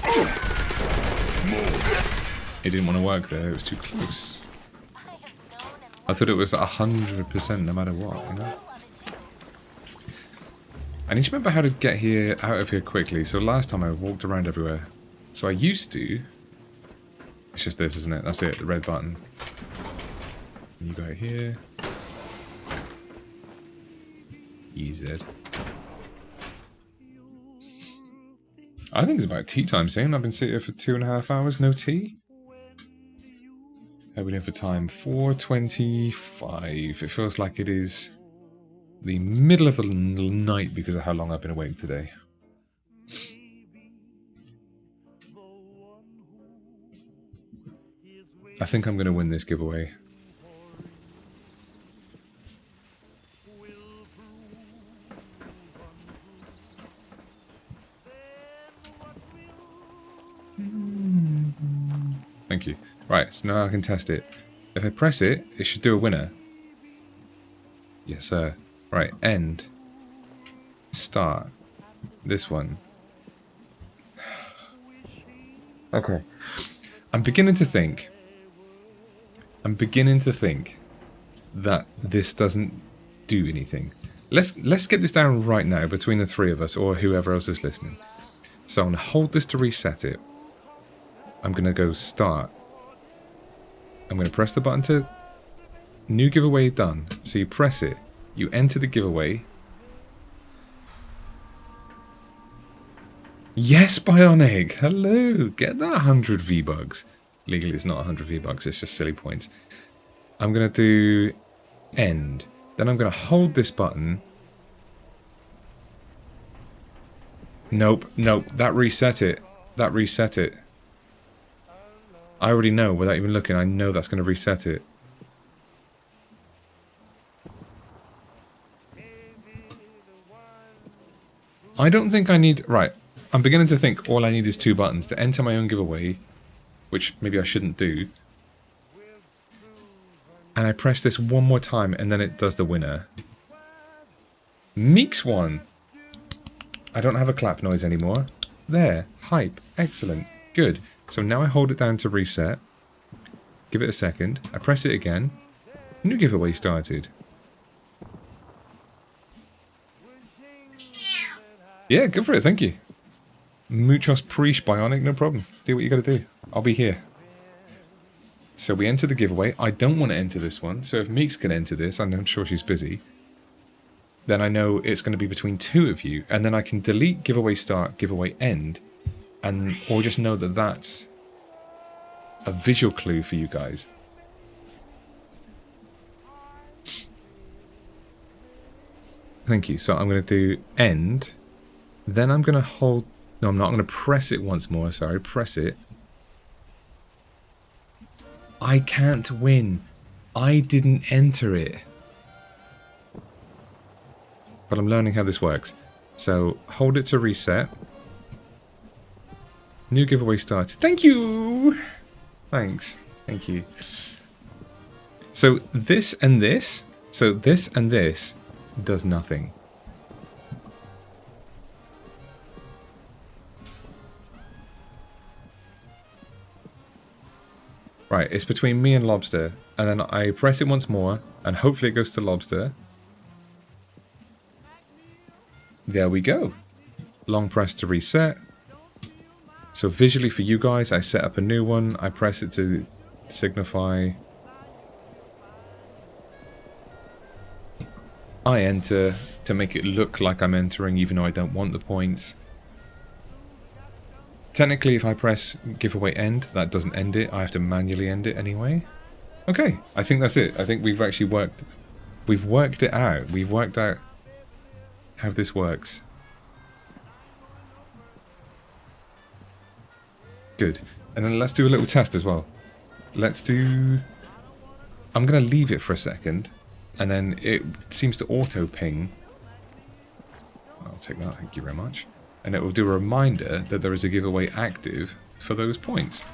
It didn't want to work there, it was too close. I thought it was 100% no matter what, you know? I need to remember how to get here out of here quickly. So last time I walked around everywhere. So I used to... It's just this, isn't it? That's it, the red button. And you go here. EZ. I think it's about tea time soon. I've been sitting here for 2.5 hours, no tea. I've been here for time 4:25. It feels like it is the middle of the night because of how long I've been awake today. I think I'm going to win this giveaway. Thank you. Right, so now I can test it. If I press it, it should do a winner. Yes, sir. Right, end. Start. This one. Okay. I'm beginning to think that this doesn't do anything. Let's get this down right now between the three of us or whoever else is listening. So I'm going to hold this to reset it. I'm going to go start. I'm going to press the button to new giveaway done. So you press it, you enter the giveaway. Yes, Bionic! Hello! Get that 100 V-Bucks. Legally it's not 100 V-Bucks, it's just silly points. I'm going to do end. Then I'm going to hold this button. Nope, that reset it. That reset it. I already know, without even looking, I know that's going to reset it. I don't think I need... Right, I'm beginning to think all I need is 2 buttons to enter my own giveaway, which maybe I shouldn't do. And I press this one more time, and then it does the winner. Meek's one! I don't have a clap noise anymore. There, hype, excellent, good. So now I hold it down to reset. Give it a second. I press it again. New giveaway started. Yeah, go for it, thank you. Muchos Preach Bionic, no problem. Do what you gotta do. I'll be here. So we enter the giveaway. I don't want to enter this one, so if Meek's can enter this, and I'm sure she's busy, then I know it's going to be between 2 of you, and then I can delete giveaway start, giveaway end, and or just know that that's a visual clue for you guys. Thank you. So I'm going to do end. Then I'm going to hold... No, I'm not. I'm going to press it once more. Sorry, press it. I can't win. I didn't enter it. But I'm learning how this works. So hold it to reset. New giveaway started. Thank you! Thanks. Thank you. So this and this. So this and this does nothing. Right, it's between me and Lobster. And then I press it once more. And hopefully it goes to Lobster. There we go. Long press to reset. So visually for you guys, I set up a new one. I press it to signify. I enter to make it look like I'm entering even though I don't want the points. Technically, if I press giveaway end, that doesn't end it. I have to manually end it anyway. Okay, I think that's it. I think we've actually worked it out. We've worked out how this works. Good. And then let's do a little test as well. Let's do... I'm going to leave it for a second. And then it seems to auto-ping. I'll take that, thank you very much. And it will do a reminder that there is a giveaway active for those points.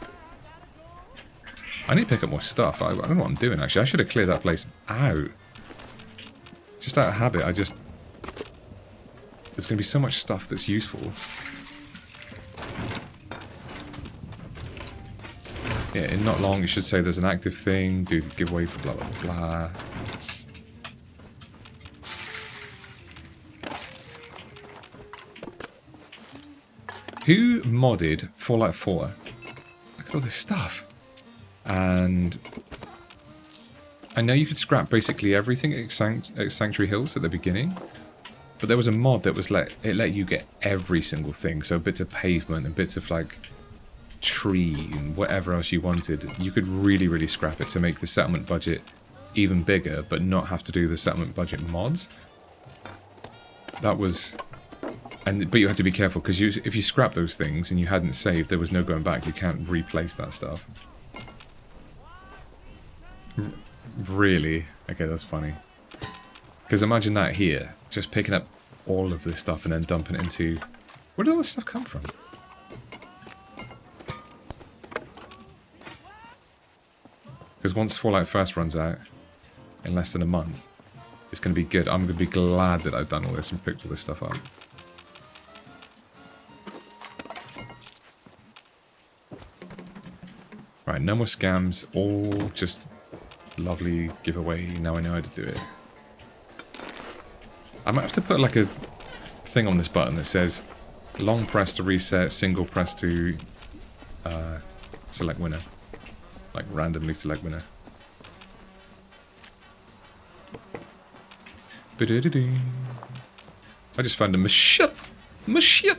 I need to pick up more stuff. I don't know what I'm doing, actually. I should have cleared that place out. Just out of habit, I just... There's going to be so much stuff that's useful. Yeah, in not long it should say there's an active thing, do giveaway for blah blah blah. Who modded Fallout 4? Look at all this stuff. And I know you could scrap basically everything at Sanctuary Hills at the beginning. But there was a mod that was let you get every single thing. So bits of pavement and bits of like tree and whatever else you wanted. You could really, really scrap it to make the settlement budget even bigger, but not have to do the settlement budget mods. That was... But you had to be careful, because if you scrap those things and you hadn't saved, there was no going back. You can't replace that stuff. Really? Okay, that's funny. Because imagine that here. Just picking up all of this stuff and then dumping it into... Where did all this stuff come from? Because once Fallout First runs out, in less than a month, it's going to be good. I'm going to be glad that I've done all this and picked all this stuff up. Right, no more scams, all just lovely giveaway. Now I know how to do it. I might have to put like a thing on this button that says long press to reset, single press to select winner. Like randomly select winner. I just found a machine. Machine.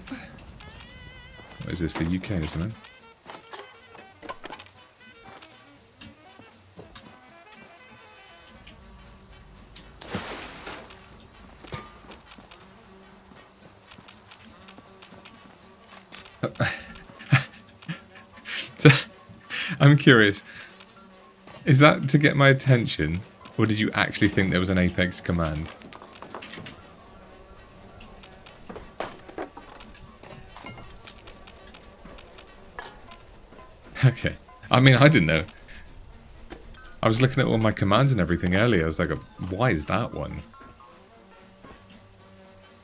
What is this? The UK, isn't it? So, I'm curious. Is that to get my attention, or did you actually think there was an Apex command? Okay. I mean, I didn't know. I was looking at all my commands and everything earlier. I was like, why is that one?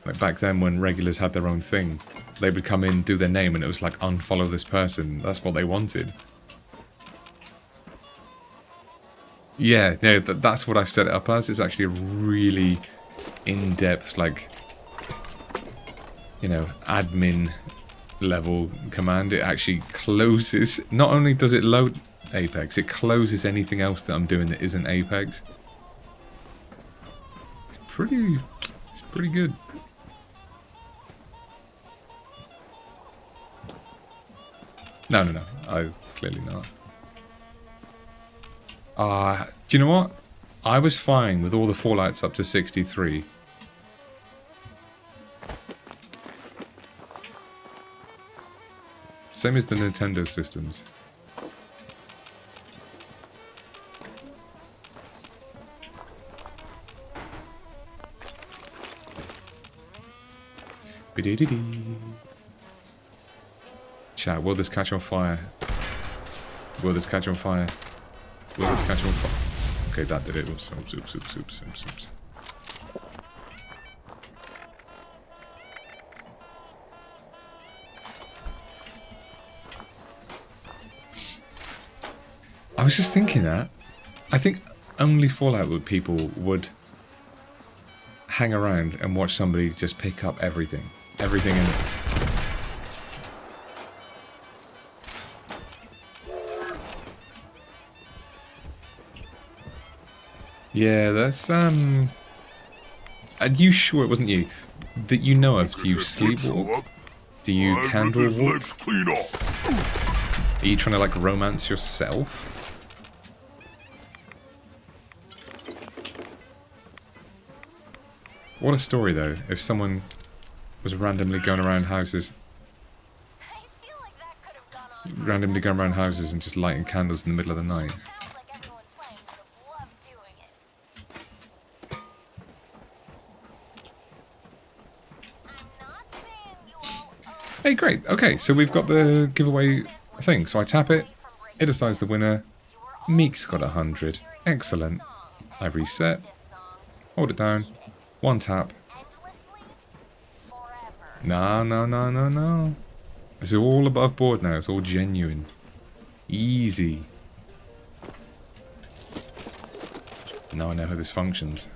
Like back then when regulars had their own thing, they would come in, do their name, and it was like, unfollow this person. That's what they wanted. Yeah, that's what I've set it up as. It's actually a really in-depth, like, you know, admin level command. It actually closes. Not only does it load Apex, it closes anything else that I'm doing that isn't Apex. It's pretty good. No, I clearly not. Do you know what? I was fine with all the Fallouts up to 63. Same as the Nintendo systems. Chat, will this catch on fire? Will this catch on fire? Will this catch on fire? Okay, that did it. Oops. I was just thinking that. I think only Fallout people would hang around and watch somebody just pick up everything. Everything in it. Yeah, that's, Are you sure it wasn't you? That you know of? Do you sleepwalk? Do you candle walk? Are you trying to, like, romance yourself? What a story, though, if someone was randomly going around houses. Randomly going around houses and just lighting candles in the middle of the night. Hey, great. Okay, so we've got the giveaway thing. So I tap it. It decides the winner. Meek's got 100. Excellent. I reset. Hold it down. One tap. No. It's all above board now. It's all genuine. Easy. Now I know how this functions.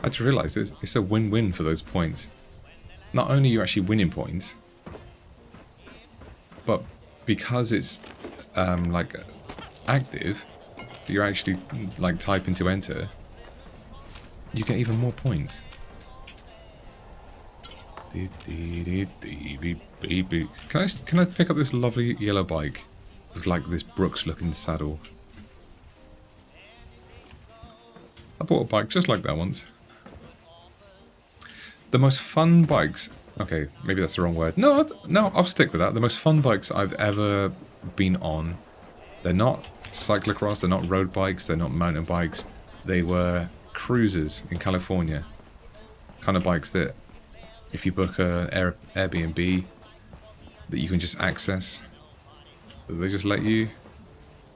I just realised it's a win-win for those points. Not only are you actually winning points, but because it's like active, you're actually like typing to enter, you get even more points. Can I pick up this lovely yellow bike with like this Brooks-looking saddle? I bought a bike just like that once. The most fun bikes... Okay, maybe that's the wrong word. No, I'll stick with that. The most fun bikes I've ever been on, they're not cyclocross, they're not road bikes, they're not mountain bikes. They were cruisers in California. Kind of bikes that, if you book an Airbnb, that you can just access. They just let you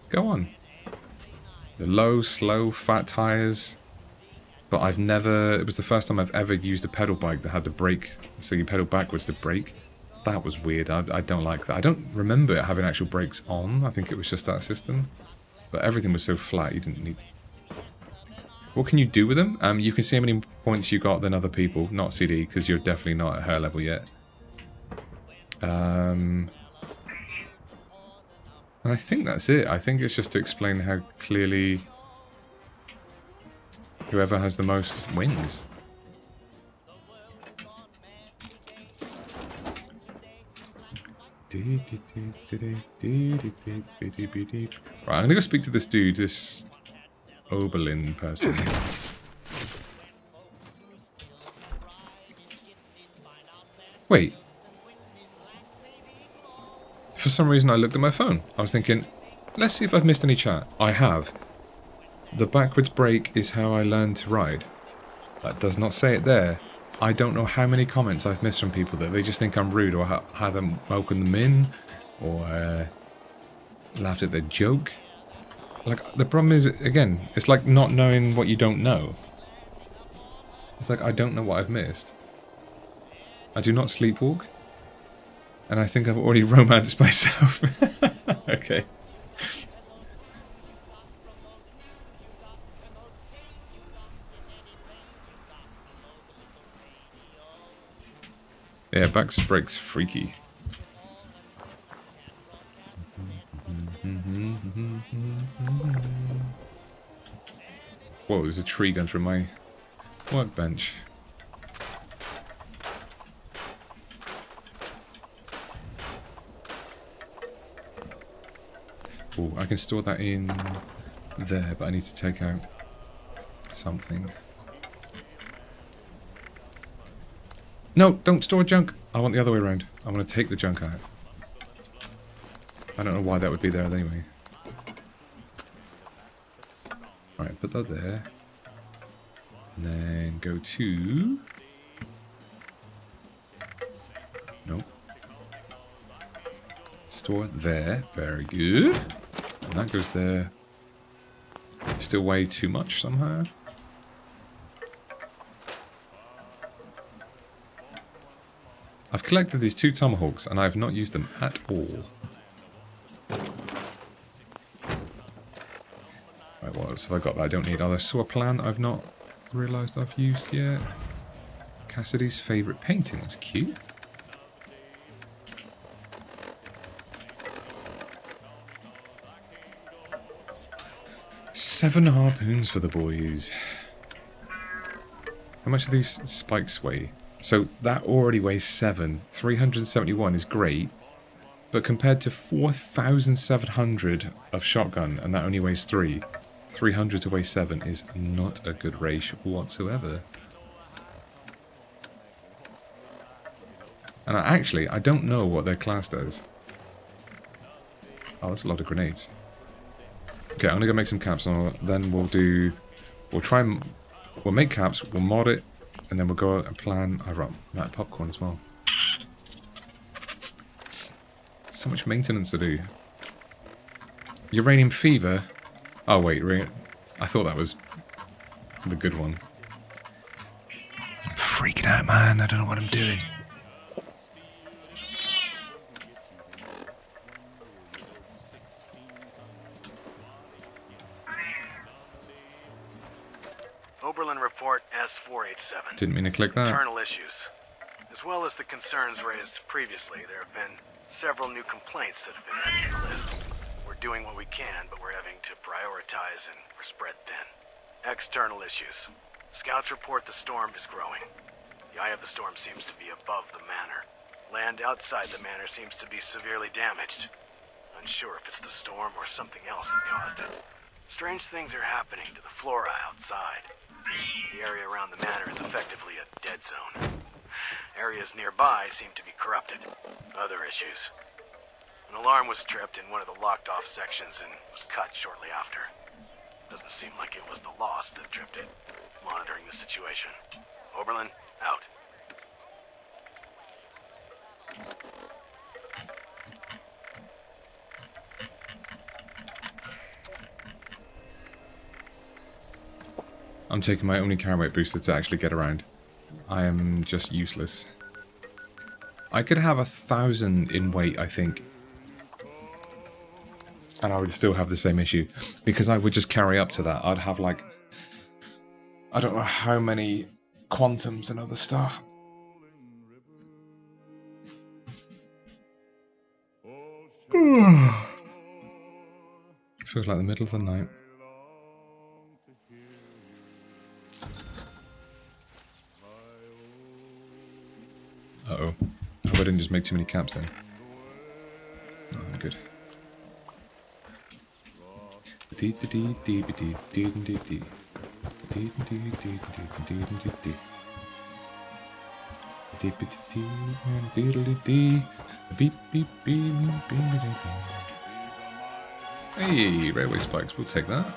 go on. The low, slow, fat tires, But I've never... It was the first time I've ever used a pedal bike that had the brake, so you pedal backwards to brake. That was weird. I don't like that. I don't remember it having actual brakes on. I think it was just that system. But everything was so flat, you didn't need... What can you do with them? You can see how many points you got than other people. Not CD, because you're definitely not at her level yet. And I think that's it. I think it's just to explain how clearly whoever has the most wins. Right, I'm gonna go speak to this dude, this Oberlin person. Wait. For some reason I looked at my phone. I was thinking, let's see if I've missed any chat. I have. The backwards brake is how I learned to ride. That does not say it there. I don't know how many comments I've missed from people that they just think I'm rude or haven't welcomed them in or laughed at their joke. Like, the problem is, again, it's like not knowing what you don't know. It's like, I don't know what I've missed. I do not sleepwalk. And I think I've already romanced myself. Okay. Yeah, back brake's freaky. Whoa, there's a tree going through my workbench. Oh, I can store that in there, but I need to take out something. No, don't store junk. I want the other way around. I want to take the junk out. I don't know why that would be there anyway. Alright, put that there. And then go to... Nope. Store there. Very good. And that goes there. Still way too much somehow. I've collected these 2 tomahawks and I have not used them at all. Right, what else have I got that I don't need? Oh, there's a plant I've not realised I've used yet. Cassidy's favourite painting, that's cute. Seven harpoons for the boys. How much do these spikes weigh? So that already weighs 7. 371 is great. But compared to 4,700 of shotgun, and that only weighs 3. 300 to weigh 7 is not a good ratio whatsoever. And I don't know what they're classed as. Oh, that's a lot of grenades. Okay, I'm gonna go make some caps, and then we'll make caps, we'll mod it, and then we'll go and plan. I run that popcorn as well. So much maintenance to do. Uranium fever. Oh wait, I thought that was the good one. I'm freaking out, man. I don't know what I'm doing. Oberlin Report S487. Didn't mean to click that. Internal issues. As well as the concerns raised previously, there have been several new complaints that have been added to the list. We're doing what we can, but we're having to prioritize and we're spread thin. External issues. Scouts report the storm is growing. The eye of the storm seems to be above the manor. Land outside the manor seems to be severely damaged. Unsure if it's the storm or something else that caused it. Strange things are happening to the flora outside. The area around the manor is effectively a dead zone. Areas nearby seem to be corrupted. Other issues. An alarm was tripped in one of the locked-off sections and was cut shortly after. Doesn't seem like it was the Lost that tripped it. Monitoring the situation. Oberlin, out. I'm taking my only carry weight booster to actually get around. I am just useless. I could have 1,000 in weight, I think. And I would still have the same issue. Because I would just carry up to that. I'd have like... I don't know how many quantums and other stuff. Feels like the middle of the night. Uh-oh. I hope I didn't just make too many caps then. Oh, I'm good. Hey, railway spikes, we'll take that.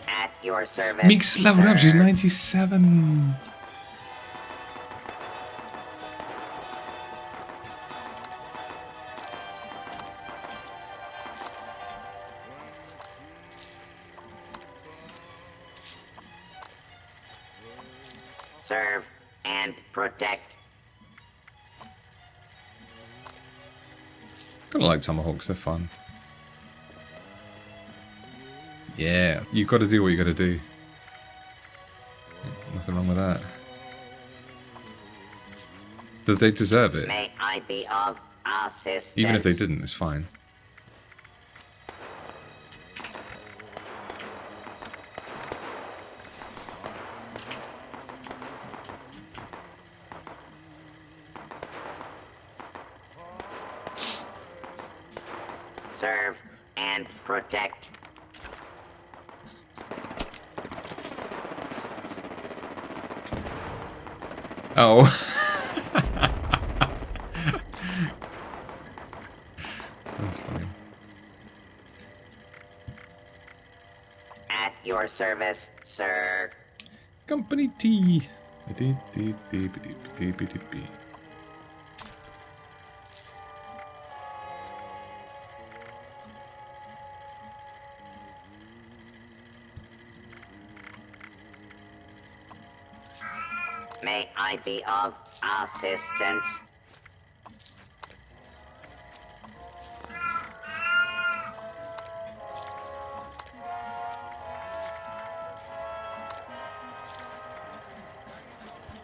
At your service. Meek's leveled up, she's 97. Serve and protect. Kinda like tomahawks, they're fun. Yeah, you've got to do what you got to do. Nothing wrong with that. Do they deserve it? May I be of assistance? Even if they didn't, it's fine. Serve and protect. Oh. That's funny. At your service, sir. Company tea. May I be of assistance?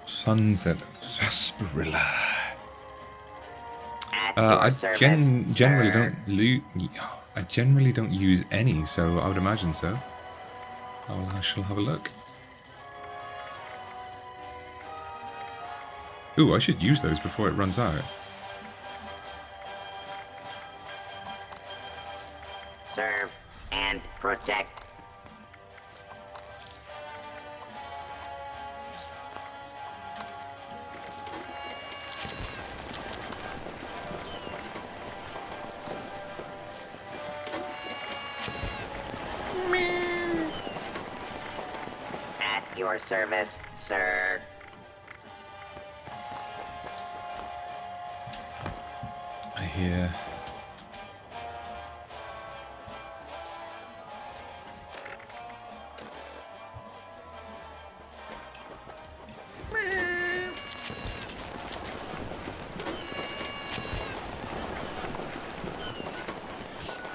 Sunset sarsaparilla. I generally I generally don't use any, so I would imagine so. I shall have a look. Ooh, I should use those before it runs out. Serve and protect. At your service, sir. I hear.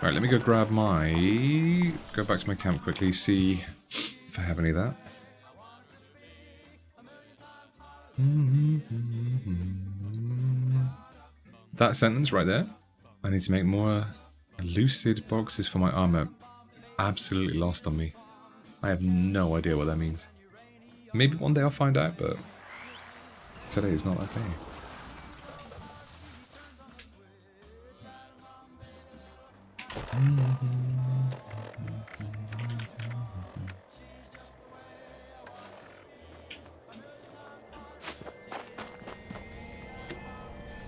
Right, let me go grab go back to my camp quickly, see if I have any of that. That sentence right there. I need to make more lucid boxes for my armor. Absolutely lost on me. I have no idea what that means. Maybe one day I'll find out, but today is not that day.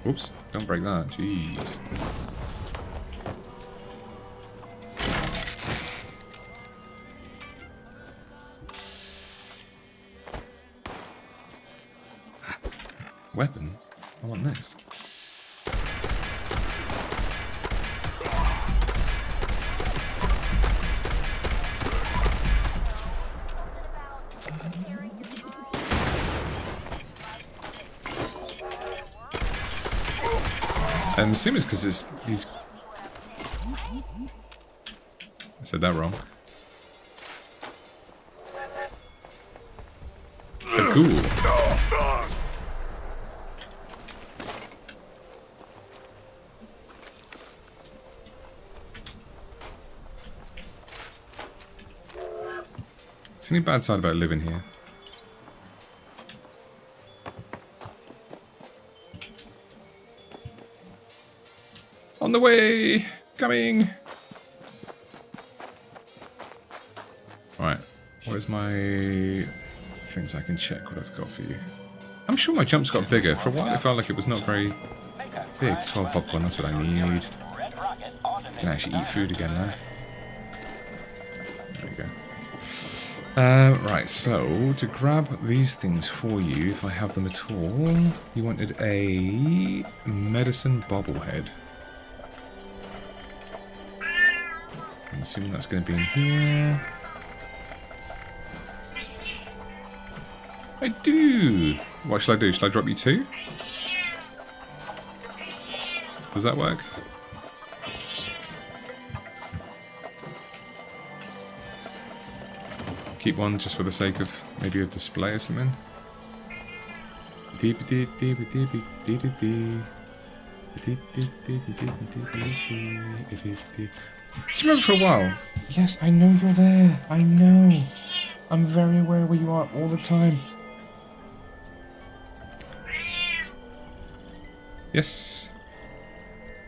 Oops, don't break that, jeez. Weapon? I want this. And assuming it's because he's... I said that wrong. The ghoul. It's the only bad side about living here. On the way! Coming! Right. Where's my things I can check what I've got for you? I'm sure my jumps got bigger. For a while it felt like it was not very big. 12 popcorn, that's what I need. Can actually eat food again now. There we go. Right, so to grab these things for you, if I have them at all, you wanted a medicine bobblehead. I'm assuming that's going to be in here. I do! What shall I do? Shall I drop you 2? Does that work? Keep one just for the sake of maybe a display or something. Do you remember for a while? Yes, I know you're there. I know. I'm very aware where you are all the time. Yes.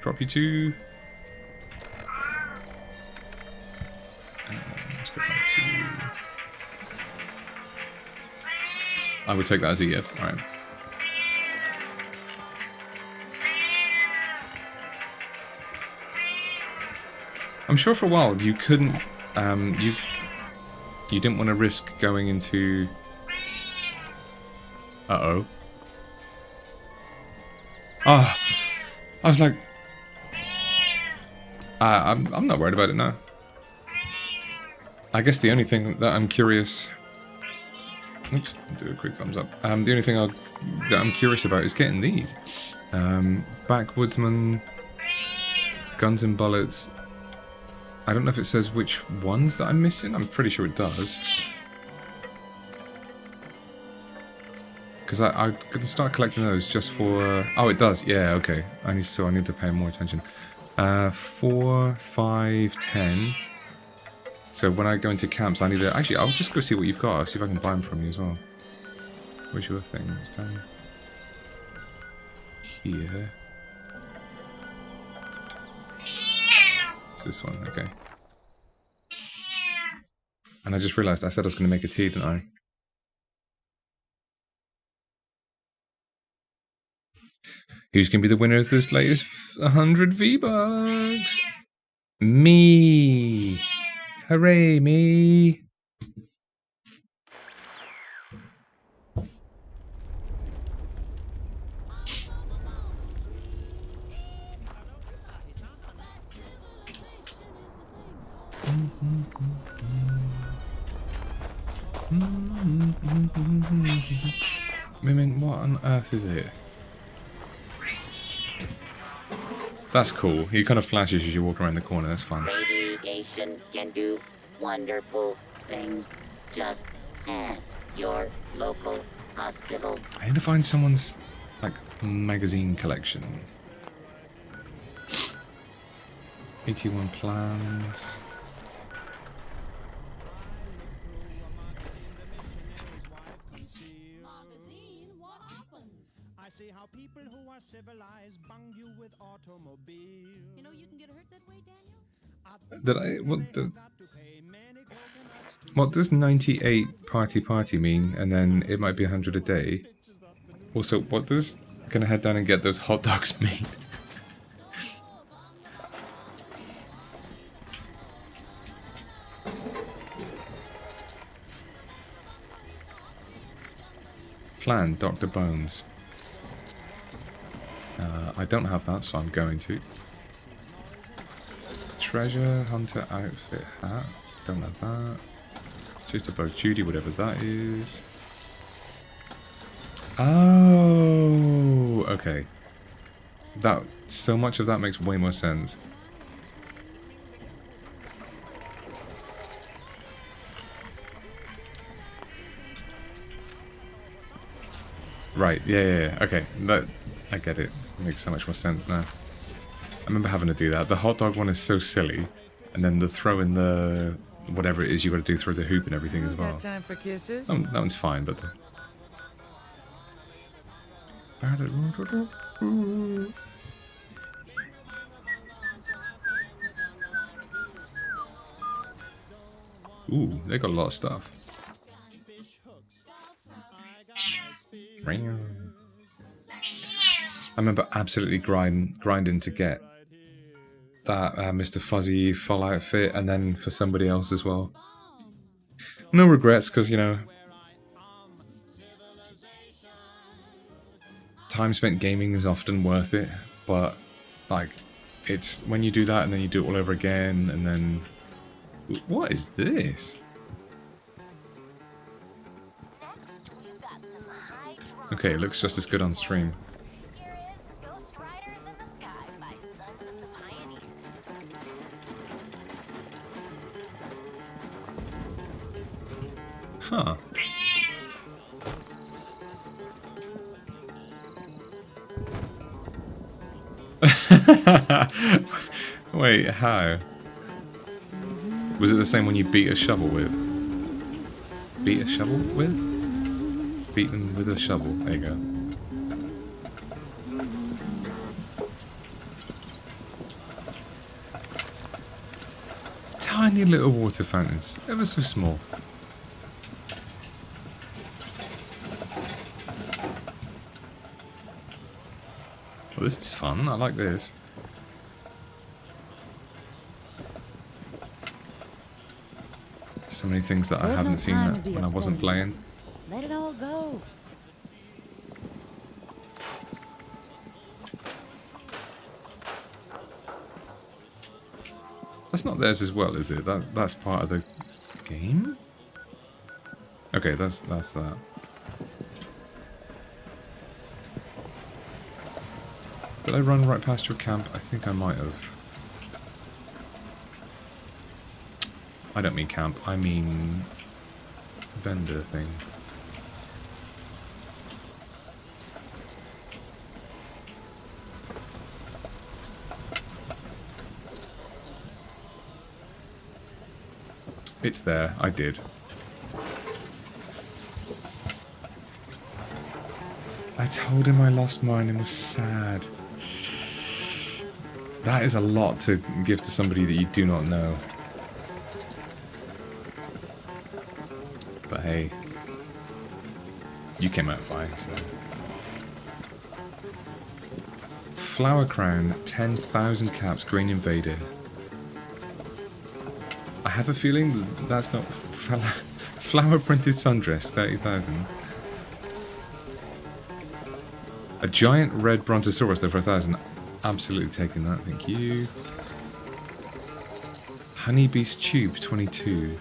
Drop you 2. Let's go back to... I would take that as a yes. Alright. I'm sure for a while you couldn't, you didn't want to risk going into... Uh-oh. Ah! I was like... I'm not worried about it now. I guess the only thing that I'm curious... Oops, do a quick thumbs up. The only thing that I'm curious about is getting these. Backwoodsman, Guns and Bullets. I don't know if it says which ones that I'm missing. I'm pretty sure it does. Because I'm going to start collecting those just for... oh, it does. Yeah, okay. I need to pay more attention. 4, 5, 10. So when I go into camps, I need to... Actually, I'll just go see what you've got. I'll see if I can buy them from you as well. Where's your thing? It's down here. It's this one, okay. And I just realised I said I was going to make a tea, didn't I? Who's going to be the winner of this latest 100 V-Bucks? Me! Hooray, me! I mean, what on earth is it? That's cool. He kind of flashes as you walk around the corner, that's fine. Radiation can do wonderful things. Just ask your local hospital. I need to find someone's, like, magazine collection. 81 plans. I see how people who are civilized bung you with automobiles. You know you can get hurt that way, Daniel? What does 98 party mean? And then it might be 100 a day. Also, what does gonna head down and get those hot dogs mean? Plan, Dr. Bones. I don't have that, so I'm going to. Treasure Hunter outfit hat. Don't have that. Jitterbug Judy, whatever that is. Oh, okay. That so much of that makes way more sense. Right, yeah. Okay, I get it. It makes so much more sense now. I remember having to do that. The hot dog one is so silly, and then the throw in the whatever it is you got to do through the hoop and everything as well. Got time for kisses? That one's fine, but. Ooh, they got a lot of stuff. I remember absolutely grinding to get that Mr. Fuzzy full outfit, and then for somebody else as well. No regrets, because, you know, time spent gaming is often worth it, but, like, it's when you do that and then you do it all over again, and then... What is this? Okay, it looks just as good on stream. Huh. Wait, how? Was it the same when you beat a shovel with? Beat a shovel with? Beat them with a shovel. There you go. Tiny little water fountains. Ever so small. Well, this is fun. I like this. So many things that I haven't seen when I wasn't playing. Let it all go. That's not theirs as well, is it? That's part of the game? Okay, that's that. Did I run right past your camp? I think I might have. I don't mean camp, I mean vendor thing. It's there, I did. I told him I lost mine and was sad. That is a lot to give to somebody that you do not know. But hey, you came out fine, so. Flower Crown, 10,000 caps, Green Invader. I have a feeling that's not flower printed sundress, 30,000. A giant red brontosaurus there for 1,000. Absolutely taking that, thank you. Honeybeast tube, 22.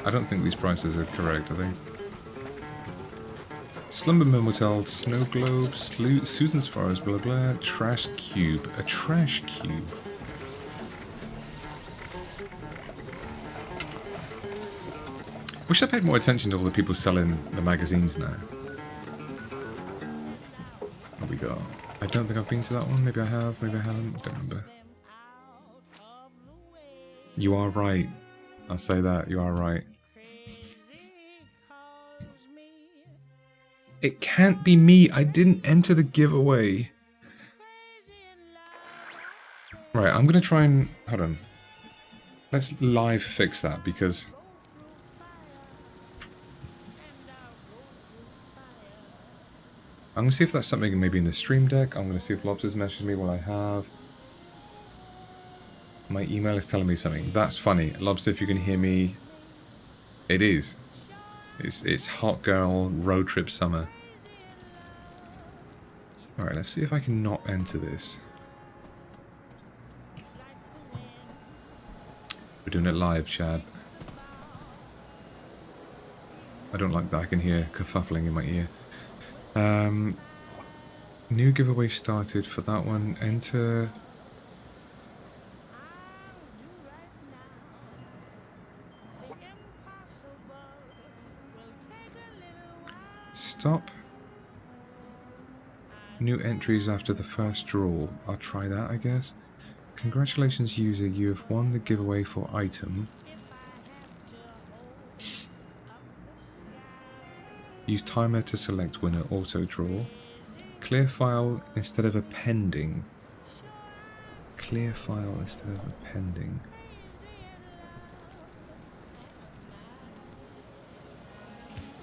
I don't think these prices are correct, are they? Slumber Mill Motel, Snow Globe, Susan's Forest, blah blah, Trash Cube. A trash cube. Wish I paid more attention to all the people selling the magazines now. What we got? I don't think I've been to that one. Maybe I have, maybe I haven't. I don't remember. You are right. I'll say that. You are right. It can't be me. I didn't enter the giveaway. Right, I'm going to try and... Hold on. Let's live fix that, because... I'm going to see if that's something maybe in the stream deck. I'm going to see if Lobster's messaged me what I have. My email is telling me something. That's funny. Lobster, if you can hear me, it is. It's Hot Girl Road Trip Summer. Alright, let's see if I can not enter this. We're doing it live, Chad. I don't like that. I can hear kerfuffling in my ear. New giveaway started for that one. Enter. Stop. New entries after the first draw. I'll try that, I guess. Congratulations, user. You have won the giveaway for item. Use timer to select winner. Auto draw. Clear file instead of appending. Clear file instead of appending.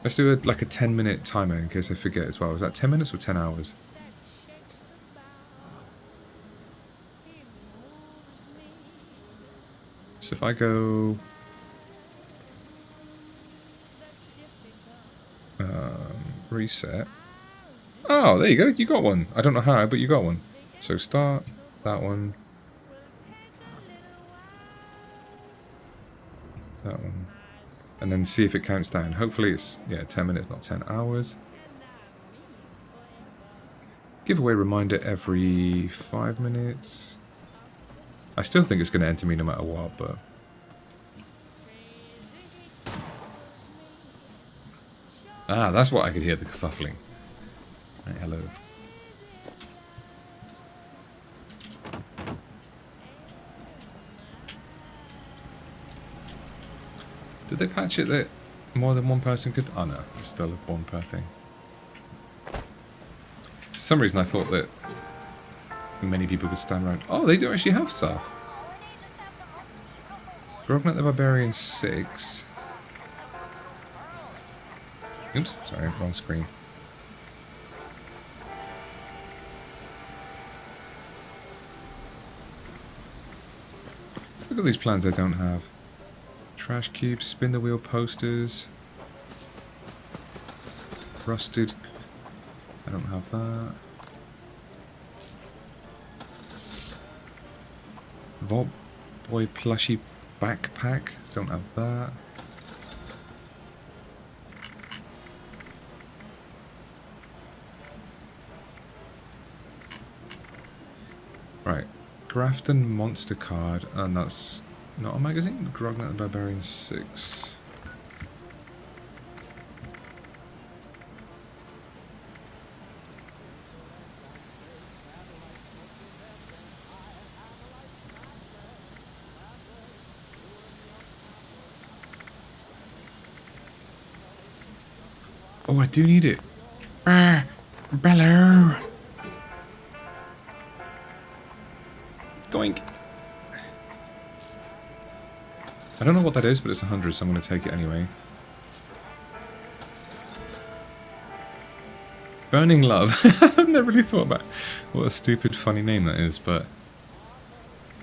Let's do like a 10-minute timer in case I forget as well. Is that 10 minutes or 10 hours? So if I go... reset. Oh, there you go. You got one. I don't know how, but you got one. So start that one. That one. And then see if it counts down. Hopefully it's, yeah, 10 minutes, not 10 hours. Giveaway reminder every 5 minutes. I still think it's going to enter me no matter what, but... Ah, that's what I could hear, the kerfuffling. Right, hello. Did they patch it that more than one person could... Oh no, it's still one per thing. For some reason I thought that many people could stand around... Oh, they do actually have stuff. Grognak the Barbarian 6. Oops, sorry, wrong screen. Look at these plans I don't have. Trash cubes, spin the wheel posters. Rusted. I don't have that. Vault Boy plushie backpack. Don't have that. Right, Grafton Monster Card, and that's not a magazine. Grognak the Barbarian 6. Oh, I do need it. Bello. Doink. I don't know what that is, but it's 100, so I'm going to take it anyway. Burning Love. I've never really thought about what a stupid, funny name that is, but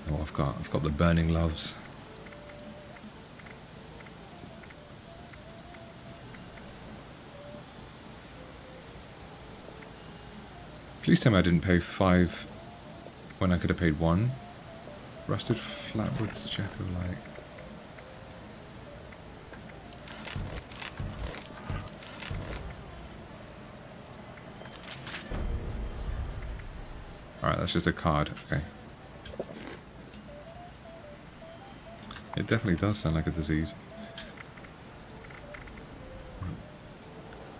oh, I've got the Burning Loves. Please tell me I didn't pay 5 when I could have paid 1. Rusted Flatwoods Jacko-like. Alright, that's just a card. Okay. It definitely does sound like a disease.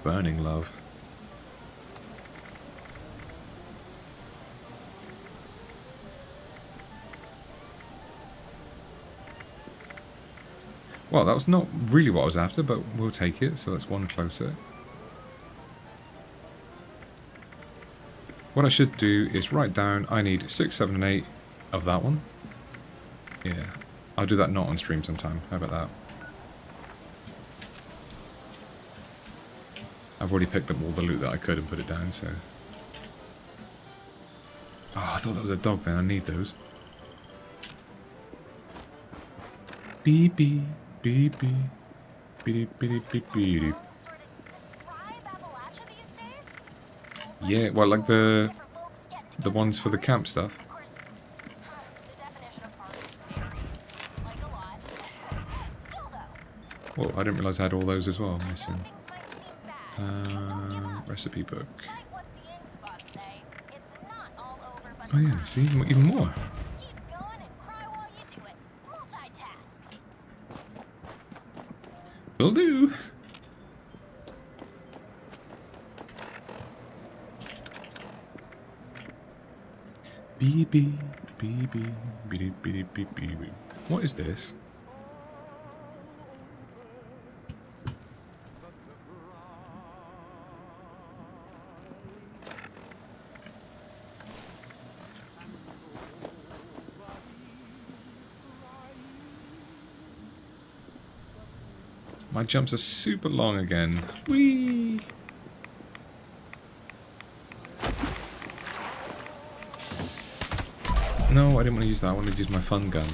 Burning Love. Well, that was not really what I was after, but we'll take it, so that's one closer. What I should do is write down, I need 6, 7, and 8 of that one. Yeah, I'll do that not on stream sometime. How about that? I've already picked up all the loot that I could and put it down, so... Oh, I thought that was a dog then. I need those. Beep beep. Beep beep. Beep beep beep beep. Yeah, well, like the ones for the camp stuff. Oh, I didn't realise I had all those as well. Missing. Recipe book. Oh yeah, see, even more. Will do. Beep beep beep beep beep beep beep beep. What is this? My jumps are super long again. Whee! No, I didn't want to use that. I wanted to use my fun gun.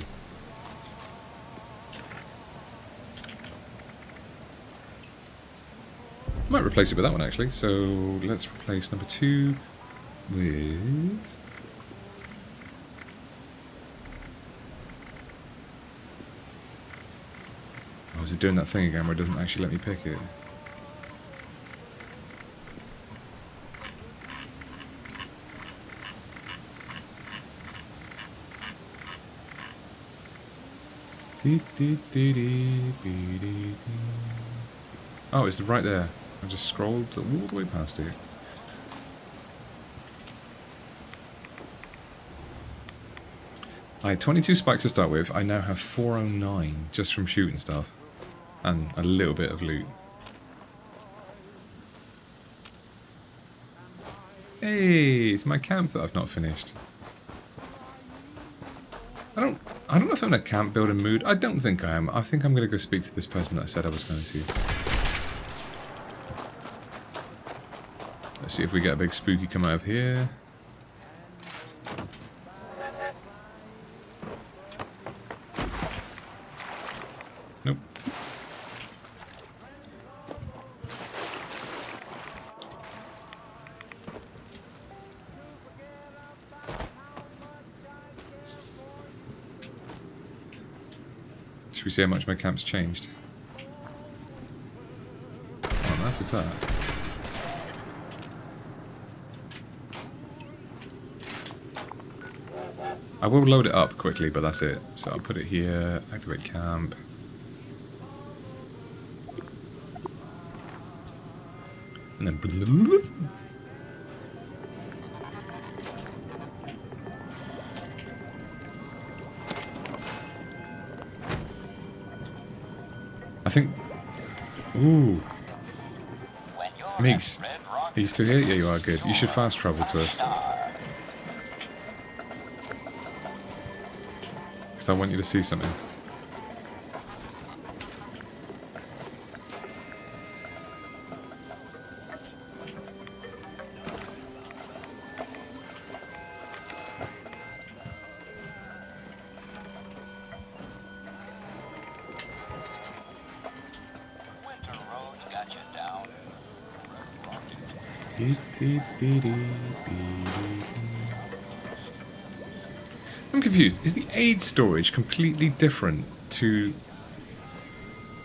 Might replace it with that one actually. So let's replace number 2 with... Oh, is it doing that thing again where it doesn't actually let me pick it? Oh, it's right there. I just scrolled all the way past it. I had 22 spikes to start with. I now have 409 just from shooting stuff. And a little bit of loot. Hey, it's my camp that I've not finished. I don't know if I'm in a camp building mood. I don't think I am. I think I'm going to go speak to this person that I said I was going to. Let's see if we get a big spooky come out of here. Nope. Should we see how much my camp's changed? What on earth was that? I will load it up quickly, but that's it. So I'll put it here, activate camp. And then... I think... Ooh. Meeks, are you still here? Yeah, you are. Good. You should fast travel to us. Because I want you to see something. I'm confused. Is the aid storage completely different to...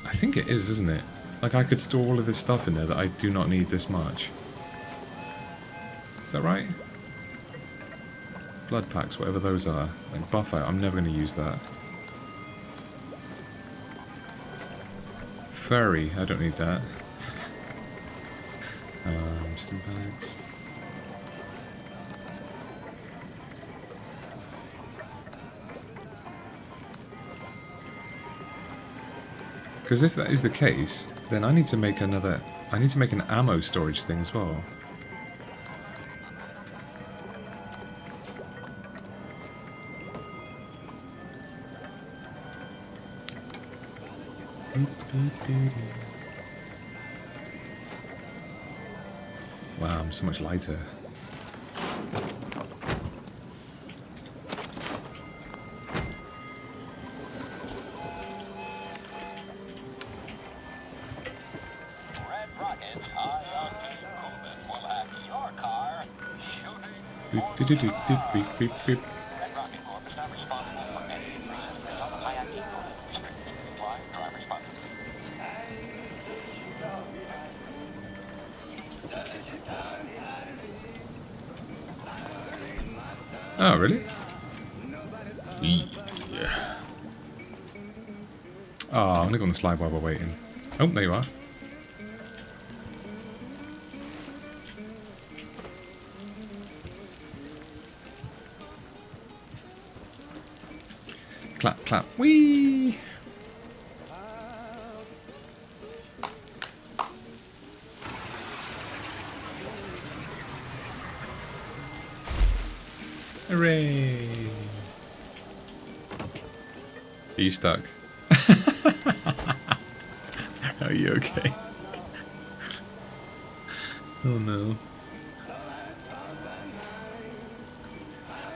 I think it is, isn't it? Like I could store all of this stuff in there that I do not need this much. Is that right? Blood packs, whatever those are. Like buff out, I'm never going to use that. Furry, I don't need that. Stim bags. Because if that is the case, then I need to make another... I need to make an ammo storage thing as well. Wow, I'm so much lighter. Beep, beep, beep. Oh, really? Yeah. Oh, I'm gonna go on the slide while we're waiting. Oh, there you are. Clap, clap, whee! Hooray! Are you stuck? Are you okay? Oh no.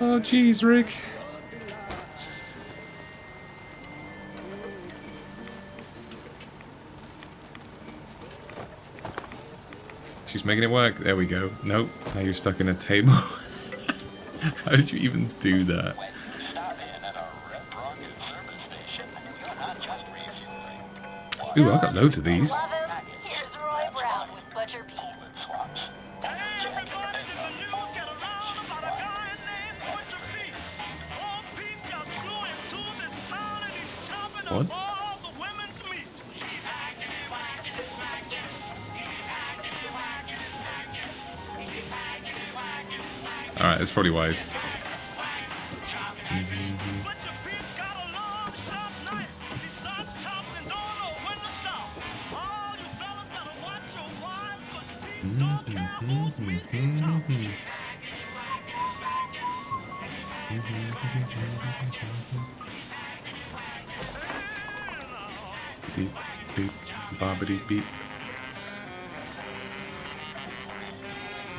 Oh jeez, Rick. She's making it work. There we go. Nope. Now you're stuck in a table. How did you even do that? Ooh, I got loads of these. Here's Roy Brown with Butcher Pete. What? Alright, that's probably wise. Beep, beep, bobbity beep.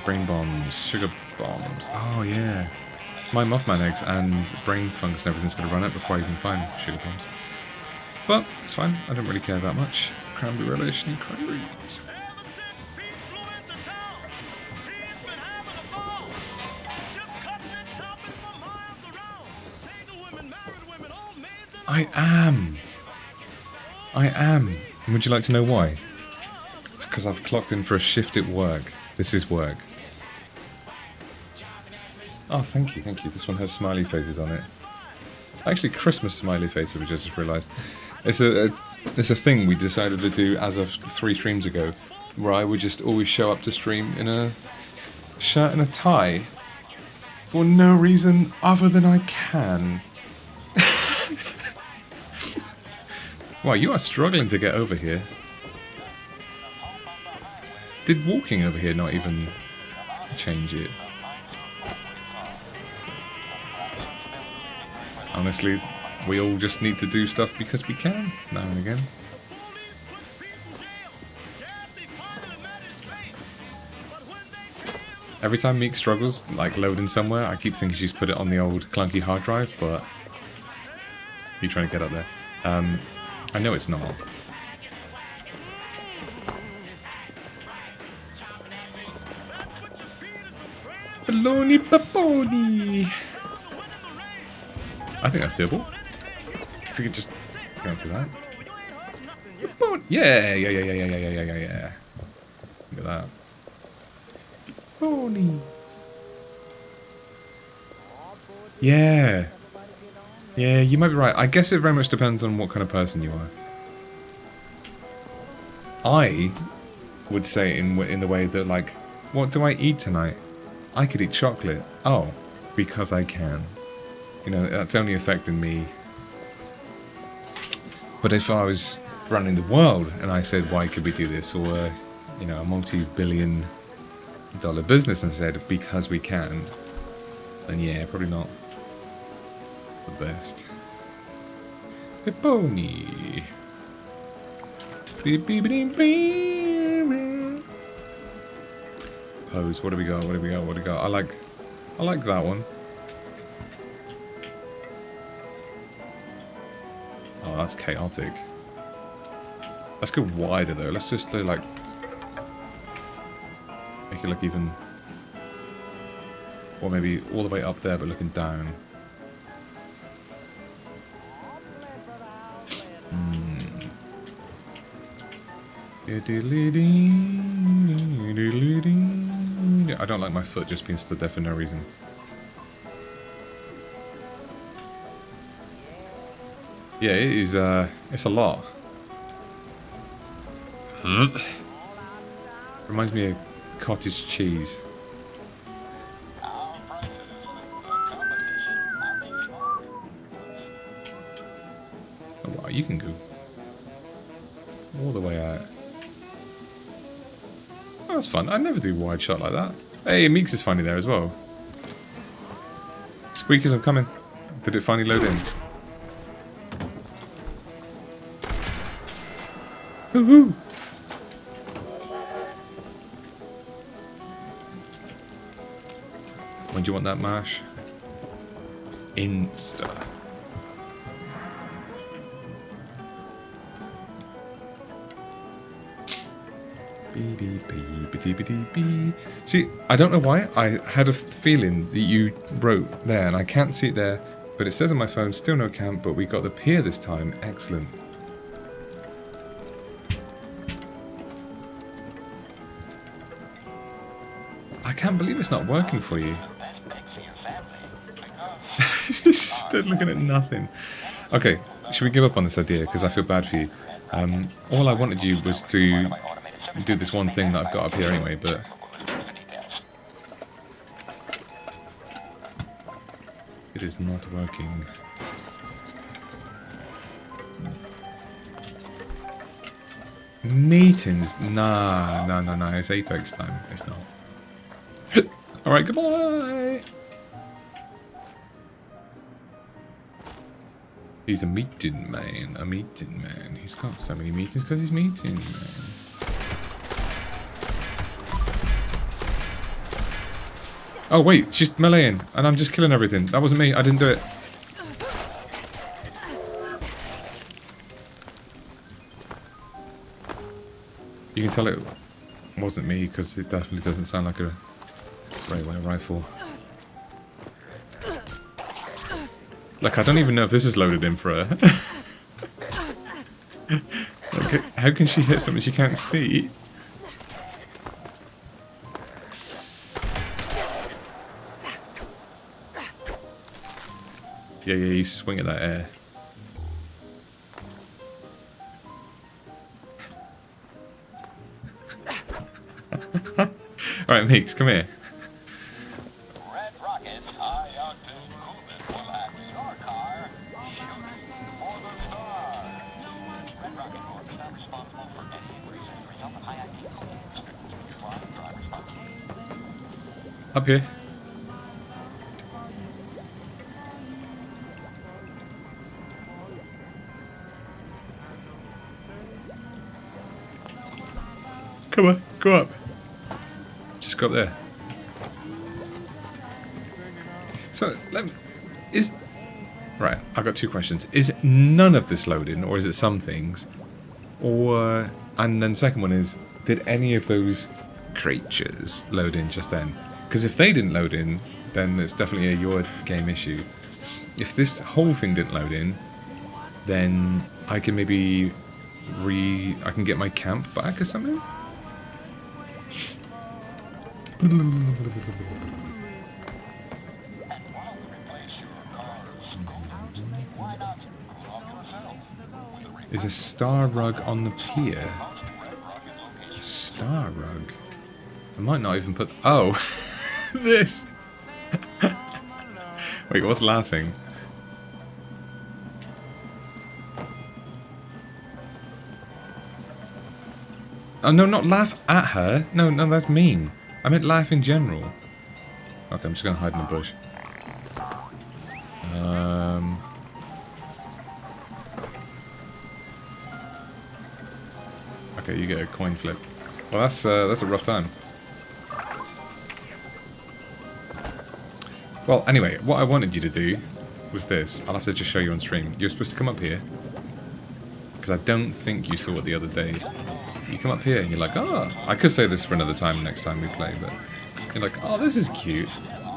Brain bombs, sugar bombs. Oh yeah. My Mothman eggs and brain fungus and everything's gonna run out before I even find sugar bombs. But it's fine, I don't really care that much. Cranberry relish and cranberries. I am. Would you like to know why? It's because I've clocked in for a shift at work. This is work. Oh, thank you, thank you. This one has smiley faces on it. Actually, Christmas smiley faces, which I just realised. It's a thing we decided to do as of 3 streams ago, where I would just always show up to stream in a shirt and a tie for no reason other than I can. Wow, you are struggling to get over here. Did walking over here not even change it? Honestly, we all just need to do stuff because we can, now and again. Every time Meek struggles, like loading somewhere, I keep thinking she's put it on the old clunky hard drive, but... You're trying to get up there. I know it's not. Baloney paponi! I think that's doable. If we could just go to that. Yeah. Look at that. Pony. Yeah. Yeah, you might be right. I guess it very much depends on what kind of person you are. I would say in the way that, like, what do I eat tonight? I could eat chocolate. Oh, because I can. You know, that's only affecting me. But if I was running the world and I said, why could we do this? Or, you know, a multi-billion-dollar business and said, because we can, then yeah, probably not the best. Peponi. Pose. What do we got? What do we got? What do we got? I like that one. Oh, that's chaotic. Let's go wider though. Let's just like make it look even, or maybe all the way up there, but looking down. I don't like my foot just being stood there for no reason. Yeah, it is, it's a lot. Reminds me of cottage cheese. Oh wow, you can go all the way out. Oh, that's fun. I never do wide shot like that. Hey, Meeks is finally there as well. Squeakers, I'm coming. Did it finally load in? Woohoo! When do you want that mash? Insta. See, I don't know why. I had a feeling that you wrote there, and I can't see it there, but it says on my phone, still no camp, but we got the pier this time. Excellent. I can't believe it's not working for you. You stood looking at nothing. Okay, should we give up on this idea? Because I feel bad for you. All I wanted you was to do this one thing that I've got up here anyway, but... it is not working. Meetings? Nah, no, it's Apex time. It's not. Alright, goodbye! He's a meeting man, He's got so many meetings because he's meeting man. Oh wait, she's meleeing, and I'm just killing everything. That wasn't me, I didn't do it. You can tell it wasn't me because it definitely doesn't sound like a breakaway rifle. Like, I don't even know if this is loaded in for her. Like, how can she hit something she can't see? Yeah, you swing at that air. Alright, Meeks, come here. Up here. Come on, go up. Just go up there. So, right, I've got two questions. Is none of this loading, or is it some things? Or, and then the second one is, did any of those creatures load in just then? Because if they didn't load in, then it's definitely a your game issue. If this whole thing didn't load in, then I can maybe I can get my camp back or something? Is a star rug on the pier? A star rug? I might not even put... Oh! This! Wait, what's laughing? Oh, no, not laugh at her. No, that's mean. I meant laugh in general. Okay, I'm just going to hide in the bush. Okay, you get a coin flip. Well, that's a rough time. Well, anyway, what I wanted you to do was this. I'll have to just show you on stream. You're supposed to come up here. Because I don't think you saw it the other day. You come up here and you're like, oh, I could say this for another time next time we play, but you're like, oh, this is cute.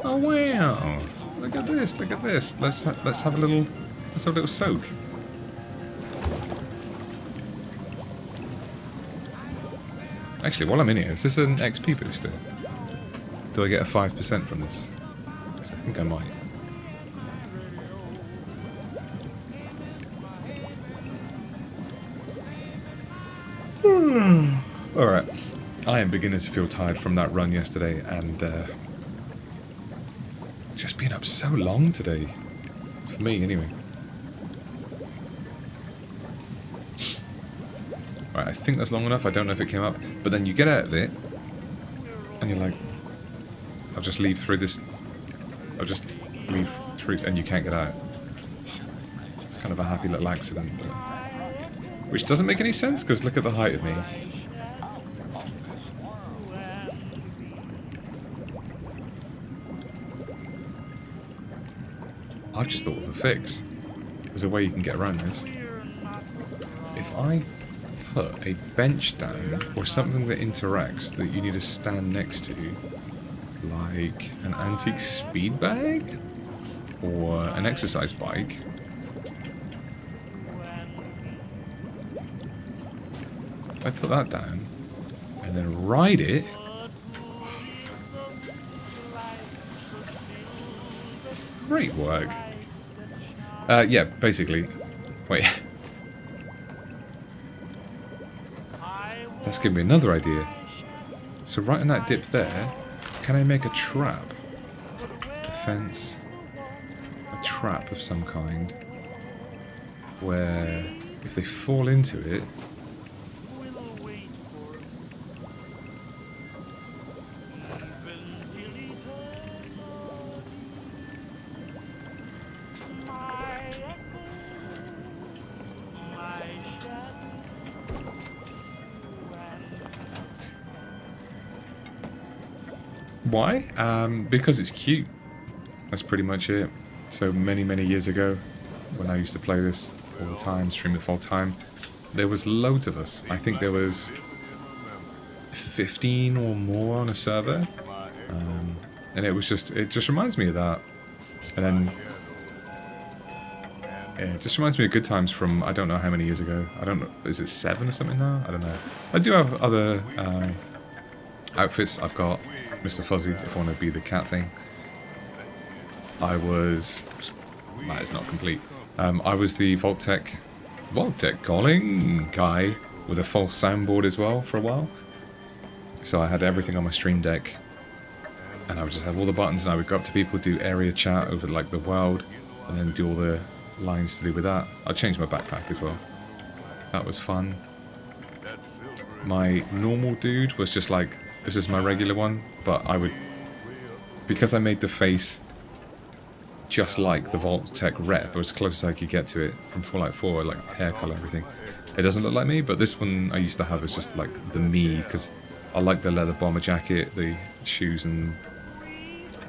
Oh, wow. Look at this, look at this. Let's have a little soak. Actually, while I'm in here, is this an XP booster? Do I get a 5% from this? I think I might. Alright, I am beginning to feel tired from that run yesterday, and just been up so long today. For me, anyway. Right, I think that's long enough. I don't know if it came up. But then you get out of it, and you're like, I'll just leave through this. I'll just leave through, and you can't get out. It's kind of a happy little accident. But, which doesn't make any sense, because look at the height of me. I just thought of a fix. There's a way you can get around this. If I put a bench down, or something that interacts that you need to stand next to, like an antique speed bag? Or an exercise bike. If I put that down, and then ride it, great work. Yeah, basically. Wait. That's giving me another idea. So right in that dip there, can I make a trap? Defense. A trap of some kind. Where if they fall into it, why? Because it's cute. That's pretty much it. So many years ago, when I used to play this all the time, stream it full time, there was loads of us. I think there was 15 or more on a server, and it just reminds me of that. And then yeah, it just reminds me of good times from I don't know how many years ago. I don't know. Is it 7 or something now? I don't know. I do have other outfits. I've got Mr. Fuzzy, if I want to be the cat thing. I was... that is not complete. I was the Vault-Tec calling guy with a false soundboard as well for a while. So I had everything on my stream deck. And I would just have all the buttons, and I would go up to people, do area chat over like the world, and then do all the lines to do with that. I changed my backpack as well. That was fun. My normal dude was just like, this is my regular one, but I would, because I made the face just like the Vault-Tec rep, or as close as I could get to it from Fallout 4, like hair color, everything. It doesn't look like me, but this one I used to have is just like the me, because I like the leather bomber jacket, the shoes and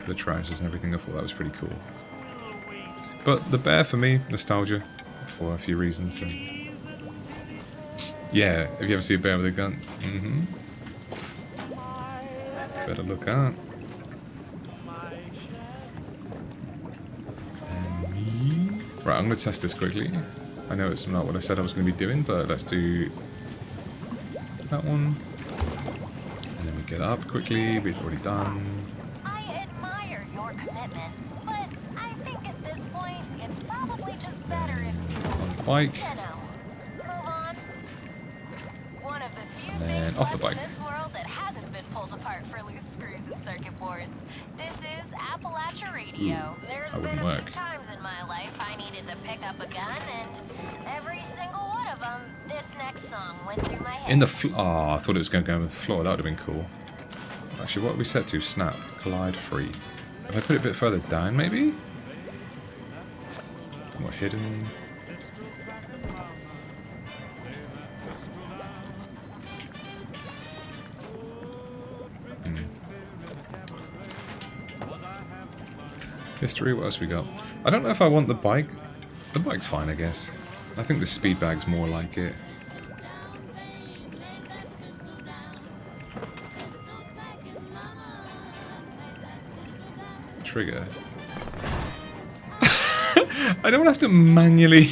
the trousers and everything. I thought that was pretty cool. But the bear for me, nostalgia, for a few reasons. So. Yeah, have you ever seen a bear with a gun? Mm-hmm. Better look out. Right, I'm going to test this quickly. I know it's not what I said I was going to be doing, but let's do that one. And then we get up quickly. We've already done. I admire your commitment, but I think at this point it's probably just better if you, On the bike. you know, move on. One of the few And then things off the left bike. in this world that hasn't been pulled apart for loose screws and circuit boards. This is Appalachia Radio. There's that been wouldn't a work. few times in my life I needed to pick up a gun, and every single one of them, this next song went through my head. In the floor. Oh, I thought it was going to go with the floor. That would have been cool. Actually, what are we set to? Snap. Collide free. If I put it a bit further down, maybe? More hidden. History, what else we got? I don't know if I want the bike. The bike's fine, I guess. I think the speed bag's more like it. Trigger. I don't have to manually...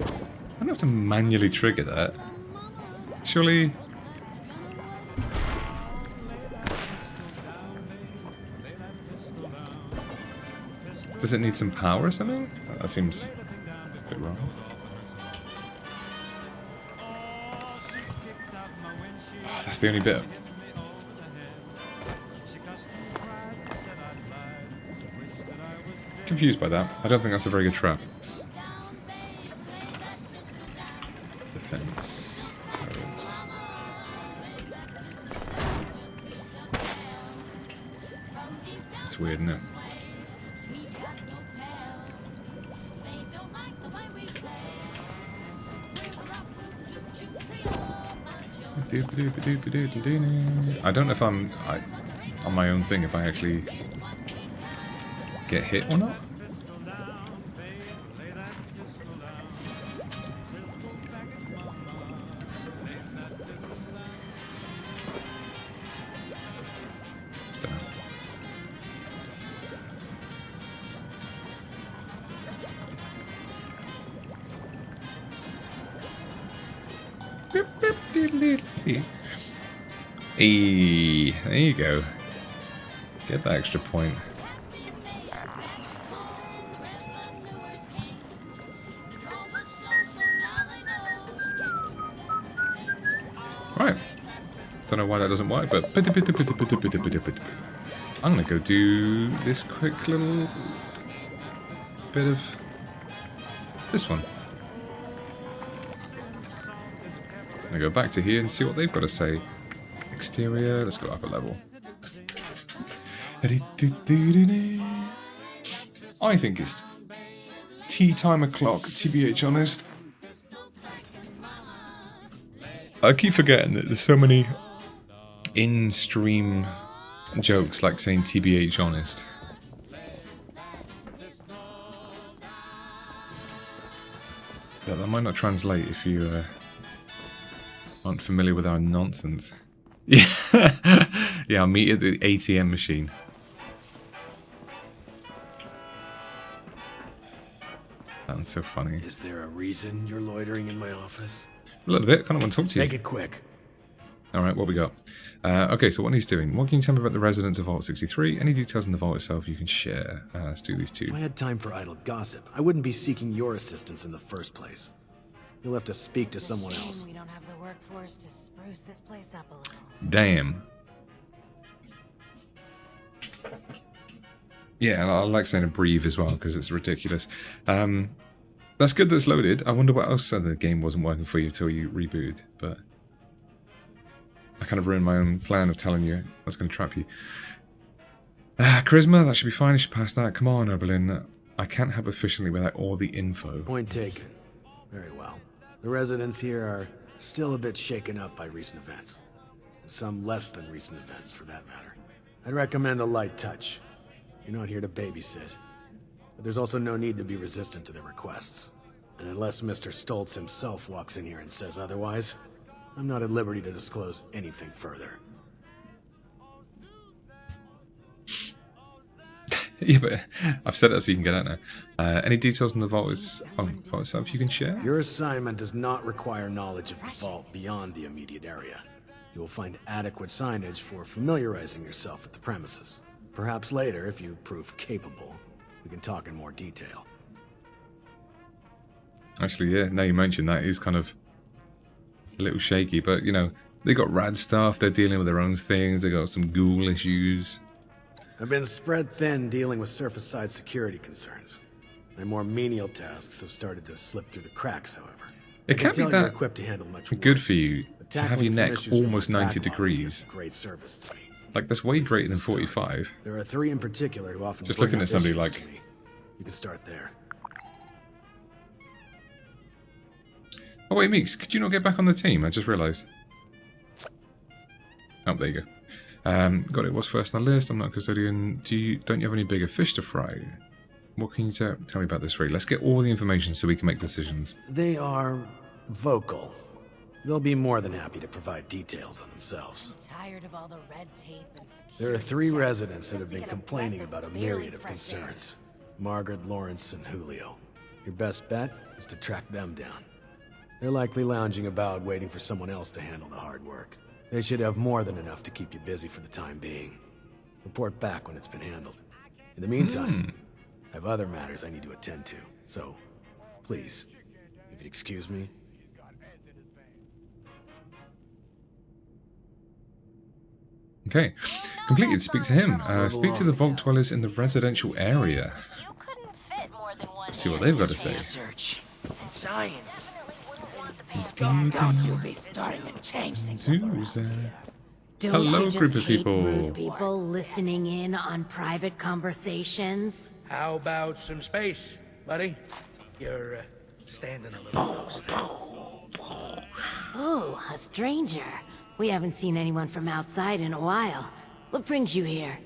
I don't have to manually trigger that. Surely... Does it need some power or something? That seems a bit wrong. That's the only bit. Confused by that. I don't think that's a very good trap. Defense. Turrets. It's weird, isn't it? I don't know if I'm on my own thing, if I actually get hit or not. Hey, there you go. Get that extra point. Right. Don't know why that doesn't work, but I'm gonna go do this quick little bit of this one. I'm gonna go back to here and see what they've got to say. Exterior, let's go up a level. I think it's tea time o'clock, to be honest. I keep forgetting that there's so many in-stream jokes like saying TBH honest. Yeah, that might not translate if you aren't familiar with our nonsense. Yeah, yeah, I'll meet you at the ATM machine. That one's so funny. Is there a reason you're loitering in my office? A little bit. Kind of want to talk to you. Make it quick. All right, what we got? Okay, so what he's doing. What can you tell me about the residents of Vault 63? Any details on the vault itself you can share? Let's do these two. If I had time for idle gossip, I wouldn't be seeking your assistance in the first place. You'll have to speak to someone else. We don't have the workforce to spruce this place up a little. Damn. Yeah, I like saying a breathe as well because it's ridiculous. That's good that it's loaded. I wonder what else the game wasn't working for you until you rebooted, but I kind of ruined my own plan of telling you I was going to trap you. Charisma, that should be fine. You should pass that. Come on, Oberlin. I can't help efficiently without all the info. Point taken. Very well. The residents here are still a bit shaken up by recent events. And some less than recent events, for that matter. I'd recommend a light touch. You're not here to babysit. But there's also no need to be resistant to their requests. And unless Mr. Stoltz himself walks in here and says otherwise, I'm not at liberty to disclose anything further. Yeah, but I've said it so you can get out now. Any details on the vault itself you can share? Your assignment does not require knowledge of the vault beyond the immediate area. You will find adequate signage for familiarizing yourself with the premises. Perhaps later, if you prove capable, we can talk in more detail. Actually, yeah, now you mention that, he's kind of a little shaky, but, you know, they got rad stuff, they're dealing with their own things, they got some ghoul issues. I've been spread thin dealing with surface-side security concerns. My more menial tasks have started to slip through the cracks, however. It can't be that equipped to handle much good worse, for you but to have your tackling some neck issues from almost my 90 backlog degrees. would be of great service to me. Like, that's way greater than 45. There are three in particular who often Just bring looking up at somebody issues like... to me. You can start there. Oh wait, Meeks, could you not get back on the team? I just realised. Oh, there you go. Got it. What's first on the list? I'm not a custodian. Don't you have any bigger fish to fry? What can you tell me about this rig? Let's get all the information so we can make decisions. They are vocal. They'll be more than happy to provide details on themselves. Tired of all the red tape and There are three residents that have been complaining about a myriad of concerns. Margaret, Lawrence, and Julio. Your best bet is to track them down. They're likely lounging about waiting for someone else to handle the hard work. They should have more than enough to keep you busy for the time being. Report back when it's been handled. In the meantime, I have other matters I need to attend to, so please, if you'd excuse me. Okay, completed. Speak to him. Speak to the Vault Dwellers in the residential area. Let's see what they've got to say. Research and science. Don't you be starting to change things up around here. Don't Hello, you just group of hate people. rude people listening in on private conversations? How about some space, buddy? You're standing a little close there. Oh, a stranger. We haven't seen anyone from outside in a while. What brings you here?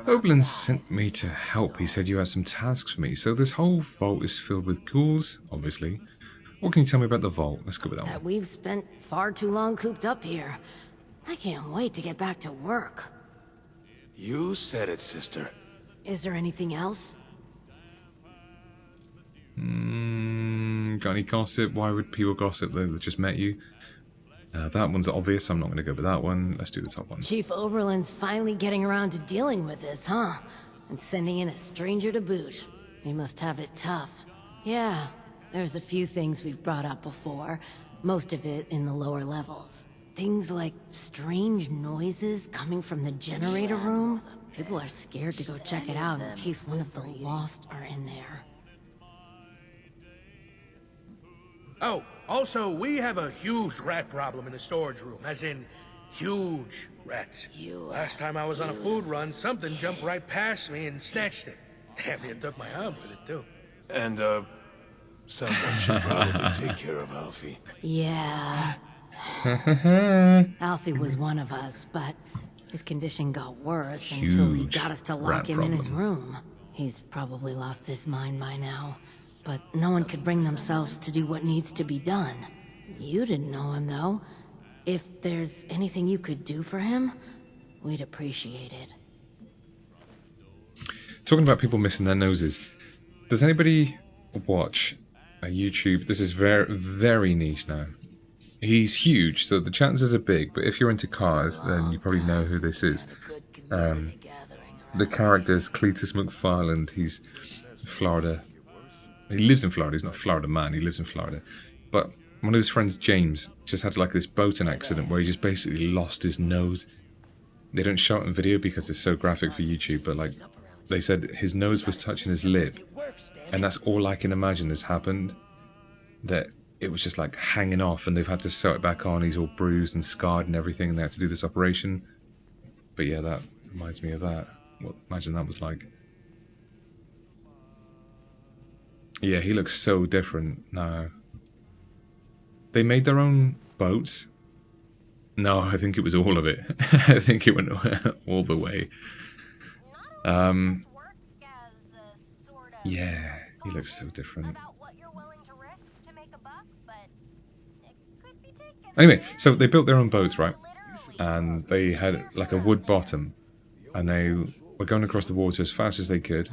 Oberlin sent me to help. He said you had some tasks for me. So this whole vault is filled with ghouls, obviously. What can you tell me about the vault? Let's go with that That one. we've spent far too long cooped up here. I can't wait to get back to work. You said it, sister. Is there anything else? Got any gossip? Why would people gossip? They just met you. That one's obvious. I'm not going to go with that one. Let's do the top one. Chief Oberlin's finally getting around to dealing with this, huh? And sending in a stranger to boot. He must have it tough. Yeah, there's a few things we've brought up before. Most of it in the lower levels. Things like strange noises coming from the generator room. People are scared to go check it out in case one of the Lost are in there. Oh, also, we have a huge rat problem in the storage room, as in huge rats. Last time I was on a food run, something jumped right past me and snatched it. Damn near took my arm with it, too. And, someone should probably take care of Alfie. Yeah. Alfie was one of us, but his condition got worse until he got us to lock him in his room. He's probably lost his mind by now, but no one could bring themselves to do what needs to be done. You didn't know him, though. If there's anything you could do for him, we'd appreciate it. Talking about people missing their noses. Does anybody watch a YouTube? This is very, very niche now. He's huge, so the chances are big, but if you're into cars, then you probably know who this is. The character is Cletus McFarland. He's Florida. He lives in Florida. He's not a Florida man. He lives in Florida. But one of his friends, James, just had like this boating accident where he just basically lost his nose. They don't show it in video because it's so graphic for YouTube, but like they said his nose was touching his lip, and that's all I can imagine has happened. That it was just like hanging off, and they've had to sew it back on. He's all bruised and scarred and everything, and they had to do this operation. But yeah, that reminds me of that. What, imagine that was like. Yeah, he looks so different now. They made their own boats. No, I think it was all of it. I think it went all the way. Yeah, he looks so different. Anyway, so they built their own boats, right? And they had like a wood bottom, and they were going across the water as fast as they could,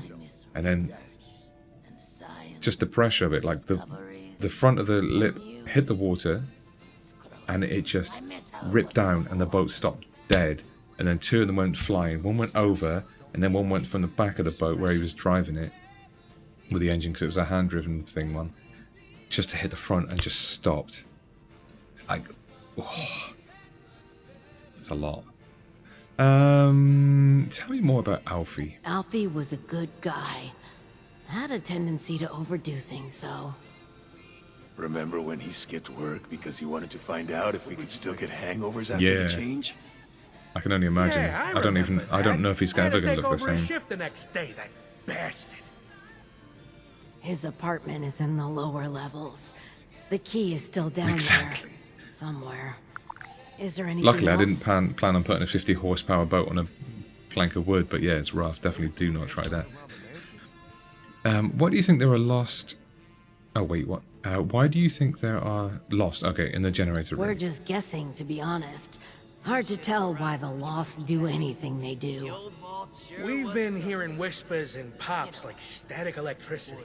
and then just the pressure of it, like the front of the lip hit the water, and it just ripped down, and the boat stopped dead. And then two of them went flying. One went over, and then one went from the back of the boat where he was driving it with the engine, because it was a hand-driven thing, one, just to hit the front and just stopped. Like, oh, that's a lot. Tell me more about Alfie. Alfie was a good guy. Had a tendency to overdo things, though. Remember when he skipped work because he wanted to find out if we could still get hangovers after Yeah. the change? I can only imagine. Yeah, I don't know if he's ever going to look the a same. shift the next day, that bastard. His apartment is in the lower levels. The key is still down Exactly. there. Somewhere. Is there anything Luckily, else? I didn't plan on putting a 50 horsepower boat on a plank of wood, but yeah, it's rough. Definitely do not try that. Why do you think there are lost... Oh, wait, what? Why do you think there are lost? Okay, in the generator room. We're just guessing, to be honest. Hard to tell why the Lost do anything they do. We've been hearing whispers and pops like static electricity,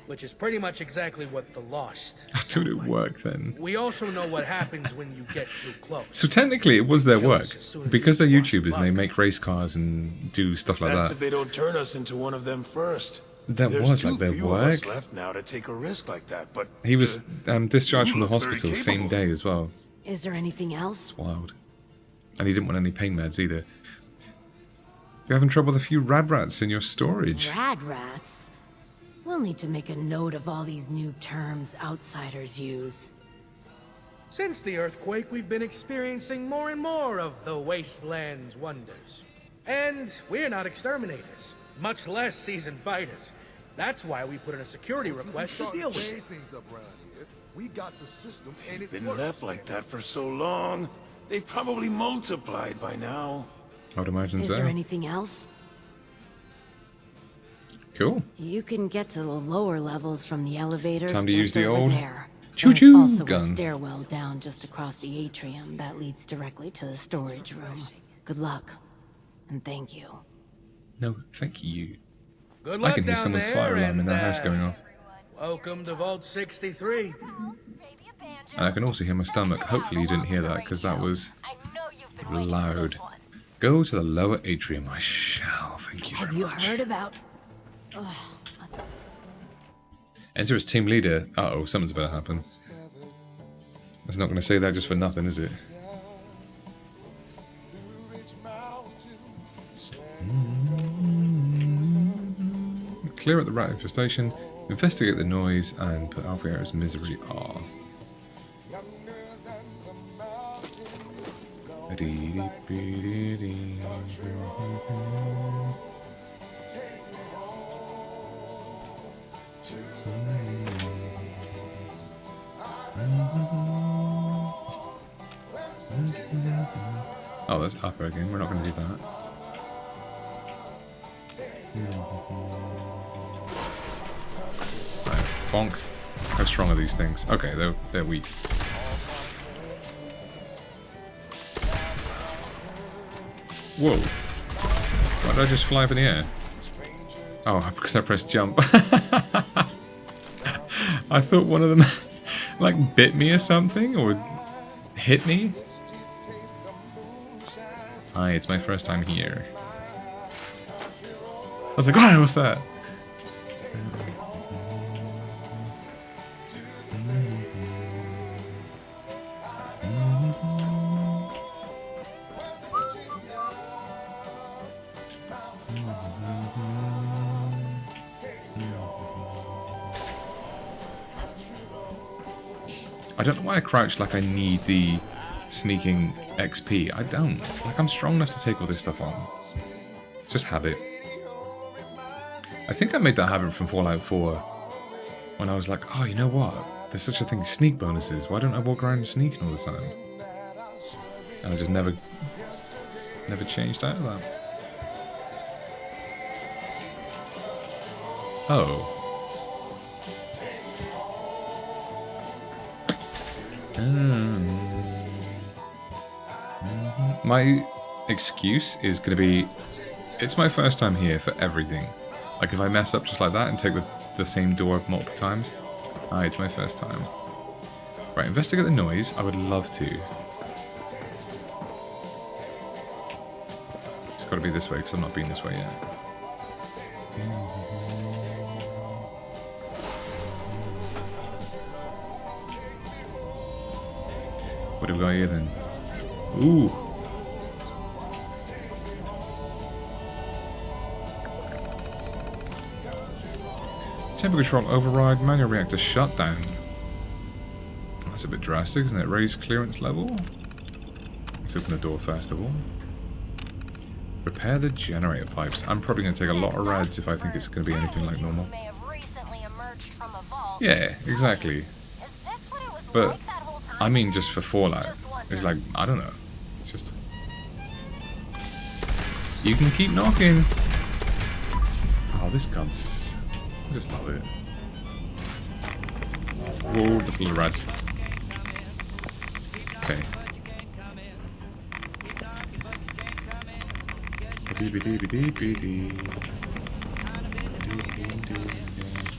which is pretty much exactly what the Lost. How did it work then? We also know what happens when you get too close. So technically, it was their work. Because they're YouTubers and they make race cars and do stuff like That's that. if they don't turn us into one of them first. That There's was too like their few of us work. left now to take a risk like that, but He was discharged you from the look very hospital same capable. day as well. Is there anything else? Wild. And he didn't want any pain meds either. You're having trouble with a few rad rats in your storage. Rad rats? We'll need to make a note of all these new terms outsiders use. Since the earthquake, we've been experiencing more and more of the wasteland's wonders. And we're not exterminators, much less seasoned fighters. That's why we put in a security request to deal with it. Things up around here. We got the system and it Been works. left like that for so long. They've probably multiplied by now. I would imagine Is so. there anything else? Cool. You can get to the lower levels from the elevators Time to just use the over old there. choo-choo There's also gun. a stairwell down just across the atrium that leads directly to the storage room. Good luck. And thank you. No, thank you. Good I luck can hear down someone's there, fire alarm in and, their house going off. welcome to Vault 63. And I can also hear my stomach. Hopefully you didn't hear that, because that was loud. Go to the lower atrium. I shall. Thank you Have very you much. heard about... Enter as team leader. Uh-oh, something's about to happen. It's not going to say that just for nothing, is it? Clear out the rat infestation, investigate the noise, and put Alpha Air's misery off. Oh, that's upper again. We're not going to do that. Right, bonk. How strong are these things? Okay, they're weak. Whoa. Why did I just fly up in the air? Oh, because I pressed jump. I thought one of them like bit me or something, or hit me. Hi, it's my first time here. I was like, wow, what's that? I don't know why I crouch like I need the sneaking XP. I don't. Like, I'm strong enough to take all this stuff on. Just habit. I think I made that habit from Fallout 4 when I was like, oh, you know what? There's such a thing as sneak bonuses. Why don't I walk around sneaking all the time? And I just never changed out of that. Oh. My excuse is going to be, it's my first time here for everything. Like, if I mess up just like that and take the same door multiple times, it's my first time. Right, investigate the noise. I would love to. It's got to be this way, because I've not been this way yet. What do we got here then? Ooh! Temperature control override, manual reactor shutdown. That's a bit drastic, isn't it? Raise clearance level. Let's open the door first of all. Repair the generator pipes. I'm probably going to take a lot of rads if I think it's going to be anything like normal. Yeah, exactly. But, I mean just for Fallout. It's like, I don't know. It's just... You can keep knocking! Oh, this gun's... I just love it. Whoa, just little rats. Okay.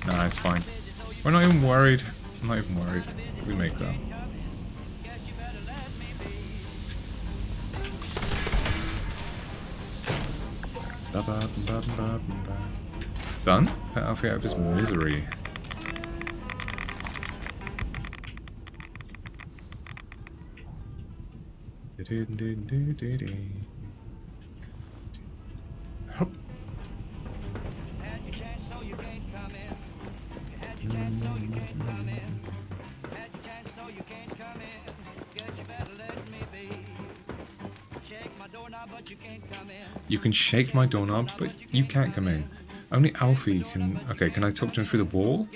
Nah, it's fine. We're not even worried. I'm not even worried. We make that. Done? Pet Alfie out of his misery. Hop. You can shake my doorknob, but you can't come in. Only Alfie can... Okay, can I talk to him through the wall?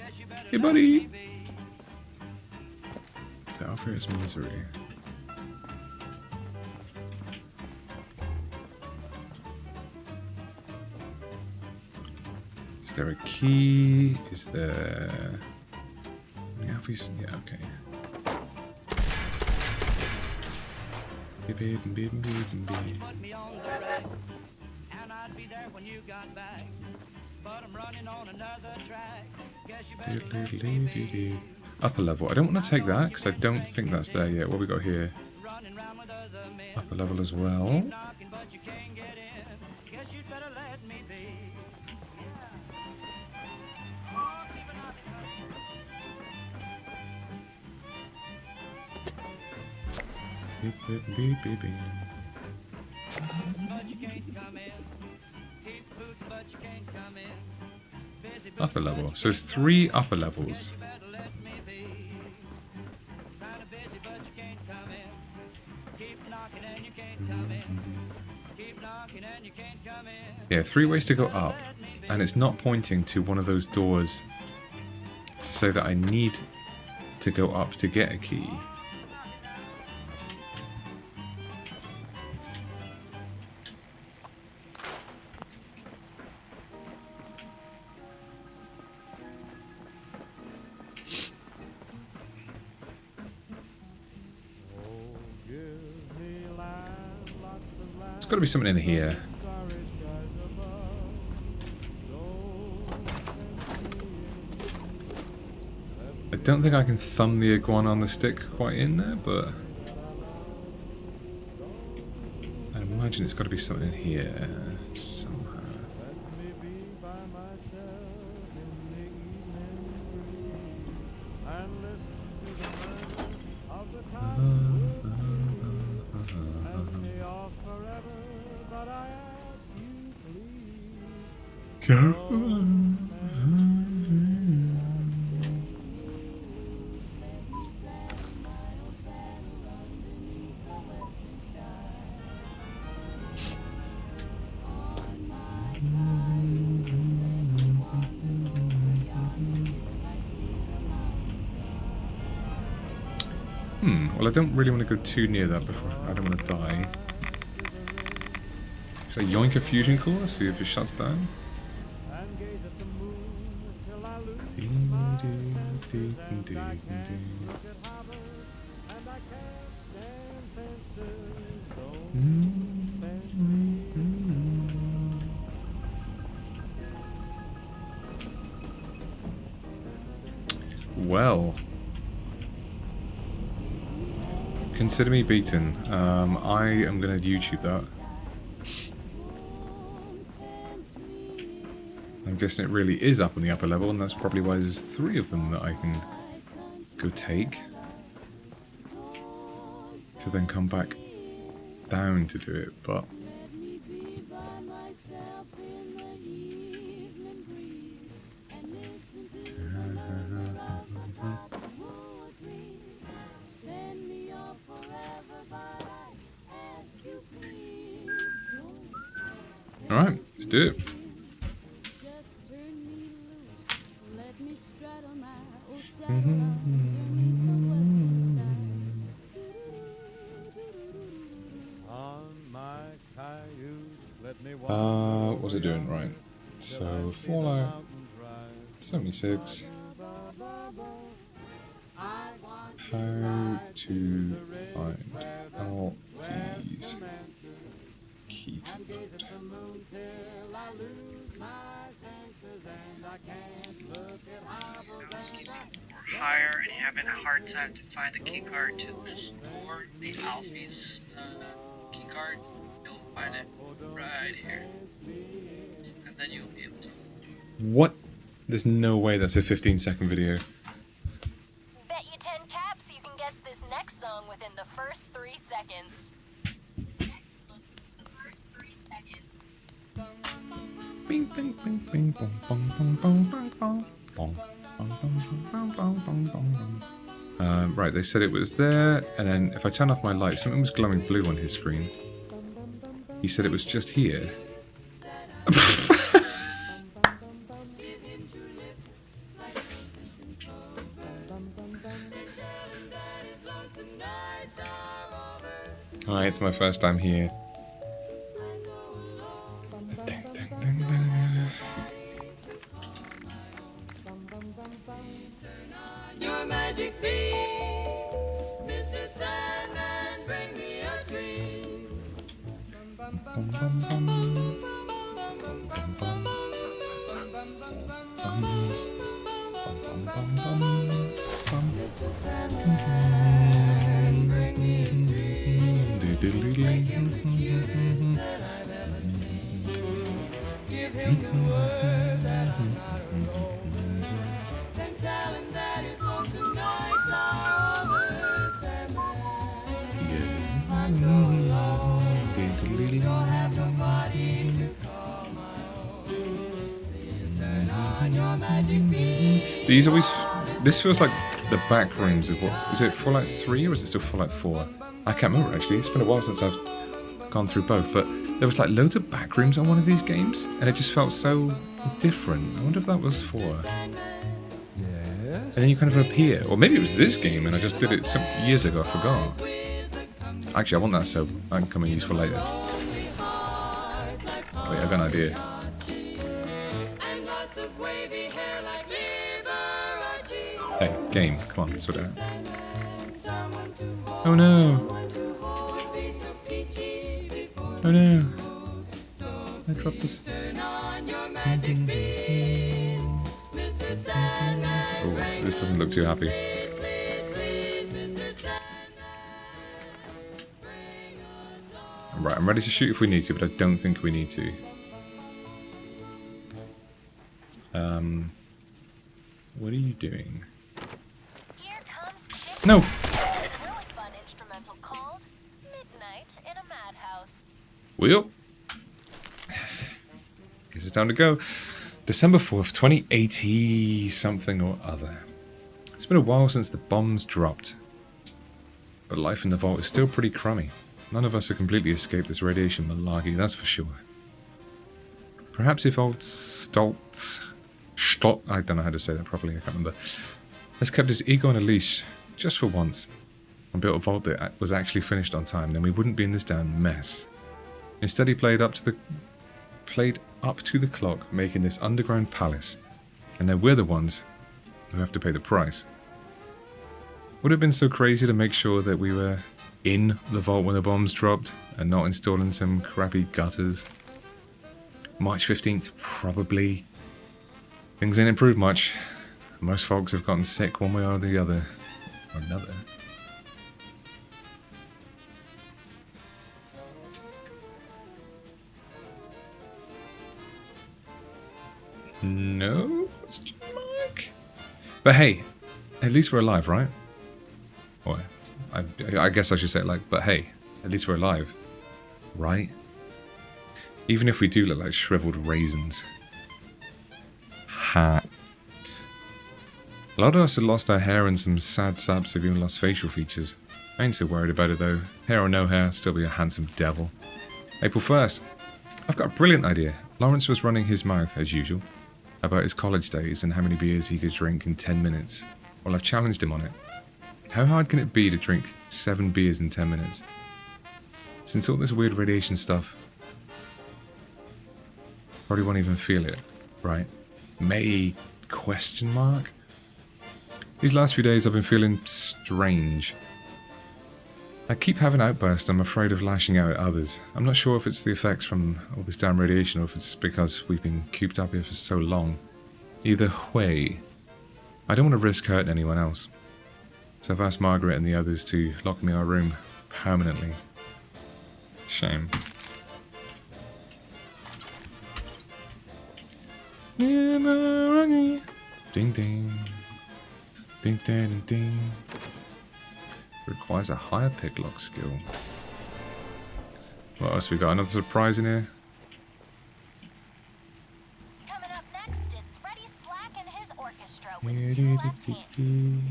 Hey, buddy! Okay, Alfie is misery. Is there a key? Is there... Alfie's... Yeah, okay. Upper level. I don't want to take that because I don't think that's there yet. What we got here? Upper level as well. Upper level. So it's 3 upper levels. Yeah, 3 ways to go up. And it's not pointing to one of those doors to say that I need to go up to get a key. There's got to be something in here. I don't think I can thumb the iguana on the stick quite in there, but I imagine it's got to be something in here somehow. Well, I don't really want to go too near that before. I don't want to die. Should I yoink a fusion core? See if it shuts down. Well. Consider me beaten. I am going to YouTube that. I'm guessing it really is up on the upper level, and that's probably why there's 3 of them that I can go take. To then come back down to do it, but... Alright, let's do it. What's it doing? Right. So, Fallout 76. How to find Alfie's key code. Higher and you're having a hard time to find the keycard to this door, the Alfie's keycard, you'll find it right here. And then you'll be able to. What? There's no way that's a 15-second video. Bet you 10 caps you can guess this next song within the first 3 seconds. Right, they said it was there, and then if I turn off my light, something was glowing blue on his screen. He said it was just here. Hi, it's my first time here. Your magic beam, Mr. Sandman, bring me a dream. Mr. Sandman, bring me a dream. Make him the cutest that I've ever seen. Give him the word that I'm not alone. Then tell him that his lonesome nights are over, Sandman. I'm so alone. Don't have nobody to call my own. Please turn on your magic beam. These always... This feels like the back rooms of what... Is it Fallout 3 or is it still Fallout 4? I can't remember actually. It's been a while since I've gone through both, but there was like loads of back rooms on one of these games, and it just felt so different. I wonder if that was 4. And then you kind of appear. Or maybe it was this game and I just did it some years ago, I forgot. Actually, I want that so I can come and use for later. Wait, I've got an idea. Hey, game, come on, sort it out. Oh no! Oh no! I dropped this. Oh, this doesn't look too happy. Right, I'm ready to shoot if we need to, but I don't think we need to. What are you doing? Here comes Chip. No! A really fun instrumental called Midnight in a Madhouse. Well, guess it's time to go. December 4th, 2080 something or other. It's been a while since the bombs dropped, but life in the vault is still pretty crummy. None of us have completely escaped this radiation malarkey, that's for sure. Perhaps if old Stoltz, I don't know how to say that properly, I can't remember, has kept his ego on a leash just for once and built a vault that was actually finished on time, then we wouldn't be in this damn mess. Instead, he played up to the clock, making this underground palace, and now we're the ones who have to pay the price. Would it have been so crazy to make sure that we were in the vault when the bombs dropped and not installing some crappy gutters? March 15th, probably. Things ain't improved much. Most folks have gotten sick one way or the other. Or another. No? Question mark? But hey, at least we're alive, right? Or, I guess I should say it like, but hey, at least we're alive. Right? Even if we do look like shriveled raisins. Ha. A lot of us have lost our hair and some sad saps have even lost facial features. I ain't so worried about it though. Hair or no hair, still be a handsome devil. April 1st. I've got a brilliant idea. Lawrence was running his mouth, as usual, about his college days and how many beers he could drink in 10 minutes. Well, I've challenged him on it. How hard can it be to drink 7 beers in 10 minutes? Since all this weird radiation stuff, probably won't even feel it, right? May? Question mark? These last few days I've been feeling strange. I keep having outbursts. I'm afraid of lashing out at others. I'm not sure if it's the effects from all this damn radiation or if it's because we've been cooped up here for so long. Either way, I don't want to risk hurting anyone else. So I've asked Margaret and the others to lock me in our room permanently. Shame. Ding ding. Ding ding ding ding. Requires a higher picklock skill. What else we got? Another surprise in here? Coming up next, stroke with 2 left hands.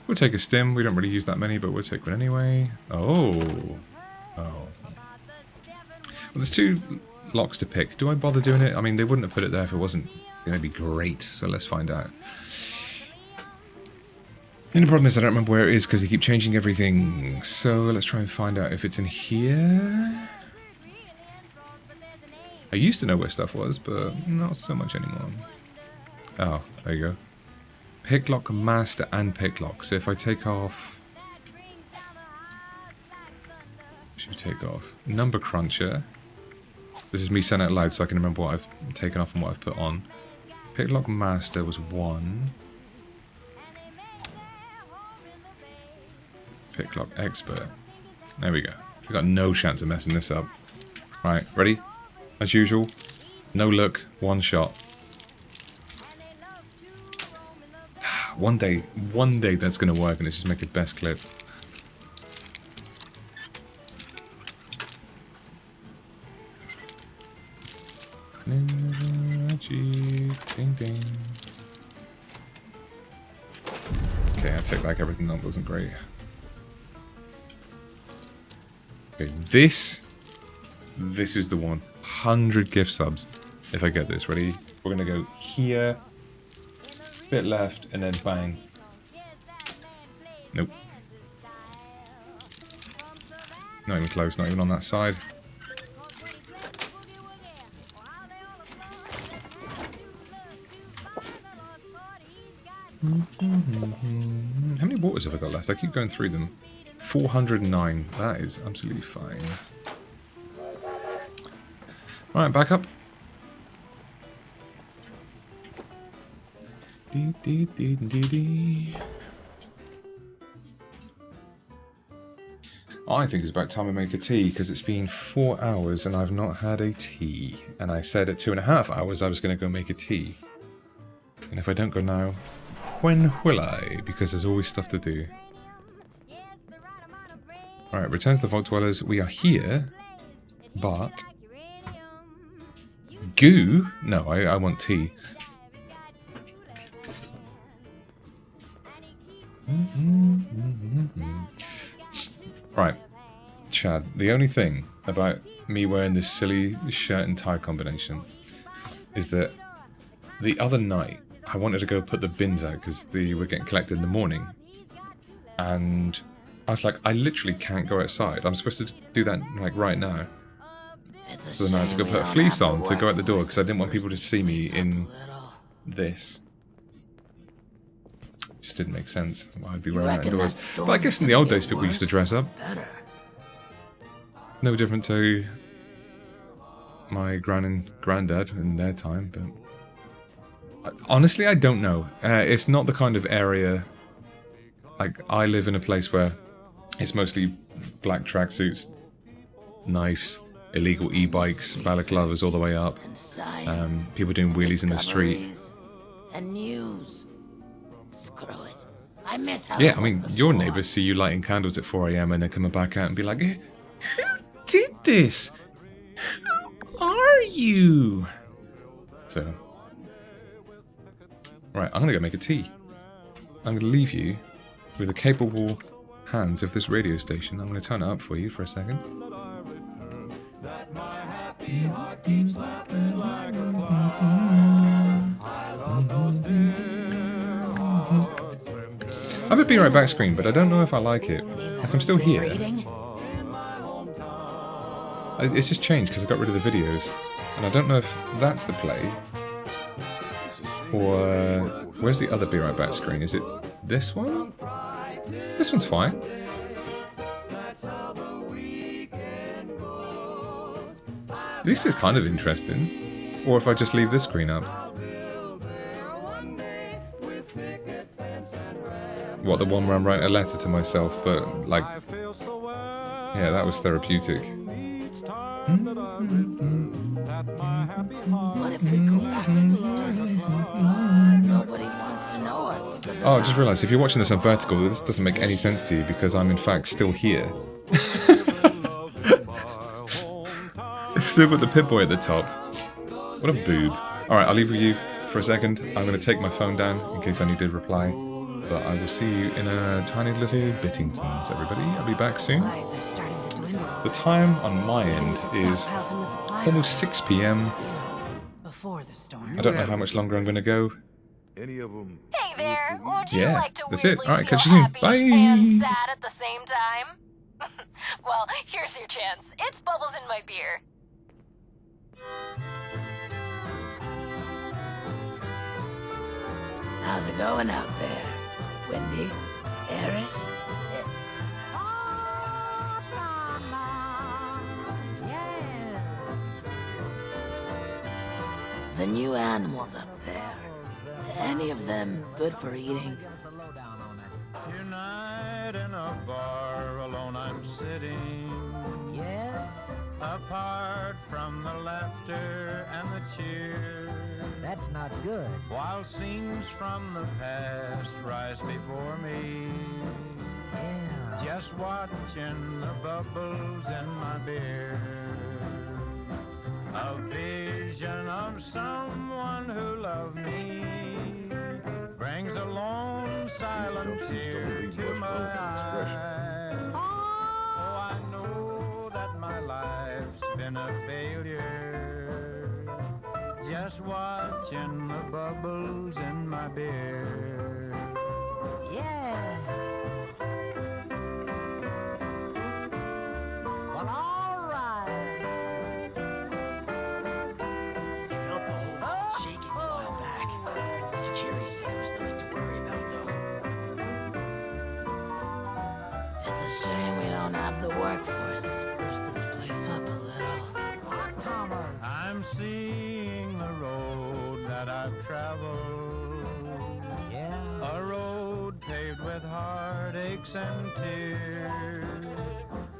We'll take a stim. We don't really use that many, but we'll take one anyway. Oh. Well, there's 2 locks to pick. Do I bother doing it? I mean, they wouldn't have put it there if it wasn't going to be great. So let's find out. The only problem is I don't remember where it is because they keep changing everything. So let's try and find out if it's in here. I used to know where stuff was, but not so much anymore. Oh, there you go. Picklock master and picklock. So if I take off... Should we take off? Number cruncher. This is me saying it out loud so I can remember what I've taken off and what I've put on. Picklock master was 1. Picklock expert. There we go. We've got no chance of messing this up. Right, ready? As usual. No look, 1 shot. One day that's going to work and it's just make the best clip. Ding, ding. Okay, I take back everything that wasn't great. Okay, this is the one. 100 gift subs. If I get this, ready? We're gonna go here, bit left, and then bang. Nope. Not even close. Not even on that side. How many waters have I got left? I keep going through them. 409. That is absolutely fine. Alright, back up. I think it's about time I make a tea, because it's been 4 hours and I've not had a tea. And I said at 2.5 hours I was going to go make a tea. And if I don't go now, when will I? Because there's always stuff to do. Alright, return to the Vault Dwellers. We are here, but... Goo? No, I want tea. Right, Chad, the only thing about me wearing this silly shirt and tie combination is that the other night I wanted to go put the bins out because they were getting collected in the morning, and I was like, I literally can't go outside. I'm supposed to do that like right now. So then I had to go put a fleece on to go out the door because I didn't want people to see me in this. Just didn't make sense. I'd be wearing that indoors. But I guess in the old days people used to dress up. No different to my gran and granddad in their time, but honestly I don't know. It's not the kind of area, like I live in a place where it's mostly black tracksuits, knives, illegal e-bikes, balaclavas all the way up, people doing wheelies in the street. And news. Screw it. I miss how Yeah, I mean, your neighbours see you lighting candles at 4 AM and then coming back out and be like, who did this? Who are you? So, right, I'm gonna go make a tea. I'm gonna leave you with the capable hands of this radio station. I'm gonna turn it up for you for a second. I have a Be Right Back screen, but I don't know if I like it. Like, I'm still here. It's just changed because I got rid of the videos. And I don't know if that's the play. Or... where's the other Be Right Back screen? Is it this one? This one's fine. This is kind of interesting. Or if I just leave this screen up. What, the one where I'm writing a letter to myself, but like... yeah, that was therapeutic. What if we go back to the surface? Nobody wants to know us because of Oh, I just realised, if you're watching this on vertical, this doesn't make any sense to you because I'm in fact still here. It's still got the Pip-Boy at the top. What a boob. Alright, I'll leave with you for a second. I'm going to take my phone down in case any did reply. But I will see you in a tiny little Bittingtons, everybody. I'll be back soon. The time on my end is almost 6 p.m. Before the storm. I don't know how much longer I'm going to go. Any of them? Hey there, would you Yeah, like to that's it. weirdly Alright, feel catch you soon. happy Bye. and sad at the same time? Well, here's your chance. It's bubbles in my beer. How's it going out there? Wendy? Eris? The new animals up there. Any of them good for eating? Tonight in a bar alone I'm sitting. Yes. Apart from the laughter and the cheer. That's not good. While scenes from the past rise before me. Yeah. Just watching the bubbles in my beer. A vision of someone who loved me brings a lone silent tear to my eyes. Oh, I know that my life's been a failure, just watching the bubbles in my beer. Yeah. Well, all right. We felt the whole vault shaking a while back. Security said there was nothing to worry about, though. It's a shame we don't have the workforce to spruce this place up a little. I'm seeing the road that I've traveled. Yeah. A road paved with heartaches and tears.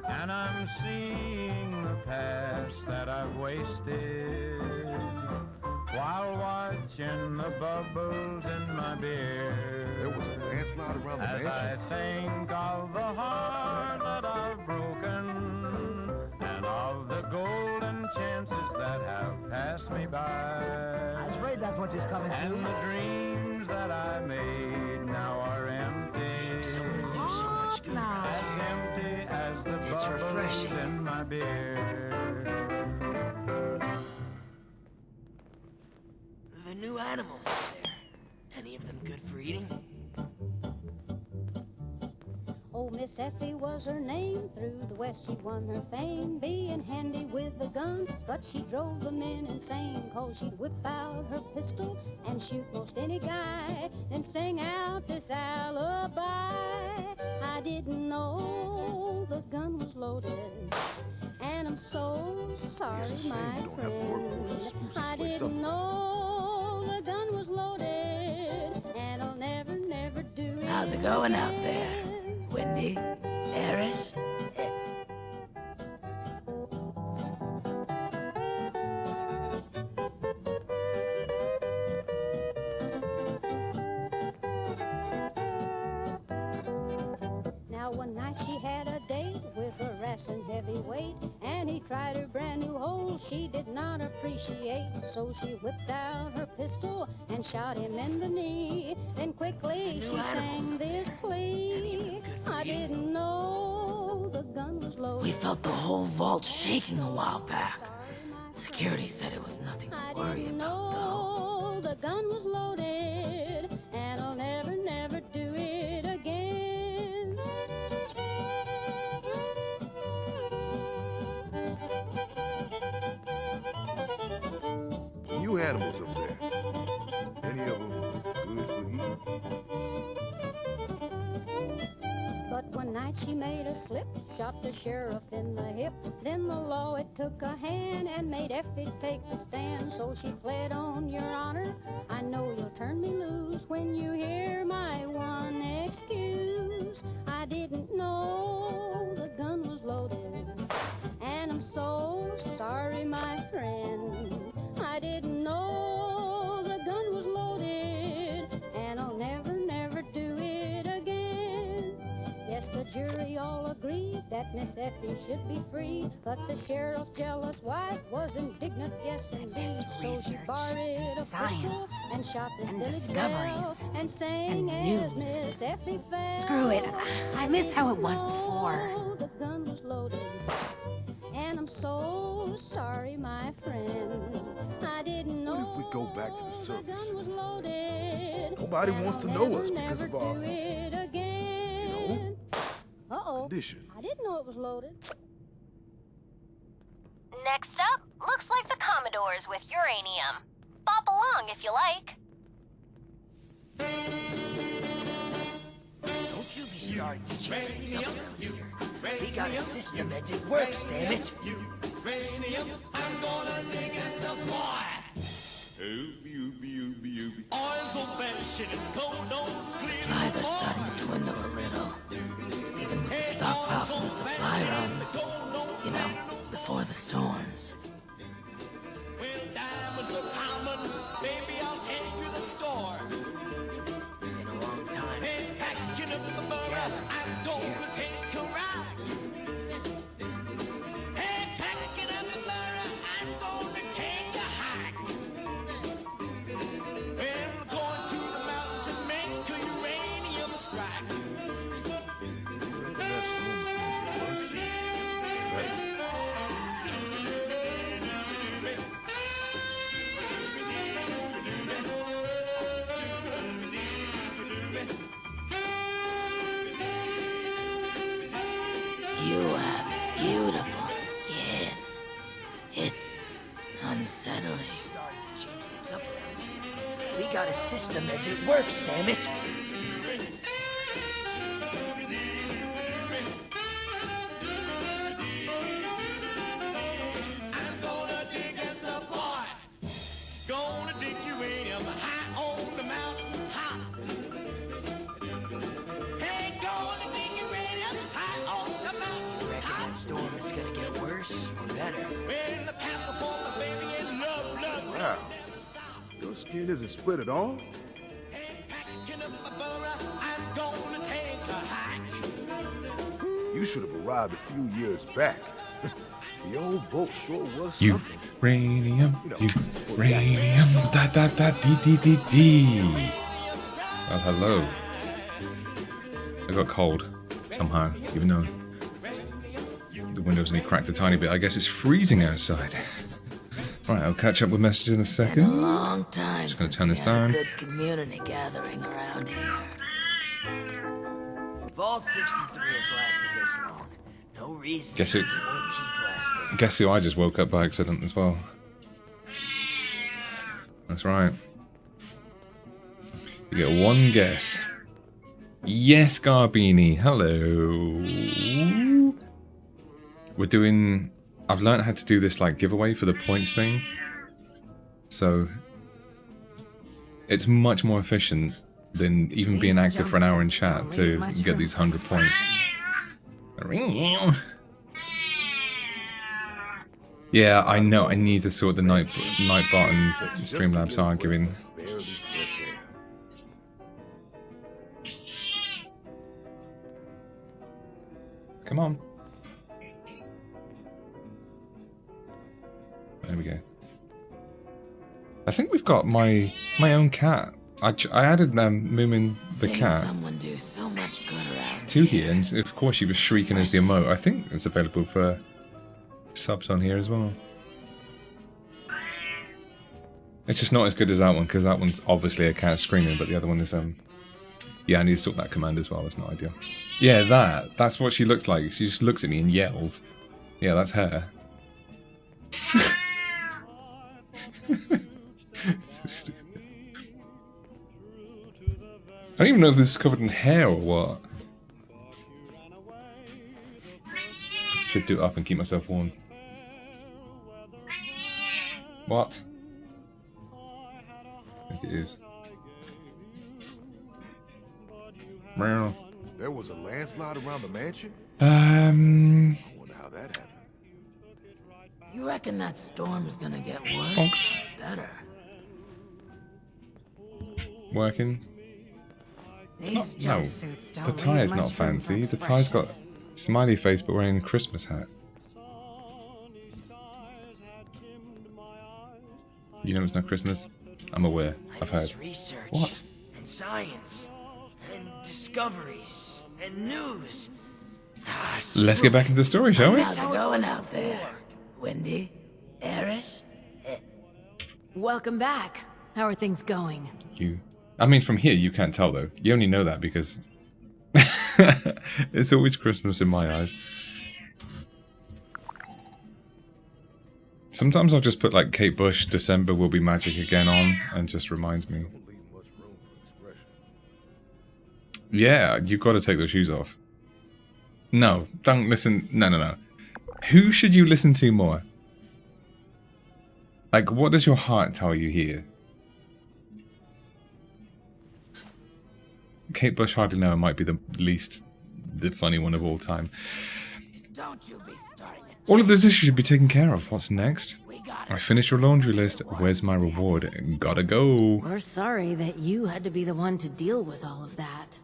And I'm seeing the past that I've wasted while watching the bubbles in my beer. There was a landslide around the As mansion. I think of the heart that I've broken and of the golden chances that have passed me by. I was afraid that's what she's coming to. And the dreams that I made now are empty. Seems someone do so much good around As here. empty as the It's bubbles refreshing. in my beer. The new animals up there. Any of them good for eating? Oh, Miss Effie was her name. Through the West she won her fame, being handy with a gun. But she drove the men insane, 'cause she'd whip out her pistol and shoot most any guy, then sing out this alibi. I didn't know the gun was loaded, and I'm so sorry, It's a shame my we don't have the workforce to spruce this I place up. didn't know the gun was loaded, and I'll never, never do it. How's it going out there? Wendy? Eris? Now one night she had a date with a wrestling heavyweight, and he tried her brand new hole she did not appreciate. So she whipped out her pistol and shot him in the knee. Then quickly she sang this plea. I didn't know the gun was loaded. We felt the whole vault shaking a while back. Security said it was nothing to worry about, though. The gun was loaded, and I'll never, never do it again. New animals up there. Any of them good for eating? But one night she made a slip, shot the sheriff in the hip. Then the law it took a hand and made Effie take the stand. So she pled on, Your Honor, I know you'll turn me loose when you hear my one excuse. I didn't know the gun was loaded, and I'm so sorry, my friend. I didn't know the gun was loaded, and I'll never, never do it again. Yes, the jury all agreed that that Miss Effie should be free, but the sheriff's jealous wife was indignant, yes indeed. So she borrowed a pistol and shot this village belle and sang as Miss Effie fell. Screw it. I miss how it was before. The gun was loaded, and I'm so sorry, my friend. I didn't know. What if we go back to the surface? Gun was loaded. Nobody wants to know us because of our, condition. I didn't know it was loaded. Next up, looks like the Commodores with uranium. Bop along if you like. Don't you be starting to change things up around here. We got a system that it works, damn it. Uranium, I'm gonna dig us the boy. Oil's old fashioned and cold don't clear. Supplies are starting to dwindle a little. Even with the stockpile from the supply runs. You know, before the storms. Well, diamonds are common. Baby, I'll take you the score. Been a long time since packing up the together. I'm gonna take a ride. Hey, packing up the mirror, I'm gonna take a hike. We're going to the mountains and make a uranium strike. You have beautiful skin. It's unsettling. Starting to change things up around here. We got a system that it works, damn it. I'm gonna dig us the boy. Gonna dig uranium high on the mountain top. Hey, gonna dig uranium high on the mountain Reckon that storm is gonna get worse or better? in the castle for the baby and love. Wow. Your skin isn't split at all? I'm gonna take a hike. You should have arrived a few years back. The old boat sure was something. Uranium, uranium, da da da dee dee dee dee. Oh, hello. I got cold somehow, even though the window's only cracked a tiny bit. I guess it's freezing outside. Right, I'll catch up with messages in a second. Been a long time Just gonna since turn we this had down. a good community gathering around here. Vault 63 has lasted this long. No reason Guess to it. think it won't keep lasting. Guess who I just woke up by accident as well. That's right. You get one guess. Yes, Garbini. Hello. We're doing... I've learned how to do this like giveaway for the points thing. So it's much more efficient than even being active for an hour in chat to get these 100 points. Yeah, I know. I need to sort the Nightbot and Streamlabs arguing. Come on. There we go. I think we've got my own cat. I added Moomin the Seeing cat someone do so much good around to here, and of course she was shrieking as the emote. I think it's available for subs on here as well. It's just not as good as that one because that one's obviously a cat screaming, but the other one is yeah, I need to sort that command as well. That's not ideal. Yeah, that's what she looks like. She just looks at me and yells. Yeah, that's her. So stupid. I don't even know if this is covered in hair or what. Should do it up and keep myself warm. What? I think it is. Meow. There was a landslide around the mansion? I wonder how that happened. You reckon that storm's gonna get worse? Bonk. Better. Working. These No, jumpsuits don't the tie's leave not much room for fancy. The tie's got Smiley face, but wearing a Christmas hat. You know it's not Christmas? I'm aware. I've heard. Research. What? And science. And discoveries. And news. Let's get back into the story, shall we? How's it going out there? Wendy? Eris? Welcome back. How are things going? I mean, from here you can't tell though. You only know that because it's always Christmas in my eyes. Sometimes I'll just put like Kate Bush, December Will Be Magic Again on, and just reminds me. Yeah, you've got to take those shoes off. No, don't listen. No. Who should you listen to more? Like, what does your heart tell you here? Kate Bush, hardly know, might be the funny one of all time. Don't you be starting it. All of those issues should be taken care of. What's next? I finished your laundry list. Where's my reward? Gotta go. We're sorry that you had to be the one to deal with all of that.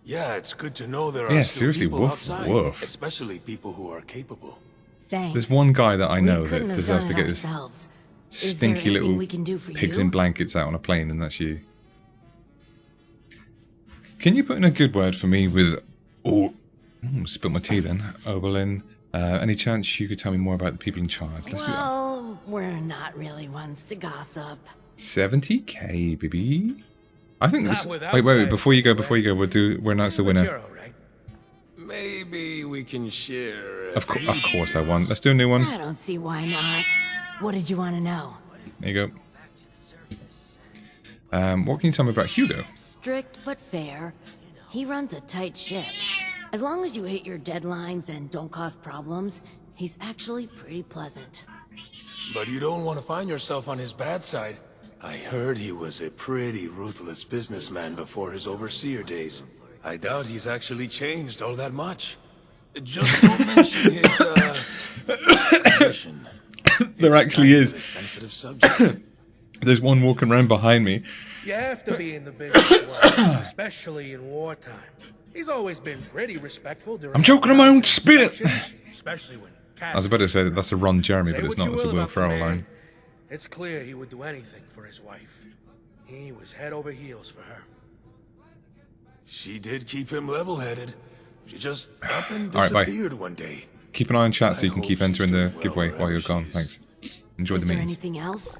Yeah, it's good to know there are Yeah, still seriously, people woof, outside, woof. especially people who are capable. Thanks. There's one guy that I know We that couldn't have deserves to done it get his ourselves. Is there stinky anything little we can do for pigs you? in blankets out on a plane, and that's you. Can you put in a good word for me with... Oh, spilt my tea then. Oberlin. Any chance you could tell me more about the people in charge? Let's do that. Well, we're not really ones to gossip. 70k, baby. I think this... without Wait, before you go, we're announced the winner. Maybe we can share. Of course I won. Let's do a new one. I don't see why not. What did you want to know? There you go. What can you tell me about Hugo? Strict but fair. He runs a tight ship. As long as you hit your deadlines and don't cause problems, he's actually pretty pleasant. But you don't want to find yourself on his bad side. I heard he was a pretty ruthless businessman before his overseer days. I doubt he's actually changed all that much. Just don't mention his, mission. There actually is. A sensitive subject. There's one walking around behind me. You have to be in the business world, especially in wartime. He's always been pretty respectful during... I'm joking on my own spit! Especially when... I was about to say that that's a Ron Jeremy, but it's not. It's a Will Ferrell line. It's clear he would do anything for his wife. He was head over heels for her. She did keep him level-headed. She just up and All right, bye. disappeared one day. Keep an eye on chat so you can keep entering the giveaway while you're gone. Thanks. Enjoy Is the there meetings. anything else?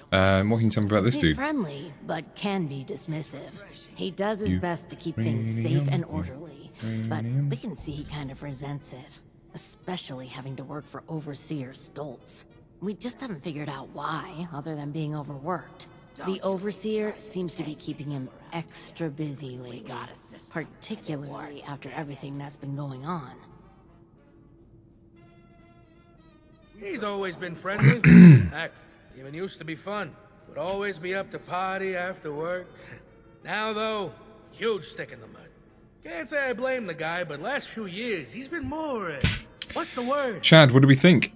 What can you tell me about this He's dude? friendly, but can be dismissive. He does his best to keep things safe and orderly, but we can see he kind of resents it, especially having to work for Overseer Stoltz. We just haven't figured out why, other than being overworked. The Overseer seems to be keeping him extra busy lately, particularly after everything that's been going on. He's always been friendly. Heck, even used to be fun. Would always be up to party after work. Now, though, huge stick in the mud. Can't say I blame the guy, but last few years, he's been more, what's the word? Chad, what do we think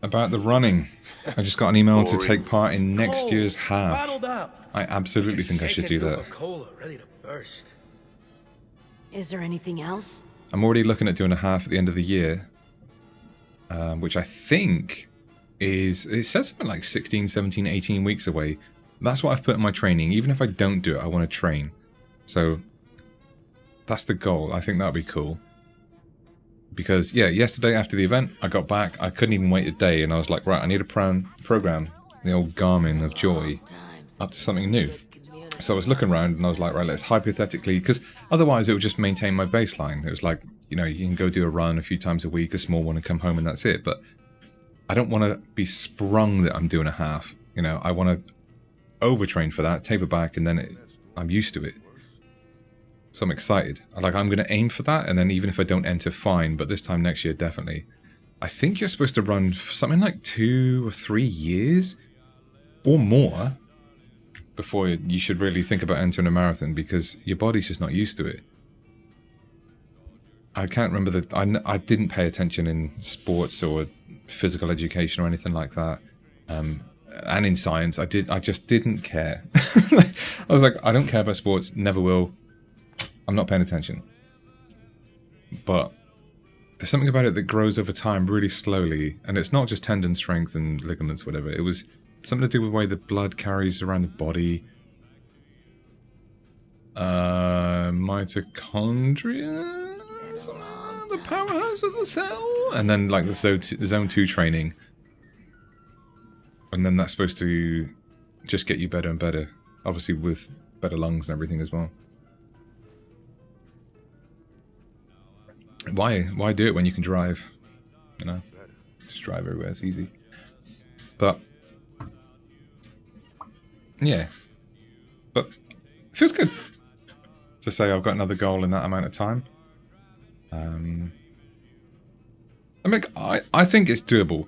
about the running? I just got an email to take part in next year's half. Bottled up. I absolutely think I should do that. Coca-Cola ready to burst. Is there anything else? I'm already looking at doing a half at the end of the year, which I think is, it says something like 16, 17, 18 weeks away. That's what I've put in my training. Even if I don't do it, I want to train. So that's the goal. I think that'd be cool. Because, yeah, yesterday after the event, I got back. I couldn't even wait a day, and I was like, right, I need to program the old Garmin of Joy up to something new. So I was looking around, and I was like, right, let's hypothetically, because otherwise it would just maintain my baseline. It was like, you know, you can go do a run a few times a week, a small one, and come home, and that's it. But I don't want to be sprung that I'm doing a half. You know, I want to overtrain for that, taper back, and then I'm used to it. So I'm excited. I'm going to aim for that, and then even if I don't enter, fine. But this time next year, definitely. I think you're supposed to run for something like 2 or 3 years or more before you should really think about entering a marathon, because your body's just not used to it. I can't remember I didn't pay attention in sports or physical education or anything like that. And in science, I just didn't care. I was like, I don't care about sports, never will. I'm not paying attention. but there's something about it that grows over time really slowly, and it's not just tendon strength and ligaments, whatever. It was something to do with the way the blood carries around the body. Mitochondria, the powerhouse of the cell, and then like the zone 2 training, and then that's supposed to just get you better and better, obviously with better lungs and everything as well. Why do it when you can drive? You know, just drive everywhere. It's easy. But yeah, but it feels good to say I've got another goal in that amount of time. I mean, I think it's doable.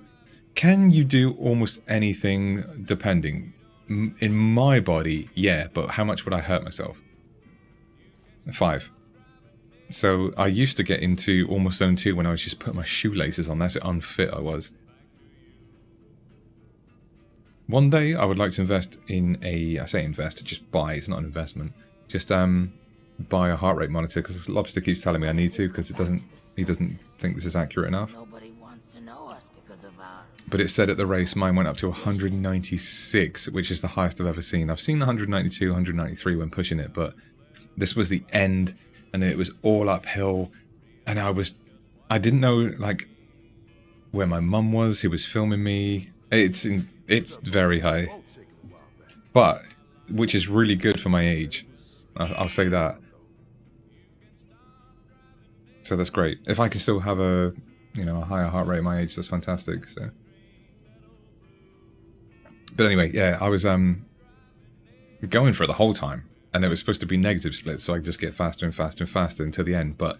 Can you do almost anything depending? In my body, yeah, but how much would I hurt myself? 5. So I used to get into almost zone 2 when I was just putting my shoelaces on. That's how unfit I was. One day I would like to invest in I say invest, just buy, it's not an investment. Just buy a heart rate monitor, because Lobster keeps telling me I need to, because he doesn't think this is accurate enough. But it said at the race mine went up to 196, which is the highest I've ever seen. I've seen 192, 193 when pushing it, but this was the end, and it was all uphill, and I didn't know like where my mum was, who was filming me. It's very high, but which is really good for my age. I'll say that. So that's great. If I can still have a higher heart rate at my age, that's fantastic. So, but anyway, yeah, I was going for it the whole time, and it was supposed to be negative split, so I could just get faster and faster and faster until the end. But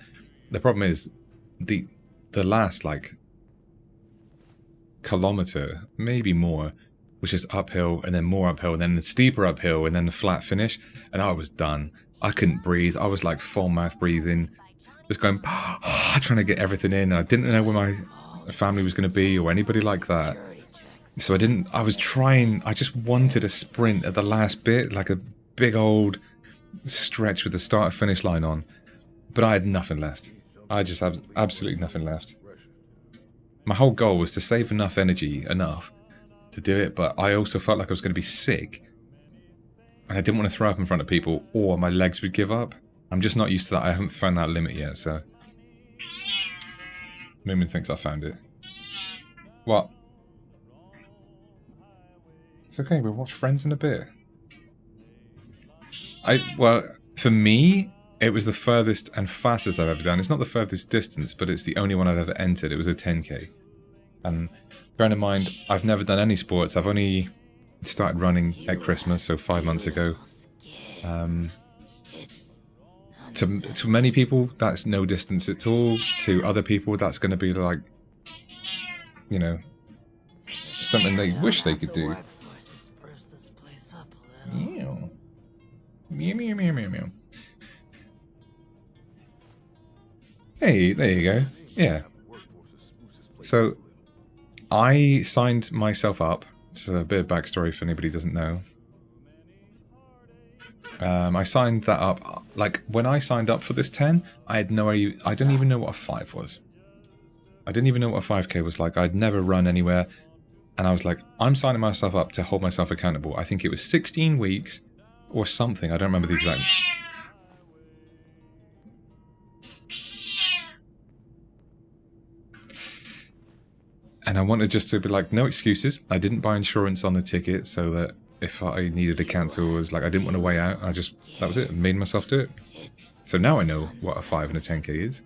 the problem is, the last like kilometer, maybe more, was just uphill and then more uphill and then the steeper uphill and then the flat finish, and I was done. I couldn't breathe. I was like full mouth breathing, just going trying to get everything in. I didn't know where my family was going to be or anybody like that, so I was trying. I just wanted a sprint at the last bit, like a big old stretch with the start finish line on, but I had nothing left. I just have absolutely nothing left. My whole goal was to save enough energy, to do it, but I also felt like I was going to be sick, and I didn't want to throw up in front of people or my legs would give up. I'm just not used to that. I haven't found that limit yet, so Moomin thinks I found it. What? It's okay, we'll watch Friends in a bit. Well, for me, it was the furthest and fastest I've ever done. It's not the furthest distance, but it's the only one I've ever entered. It was a 10k. And bearing in mind, I've never done any sports. I've only started running at Christmas, so 5 months ago. To many people, that's no distance at all. To other people, that's going to be like, something they wish they could do. Meow. Meow, meow, meow, meow, meow. Hey, there you go. Yeah. So, I signed myself up. It's a bit of backstory for anybody who doesn't know. I signed that up. Like, when I signed up for this 10, I didn't even know what a 5 was. I didn't even know what a 5k was like. I'd never run anywhere. And I was like, I'm signing myself up to hold myself accountable. I think it was 16 weeks or something. I don't remember the exact. And I wanted just to be like, no excuses. I didn't buy insurance on the ticket, so that if I needed to cancel, was like, I didn't want to weigh out. That was it. I made myself do it. So now I know what a 5 and a 10k is.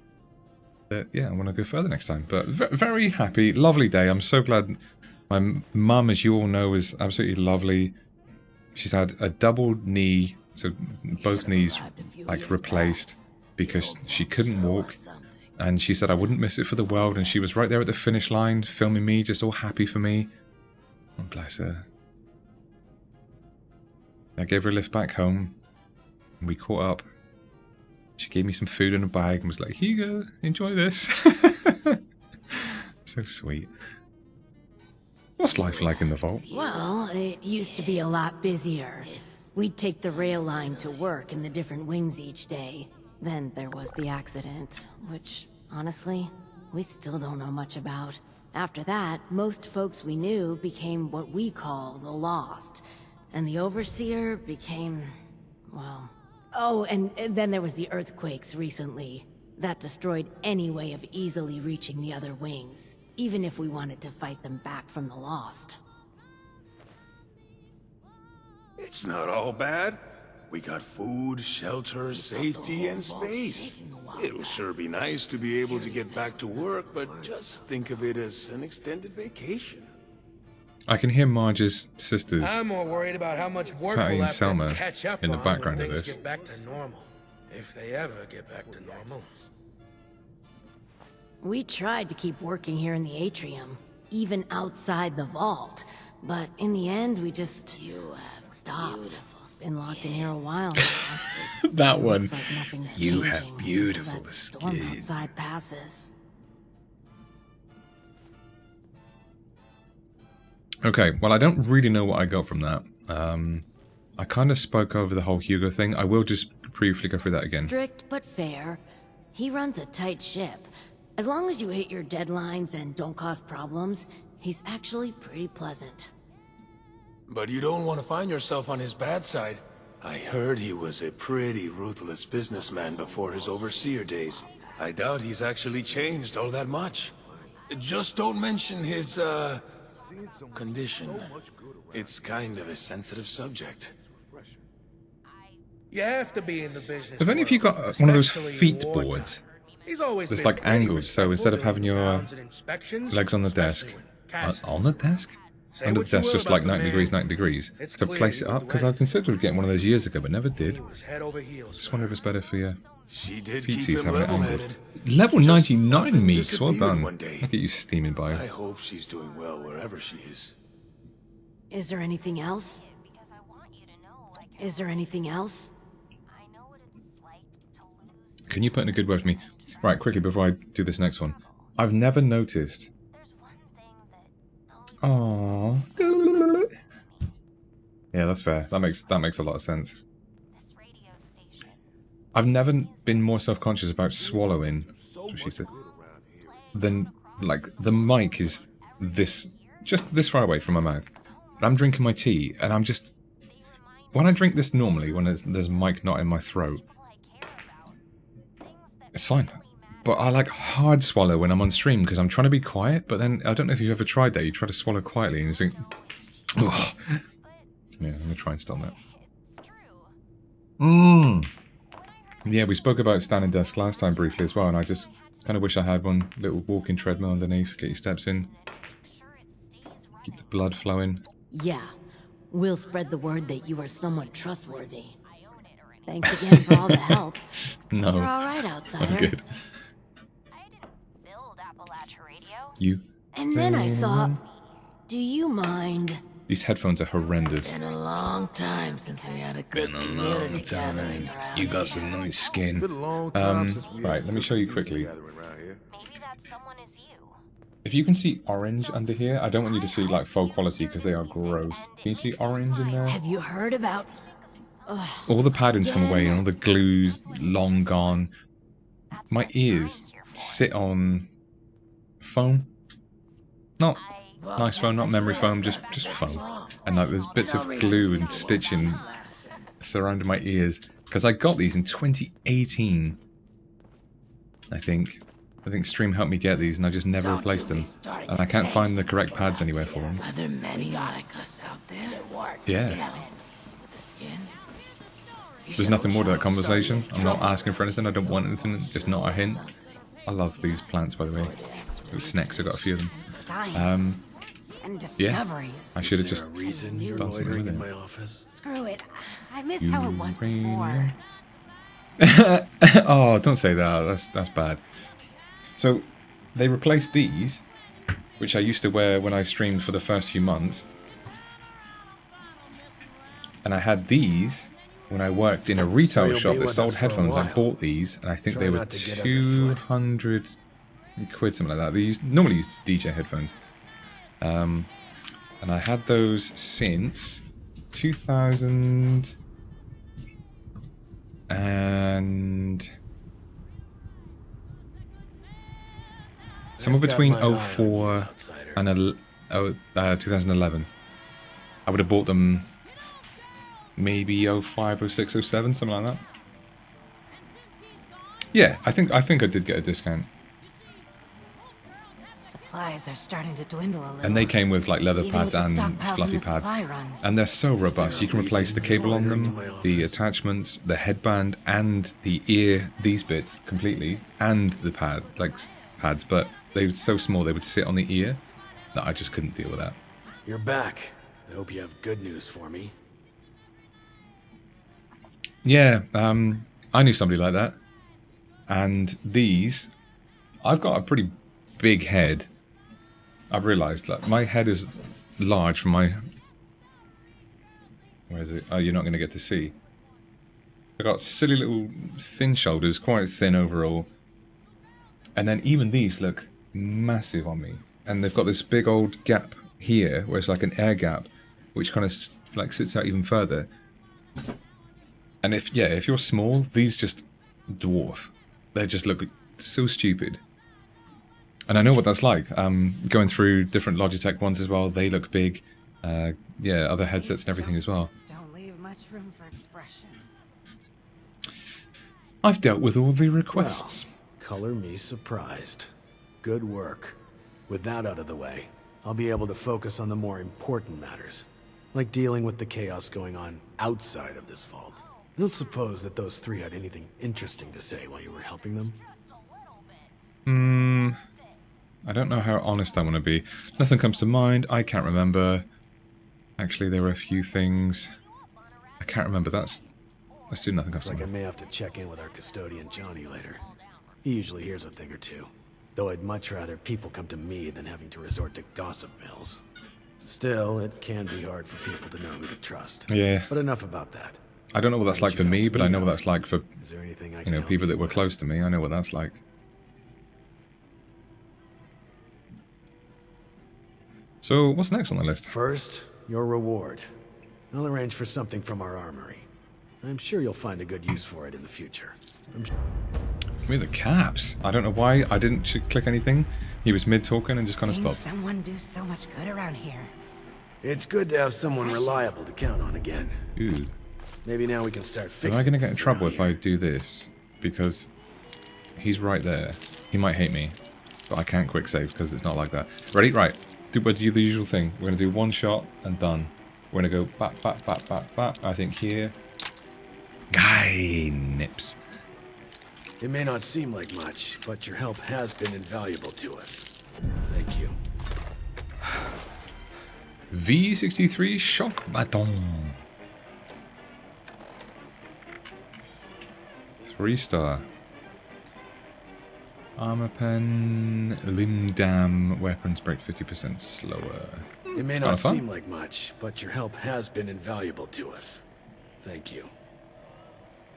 But yeah, I want to go further next time. But very happy, lovely day. I'm so glad. My mum, as you all know, is absolutely lovely. She's had a double knee, so both knees like replaced because she couldn't walk. And she said I wouldn't miss it for the world, and she was right there at the finish line, filming me, just all happy for me. Oh, bless her. I gave her a lift back home, and we caught up. She gave me some food in a bag and was like, here you go, enjoy this. So sweet. What's life like in the vault? Well, it used to be a lot busier. We'd take the rail line to work in the different wings each day. Then there was the accident, which honestly, we still don't know much about. After that, most folks we knew became what we call the Lost. And the Overseer became, well... Oh, and then there was the earthquakes recently. That destroyed any way of easily reaching the other wings, even if we wanted to fight them back from the Lost. It's not all bad. We got food, shelter, safety, and space. It'll sure be nice to be able to get back to work, but just think of it as an extended vacation. I can hear Marge's sisters, I'm more worried about how much work Patty we'll and have Selma, to catch up in the on background when of things this. get back to normal. If they ever get back to normal. We tried to keep working here in the atrium, even outside the vault, but in the end we just stopped. Been locked in here a while now. That It one. looks like nothing's You changing have until beautiful that storm skin. outside passes. Okay, well, I don't really know what I got from that. I kind of spoke over the whole Hugo thing. I will just briefly go through that again. Strict but fair. He runs a tight ship. As long as you hit your deadlines and don't cause problems, he's actually pretty pleasant. But you don't want to find yourself on his bad side. I heard he was a pretty ruthless businessman before his overseer days. I doubt he's actually changed all that much. Just don't mention his, condition. It's kind of a sensitive subject. You have to be in the business. Have any of you got one of those feet boards? That's like angled, so instead of having your legs on the desk, on the desk? Under the desk, just like 90 degrees, 90 degrees, to place it up? Because I considered getting one of those years ago, but never did. Just wonder if it's better for your feetsies having it angled. Level 99, Meeks, well done. Look at you steaming by. I hope she's doing well wherever she is. Is there anything else? Is there anything else? Can you put in a good word for me? Right, quickly, before I do this next one. I've never noticed... Aww. Yeah, that's fair. That makes a lot of sense. I've never been more self-conscious about swallowing, she said, than, like, the mic is just this far away from my mouth. And I'm drinking my tea, and I'm just... When I drink this normally, when there's mic not in my throat, it's fine. But I like hard swallow when I'm on stream because I'm trying to be quiet, but then I don't know if you've ever tried that. You try to swallow quietly and you think, ugh. Yeah, I'm going to try and stop that. Yeah, we spoke about standing desks last time briefly as well, and I just kind of wish I had one little walking treadmill underneath, get your steps in, keep the blood flowing. Yeah, we'll spread the word that you are someone trustworthy. Thanks again for all the help. No, you're all right, outsider. I'm good. You. And then I saw... Do you mind? These headphones are horrendous. Been a long time since we had a good community gathering around. You got some nice skin. Right, let me show you quickly. If you can see orange under here, I don't want you to see like full quality because they are gross. Can you see orange in there? Have you heard about... All the padding's come away and all the glue's long gone. My ears sit on foam. Not nice foam, not memory foam, just foam. And like there's bits of glue and stitching surrounding my ears. Because I got these in 2018. I think Stream helped me get these and I just never replaced them. And I can't find the correct pads anywhere for them. Are there many like us out there? Yeah. There's nothing more to that conversation. I'm not asking for anything. I don't want anything. Just not a hint. I love these plants, by the way. Those snacks, I got a few of them. Yeah, I should have just done something with it. Screw it. I miss how it was before. Oh, don't say that. That's bad. So, they replaced these, which I used to wear when I streamed for the first few months. And I had these when I worked in a retail shop that sold headphones. I bought these, and I think they were 200 quid, something like that. They normally used DJ headphones. And I had those since 2000 and Somewhere between 04 and 2011. I would have bought them maybe 05, 06, 07, something like that. Yeah, I think I did get a discount. Supplies are starting to dwindle a little. And they came with like leather Even pads with the and stockpile from fluffy the pads. supply runs. And they're so robust. You can replace the cable on them, the attachments, the headband, and the ear, these bits completely, and the pads, but they were so small they would sit on the ear that I just couldn't deal with that. You're back. I hope you have good news for me. Yeah, I knew somebody like that. And these, I've got a pretty big head. I've realised that my head is large from my... Where is it? Oh, you're not going to get to see. I've got silly little thin shoulders, quite thin overall. And then even these look massive on me. And they've got this big old gap here, where it's like an air gap, which kind of like sits out even further. And if you're small, these just dwarf. They just look so stupid. And I know what that's like. Going through different Logitech ones as well, they look big. Other headsets and everything as well. Don't leave much room for expression. I've dealt with all the requests. Well, color me surprised. Good work. With that out of the way, I'll be able to focus on the more important matters, like dealing with the chaos going on outside of this vault. I don't suppose that those three had anything interesting to say while you were helping them? I don't know how honest I want to be. Nothing comes to mind. I can't remember. Actually, there were a few things. I can't remember. That's soon nothing comes to mind. Looks like I may have to check in with our custodian Johnny later. He usually hears a thing or two. Though I'd much rather people come to me than having to resort to gossip mills. Still, it can be hard for people to know who to trust. Yeah. But enough about that. I don't know what that's like for me, but I know what that's like for, Is there anything I can people that were close to me. I know what that's like. So, what's next on the list? First, your reward. I'll arrange for something from our armory. I'm sure you'll find a good use for it in the future. Give me the caps. I don't know why I didn't click anything. He was mid-talking and just kind of Seeing stopped. someone do so much good around here. It's good to have someone reliable to count on again. Ooh. Maybe now we can start fixing. Am I going to get in things trouble around if I do this? Because he's right there. He might hate me. But I can't quick save because it's not like that. Ready? Right. We'll do the usual thing. We're going to do one shot and done. We're going to go back, back, back, back, back. I think here. Guy nips. It may not seem like much, but your help has been invaluable to us. Thank you. V63 Shock Baton. 3-star. Armor pen, limb dam, weapons break 50% slower. It may not seem like much, but your help has been invaluable to us. Thank you.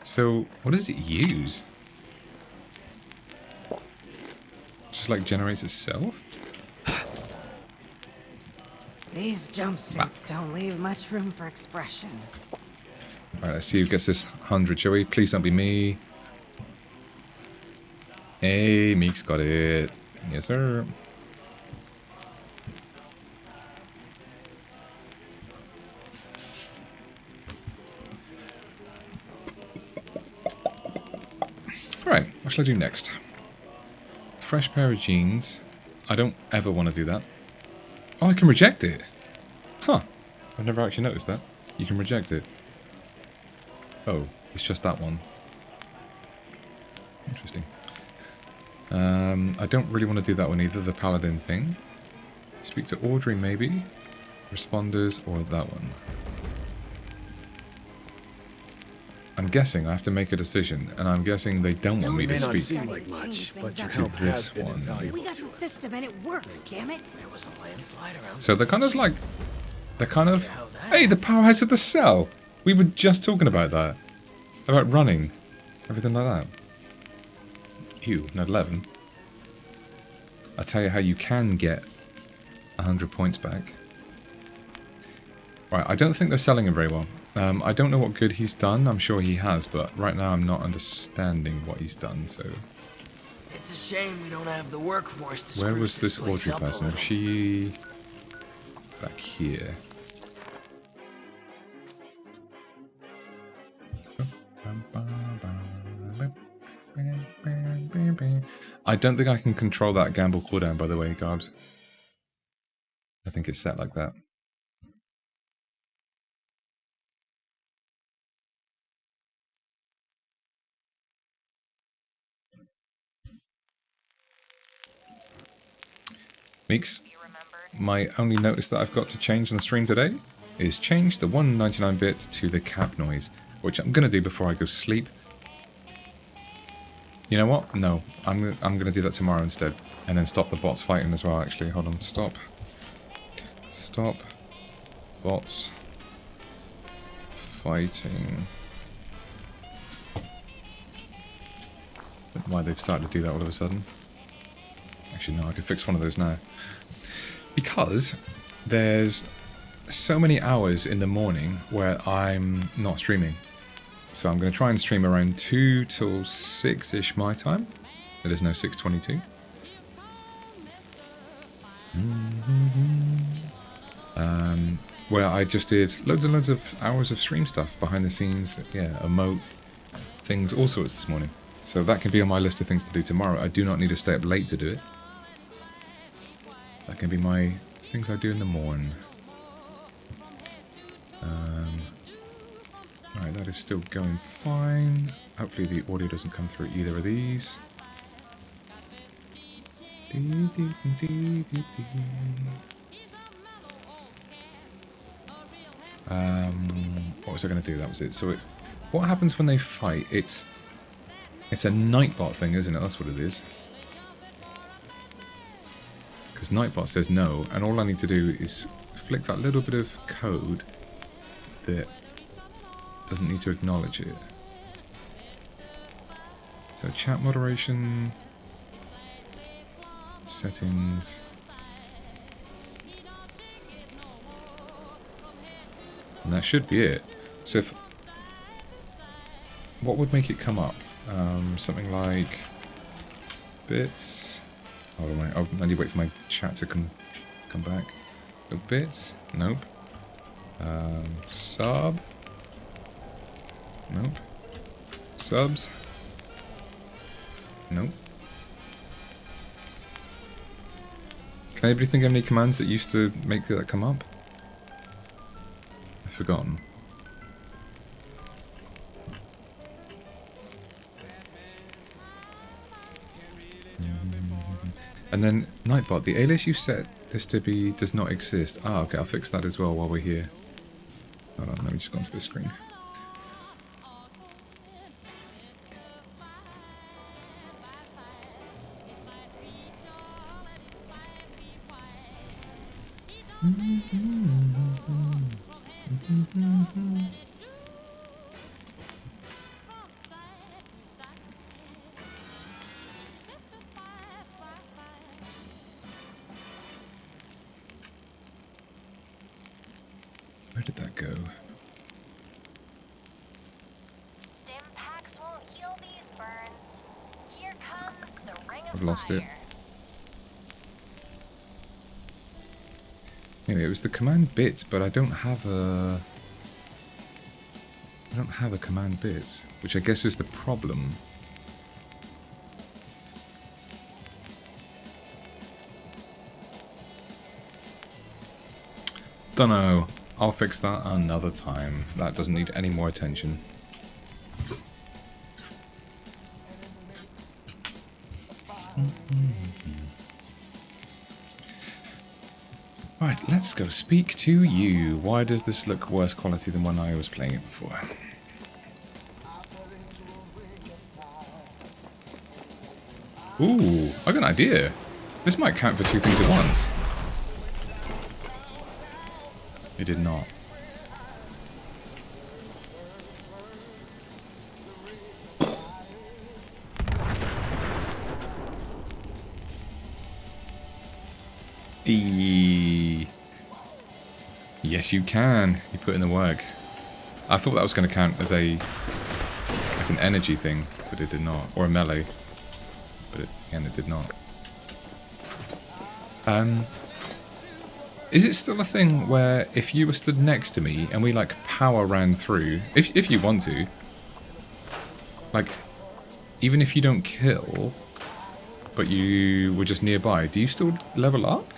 So, what does it use? Just like generates itself? These jumpsuits don't leave much room for expression. Alright, let's see who gets this 100, shall we? Please don't be me. Hey, Meek's got it. Yes, sir. Right, what shall I do next? Fresh pair of jeans. I don't ever want to do that. Oh, I can reject it. Huh. I've never actually noticed that. You can reject it. Oh, it's just that one. Interesting. I don't really want to do that one either, the paladin thing. Speak to Audrey, maybe. Responders, or that one. I'm guessing I have to make a decision, and I'm guessing they don't want me to speak. It may not seem like much, but your help has been invaluable We got the system and it works, damn it. There was a landslide around. So they're kind of like... They're kind of... Hey, the powerhouse of the cell! We were just talking about that. About running. Everything like that. Ew, not 11. I'll tell you how you can get 100 points back. Right, I don't think they're selling him very well. I don't know what good he's done. I'm sure he has, but right now I'm not understanding what he's done, so... It's a shame we don't have the workforce to Where spruce was this place Audrey up a person? Was little. she back here? I don't think I can control that gamble cooldown, by the way, Garbs. I think it's set like that. Meeks, my only notice that I've got to change on the stream today is change the 199 bit to the cap noise, which I'm going to do before I go sleep. You know what? No, I'm going to do that tomorrow instead. And then stop the bots fighting as well, actually. Hold on, stop. Stop. Bots. Fighting. I don't know why they've started to do that all of a sudden. Actually, no, I could fix one of those now. Because there's so many hours in the morning where I'm not streaming. So I'm going to try and stream around 2 till 6-ish my time. It is now 6:22. Where I just did loads and loads of hours of stream stuff, behind the scenes, yeah, emote, things, all sorts this morning. So that can be on my list of things to do tomorrow. I do not need to stay up late to do it. That can be my things I do in the morning. Alright, that is still going fine. Hopefully the audio doesn't come through either of these. What was I going to do? That was it. So what happens when they fight? It's a Nightbot thing, isn't it? That's what it is. Because Nightbot says no, and all I need to do is flick that little bit of code that doesn't need to acknowledge it. So chat moderation, settings. And that should be it. So if... what would make it come up? Something like... bits... hold on, wait. I need to wait for my chat to come back. So bits? Nope. Sub? Nope. Subs? Nope. Can anybody think of any commands that used to make that come up? I've forgotten. And then Nightbot, the alias you set this to be does not exist. Ah, okay, I'll fix that as well while we're here. Hold on, let me just go onto the screen. Where did that go? Stim packs won't heal these burns. Here comes the ring of I've lost fire. it. Anyway, it was the command bits, but I don't have a command bits, which I guess is the problem. Dunno. I'll fix that another time. That doesn't need any more attention. Right, let's go speak to you. Why does this look worse quality than when I was playing it before? Ooh, I got an idea. This might count for two things at once. It did not. Yes, you can. You put in the work. I thought that was going to count as like an energy thing, but it did not. Or a melee. but again, it did not. Is it still a thing where if you were stood next to me and we like power ran through, if you want to, like, even if you don't kill, but you were just nearby, do you still level up?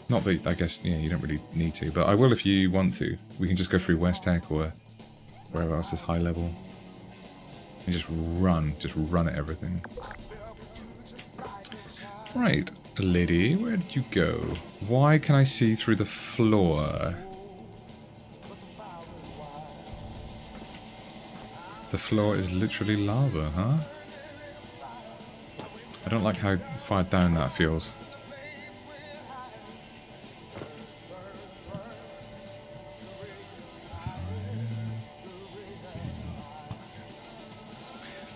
Not that, I guess, yeah, you don't really need to, but I will if you want to. We can just go through West Tech or wherever else is high level. And just run at everything. Right, lady, where did you go? Why can I see through the floor? The floor is literally lava, huh? I don't like how far down that feels.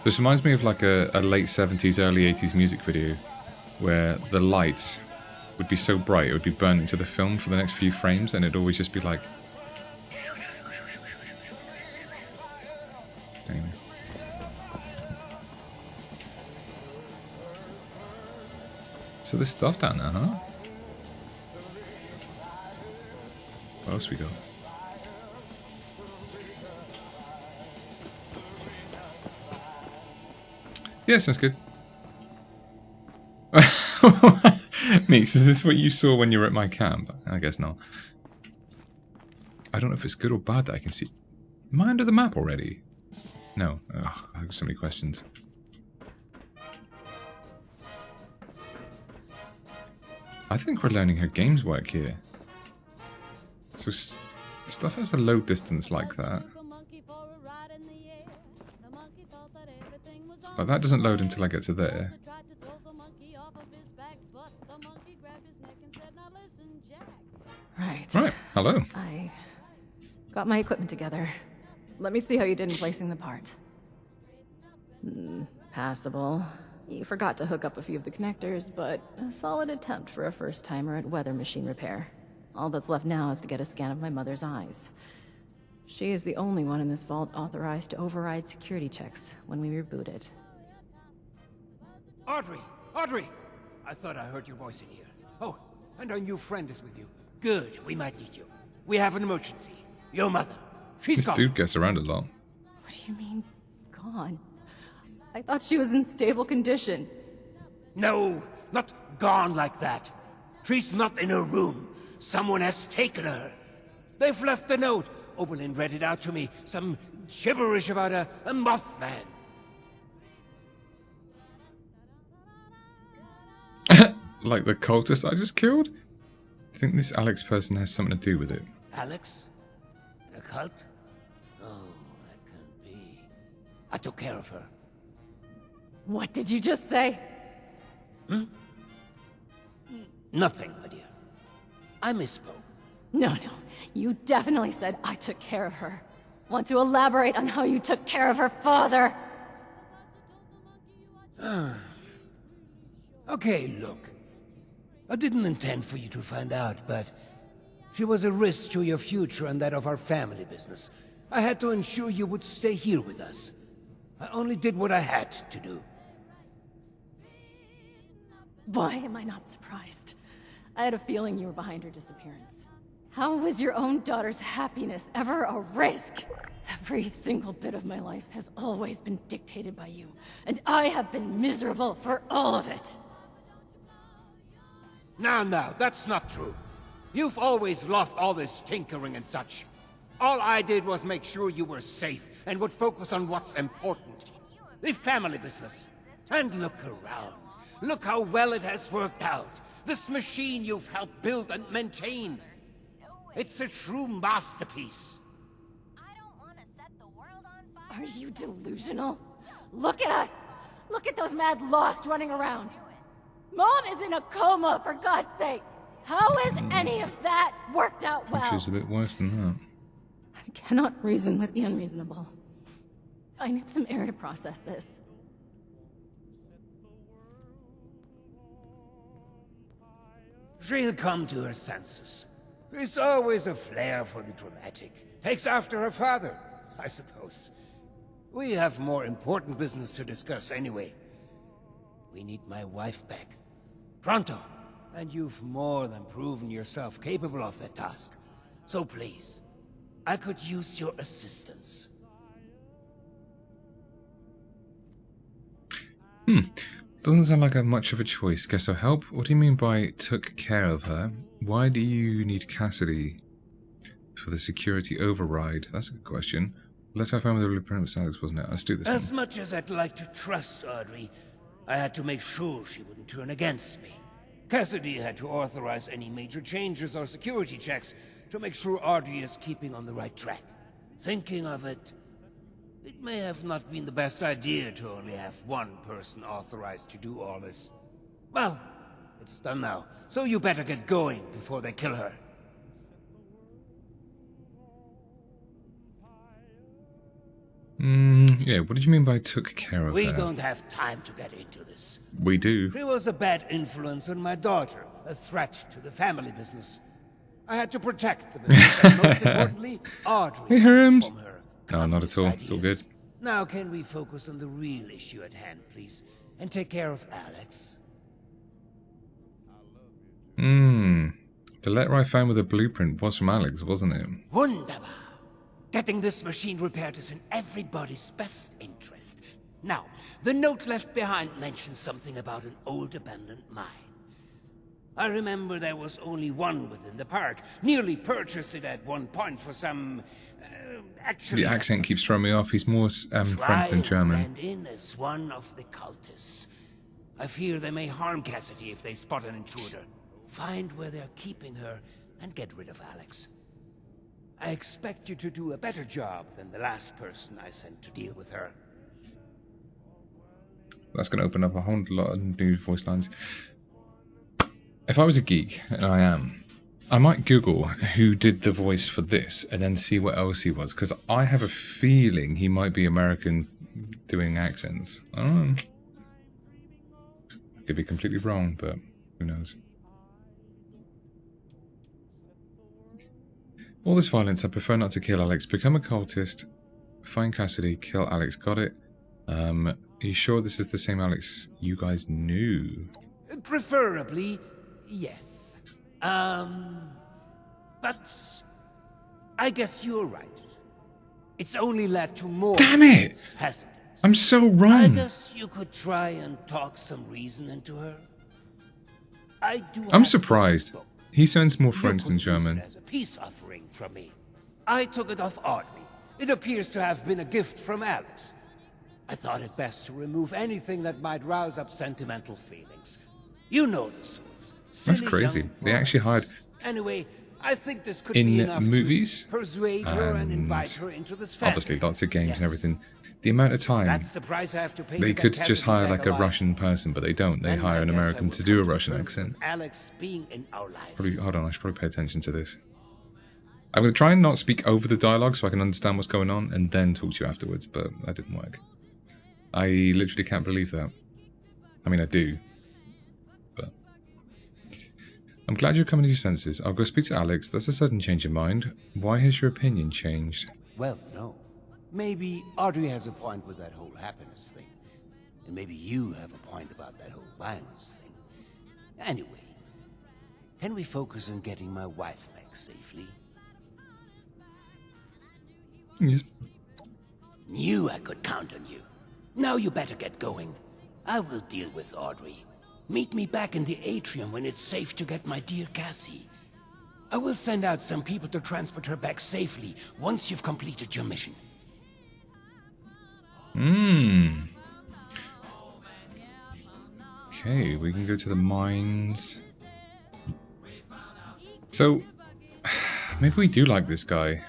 This reminds me of like a late 70s, early 80s music video where the lights would be so bright it would be burned into the film for the next few frames, and it'd always just be like... Anyway. So there's stuff down there, huh? What else we got? Yeah, sounds good. Meeks, is this what you saw when you were at my camp? I guess not. I don't know if it's good or bad that I can see... Am I under the map already? No. Ugh, I have so many questions. I think we're learning how games work here. So stuff has a load distance like that. But that doesn't load until I get to there. Right. Hello. I got my equipment together. Let me see how you did in placing the part. Passable. You forgot to hook up a few of the connectors, but a solid attempt for a first-timer at weather machine repair. All that's left now is to get a scan of my mother's eyes. She is the only one in this vault authorized to override security checks when we reboot it. Audrey! Audrey! I thought I heard your voice in here. Oh, and our new friend is with you. Good, we might need you. We have an emergency. Your mother. She's gone. This dude gets around a lot. What do you mean, gone? I thought she was in stable condition. No, not gone like that. She's not in her room. Someone has taken her. They've left a note. Oberlin read it out to me. Some gibberish about a Mothman. Like the cultist I just killed? I think this Alex person has something to do with it. Alex? In a cult? Oh, that can't be. I took care of her. What did you just say? Nothing, my dear. I misspoke. No. You definitely said I took care of her. Want to elaborate on how you took care of her father? Okay, look. I didn't intend for you to find out, but she was a risk to your future and that of our family business. I had to ensure you would stay here with us. I only did what I had to do. Why am I not surprised? I had a feeling you were behind her disappearance. How was your own daughter's happiness ever a risk? Every single bit of my life has always been dictated by you, and I have been miserable for all of it. Now, that's not true. You've always loved all this tinkering and such. All I did was make sure you were safe and would focus on what's important. The family business. And look around. Look how well it has worked out. This machine you've helped build and maintain. It's a true masterpiece. Are you delusional? Look at us! Look at those mad lost running around! Mom is in a coma, for God's sake! How is any of that worked out well? Which is a bit worse than that. I cannot reason with the unreasonable. I need some air to process this. She'll come to her senses. There's always a flair for the dramatic. Takes after her father, I suppose. We have more important business to discuss anyway. We need my wife back. Pronto. And you've more than proven yourself capable of that task. So please, I could use your assistance. Doesn't sound like much of a choice. Guess I'll help. What do you mean by took care of her? Why do you need Cassidy for the security override? That's a good question. Let her find with the blueprint with Alex, wasn't it? Let's do this As one. much as I'd like to trust Audrey, I had to make sure she wouldn't turn against me. Cassidy had to authorize any major changes or security checks to make sure Audrey is keeping on the right track. Thinking of it, it may have not been the best idea to only have one person authorized to do all this. Well, it's done now, so you better get going before they kill her. Yeah, what did you mean by took care of We her? don't have time to get into this. We do. She was a bad influence on my daughter, a threat to the family business. I had to protect the business, and most importantly, Audrey Hey, Herms. from her. No, not at all. It's all good. Now can we focus on the real issue at hand, please, and take care of Alex? The letter I found with the blueprint was from Alex, wasn't it? Wunderbar. Getting this machine repaired is in everybody's best interest. Now, the note left behind mentions something about an old abandoned mine. I remember there was only one within the park. Nearly purchased it at one point for some... actually... The accent keeps throwing me off. He's more French than German. Blend in as one of the cultists. I fear they may harm Cassidy if they spot an intruder. Find where they're keeping her and get rid of Alex. I expect you to do a better job than the last person I sent to deal with her. That's going to open up a whole lot of new voice lines. If I was a geek, and I am, I might Google who did the voice for this and then see what else he was, because I have a feeling he might be American doing accents. I don't know. Could be completely wrong, but who knows. All this violence, I prefer not to kill Alex. Become a cultist, find Cassidy, kill Alex. Got it? Are you sure this is the same Alex you guys knew? Preferably, yes. But I guess you're right. It's only led to more. Damn it! things, hasn't it? I'm so I wrong. guess you could try and talk some reason into her. I'm surprised. He sounds more French than German. As a peace offering from me. I took it off Audrey. It appears to have been a gift from Alex. I thought it best to remove anything that might rouse up sentimental feelings. You know the sorts. That's Silly crazy. young They actually hired Anyway, I think this could in be enough movies, to persuade her and invite her into this family. obviously lots of games and everything. The amount of time That's the price I have to pay they to could get just Cassidy hire back like a alive. Russian person, but they don't. They Then hire I an guess I American would to do a come Russian terms accent. with Alex being in our lives. Probably, hold on, I should probably pay attention to this. I'm going to try and not speak over the dialogue so I can understand what's going on and then talk to you afterwards, but that didn't work. I literally can't believe that. I mean, I do. But I'm glad you're coming to your senses. I'll go speak to Alex. That's a sudden change of mind. Why has your opinion changed? Well, no. Maybe Audrey has a point with that whole happiness thing. And maybe you have a point about that whole violence thing. Anyway, can we focus on getting my wife back safely? Yes. Knew I could count on you. Now you better get going. I will deal with Audrey. Meet me back in the atrium when it's safe to get my dear Cassie. I will send out some people to transport her back safely once you've completed your mission. Okay, we can go to the mines. So, maybe we do like this guy.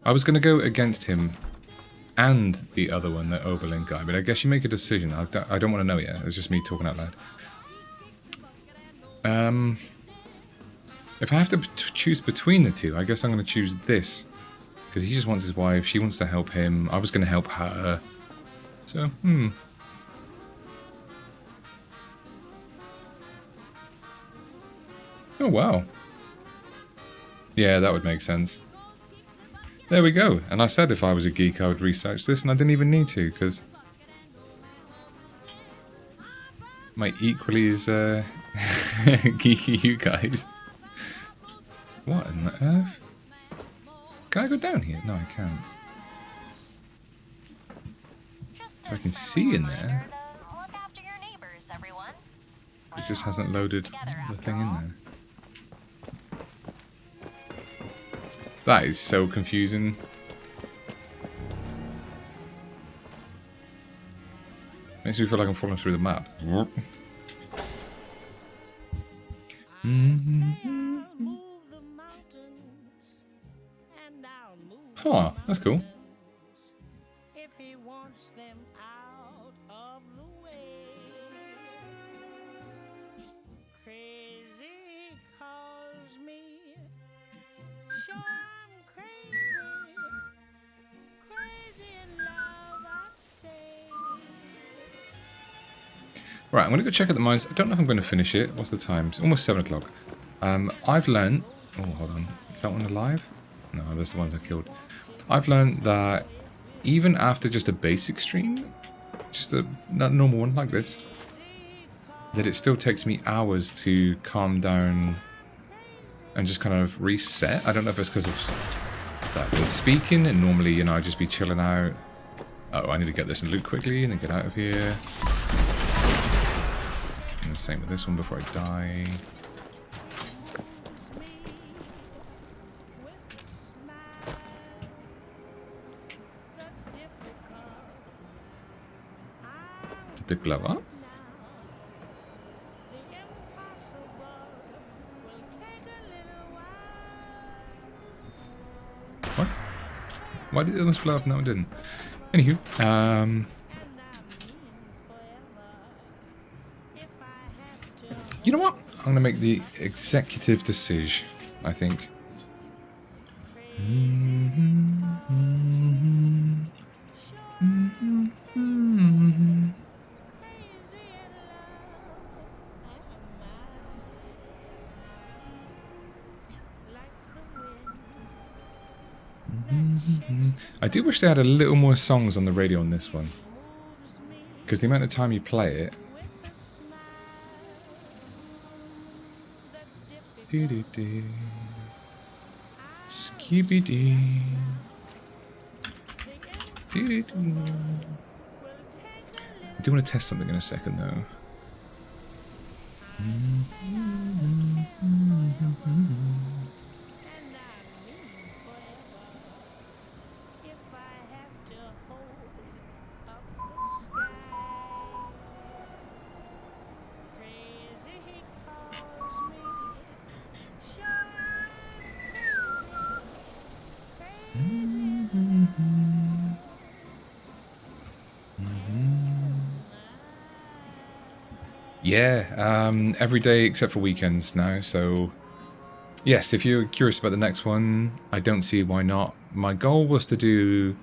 I was going to go against him and the other one, the Oberlin guy, but I guess you make a decision. I don't want to know yet. It's just me talking out loud. If I have to choose between the two, I guess I'm going to choose this. Because he just wants his wife, she wants to help him, I was going to help her. So, Oh, wow. Yeah, that would make sense. There we go. And I said if I was a geek, I would research this, and I didn't even need to, because my equally as geeky you guys. What on earth? Can I go down here? No, I can't. So I can see in there. It just hasn't loaded the thing in there. That is so confusing. Makes me feel like I'm falling through the map. Huh, that's cool. Right, I'm going to go check out the mines. I don't know if I'm going to finish it. What's the time? It's almost 7 o'clock. I've learned... Oh, hold on. Is that one alive? No, that's the ones I killed. I've learned that even after just a basic stream, just a normal one like this, that it still takes me hours to calm down and just kind of reset. I don't know if it's because of that with speaking, and normally, you know, I'd just be chilling out. Oh, I need to get this and loot quickly and then get out of here. And the same with this one before I die. Did they blow up? What? Why did it almost blow up? No, it didn't. Anywho, you know what? I'm going to make the executive decision, I think. I do wish they had a little more songs on the radio on this one, because the amount of time you play it. Scooby-Doo. I do want to test something in a second, though. Yeah, every day except for weekends now, so yes, if you're curious about the next one, I don't see why not. My goal was to do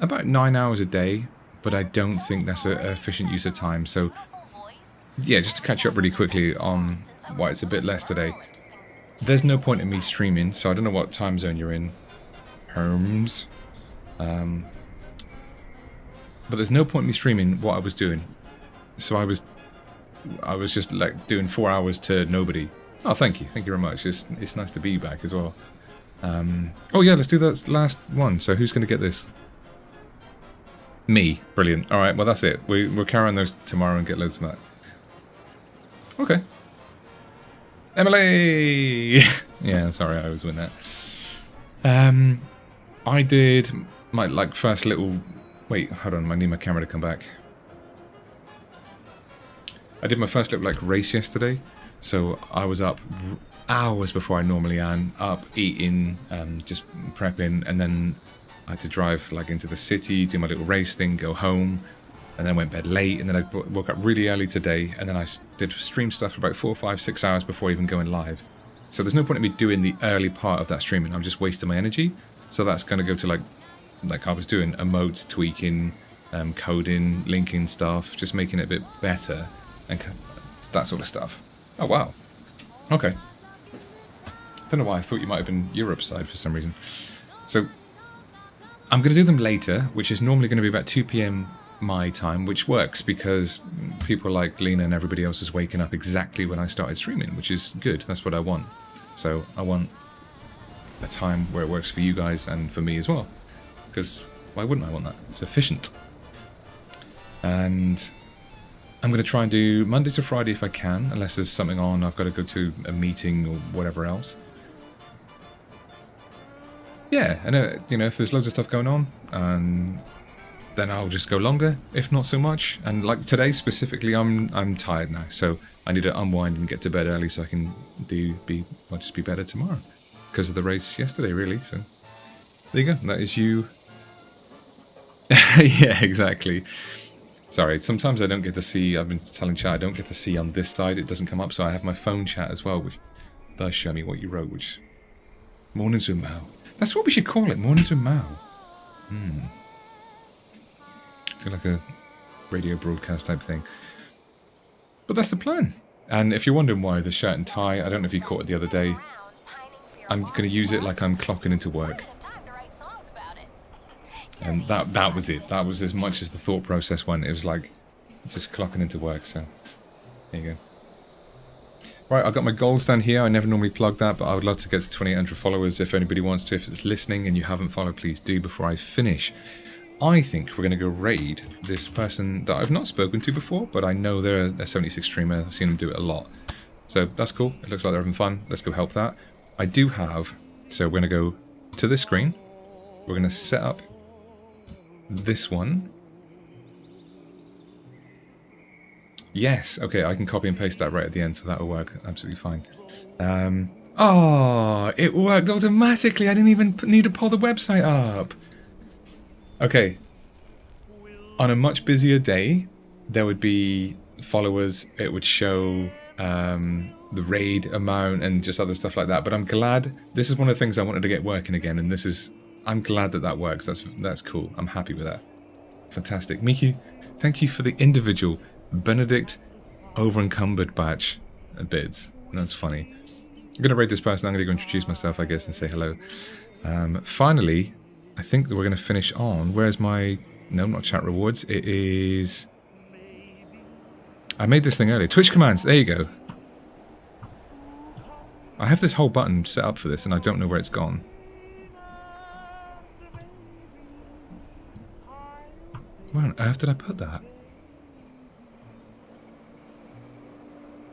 about 9 hours a day, but I don't think that's an efficient use of time, so yeah, just to catch you up really quickly on why it's a bit less today. There's no point in me streaming, so I don't know what time zone you're in, Herms. But there's no point in me streaming what I was doing. So I was just like doing 4 hours to nobody. Oh, thank you very much. It's nice to be back as well. Oh yeah, let's do that last one. So who's going to get this? Me. Brilliant. All right, well that's it. We'll carry on those tomorrow and get loads of that. Okay. Emily. Yeah, sorry, I always win that. I did my first little. Wait, hold on. I need my camera to come back. I did my first little race yesterday, so I was up hours before I normally am, up eating, just prepping, and then I had to drive into the city, do my little race thing, go home, and then I went to bed late, and then I woke up really early today, and then I did stream stuff for about 4, 5, 6 hours before even going live. So there's no point in me doing the early part of that streaming. I'm just wasting my energy. So that's going to go to like I was doing, emotes, tweaking, coding, linking stuff, just making it a bit better. And that sort of stuff. Oh, wow. Okay. Don't know why I thought you might have been Europe side for some reason. So, I'm going to do them later, which is normally going to be about 2 p.m. my time, which works because people like Lena and everybody else is waking up exactly when I started streaming, which is good. That's what I want. So I want a time where it works for you guys and for me as well, because why wouldn't I want that? It's efficient. And I'm going to try and do Monday to Friday if I can, unless there's something on, I've got to go to a meeting or whatever else. Yeah, and you know, if there's loads of stuff going on, then I'll just go longer, if not so much. And like today specifically, I'm tired now, so I need to unwind and get to bed early so I can just be better tomorrow because of the race yesterday, really. So there you go. That is you. Yeah, exactly. Sorry, sometimes I don't get to see. I've been telling chat I don't get to see on this side. It doesn't come up, so I have my phone chat as well, which does show me what you wrote. Which mornings with Mal. That's what we should call it. Mornings with Mal. It's like a radio broadcast type thing. But that's the plan. And if you're wondering why the shirt and tie, I don't know if you caught it the other day. I'm going to use it like I'm clocking into work. And that was it. That was as much as the thought process went. It was like just clocking into work. So there you go. Right, I've got my goals down here. I never normally plug that, but I would love to get to 2,800 followers if anybody wants to. If it's listening and you haven't followed, please do before I finish. I think we're going to go raid this person that I've not spoken to before, but I know they're a 76 streamer. I've seen them do it a lot. So that's cool. It looks like they're having fun. Let's go help that. I do have... So we're going to go to this screen. We're going to set up this one. Yes, okay, I can copy and paste that right at the end, so that'll work absolutely fine. Oh, it worked automatically. I didn't even need to pull the website up. Okay. On a much busier day, there would be followers. It would show the raid amount and just other stuff like that. But I'm glad. This is one of the things I wanted to get working again, and this is. I'm glad that works. That's cool. I'm happy with that. Fantastic, Miku. Thank you for the individual Benedict over-encumbered batch bids. That's funny. I'm going to raid this person. I'm going to go introduce myself, I guess, and say hello. Finally, I think that we're going to finish on... Where's my... No, not chat rewards. It is... I made this thing earlier. Twitch commands. There you go. I have this whole button set up for this, and I don't know where it's gone. Where on earth did I put that?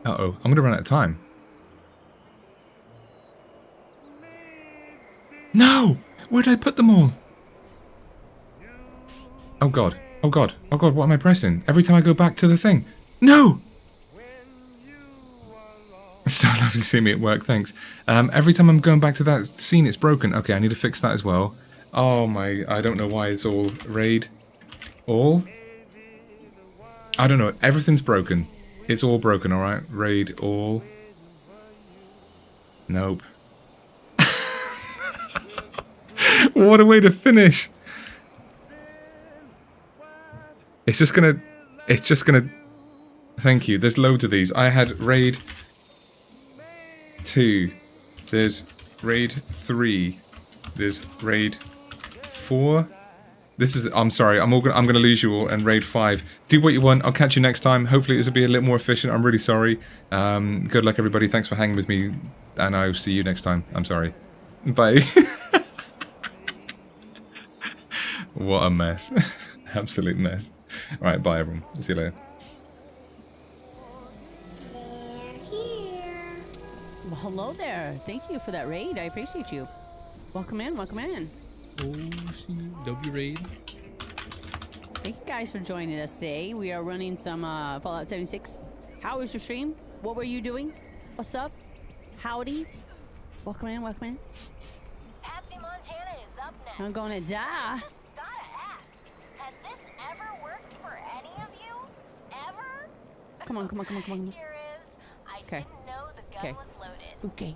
Uh-oh, I'm going to run out of time. No! Where did I put them all? Oh god, oh god, oh god, what am I pressing? Every time I go back to the thing. No! It's so lovely to see me at work, thanks. Every time I'm going back to that scene, it's broken. Okay, I need to fix that as well. Oh my, I don't know why it's all raid. All? I don't know, everything's broken. It's all broken, alright? Raid all. Nope. What a way to finish! It's just gonna... Thank you, there's loads of these. I had raid 2. There's raid 3. There's raid 4. This is... I'm sorry, I'm gonna lose you all, and raid 5. Do what you want, I'll catch you next time. Hopefully this will be a little more efficient. I'm really sorry. Good luck everybody, thanks for hanging with me, and I'll see you next time. I'm sorry. Bye. What a mess. Absolute mess. Alright, bye everyone. See you later. Well, hello there. Thank you for that raid. I appreciate you. Welcome in, welcome in. OCW raid. Thank you guys for joining us today. We are running some Fallout 76. How was your stream? What were you doing? What's up? Howdy. Welcome in, welcome in. Patsy Montana is up next. I'm gonna die. Just gotta ask, has this ever worked for any of you? Ever? Come on, come on, come on, come on. Here is. I Okay. didn't know the gun Okay. was loaded. Okay.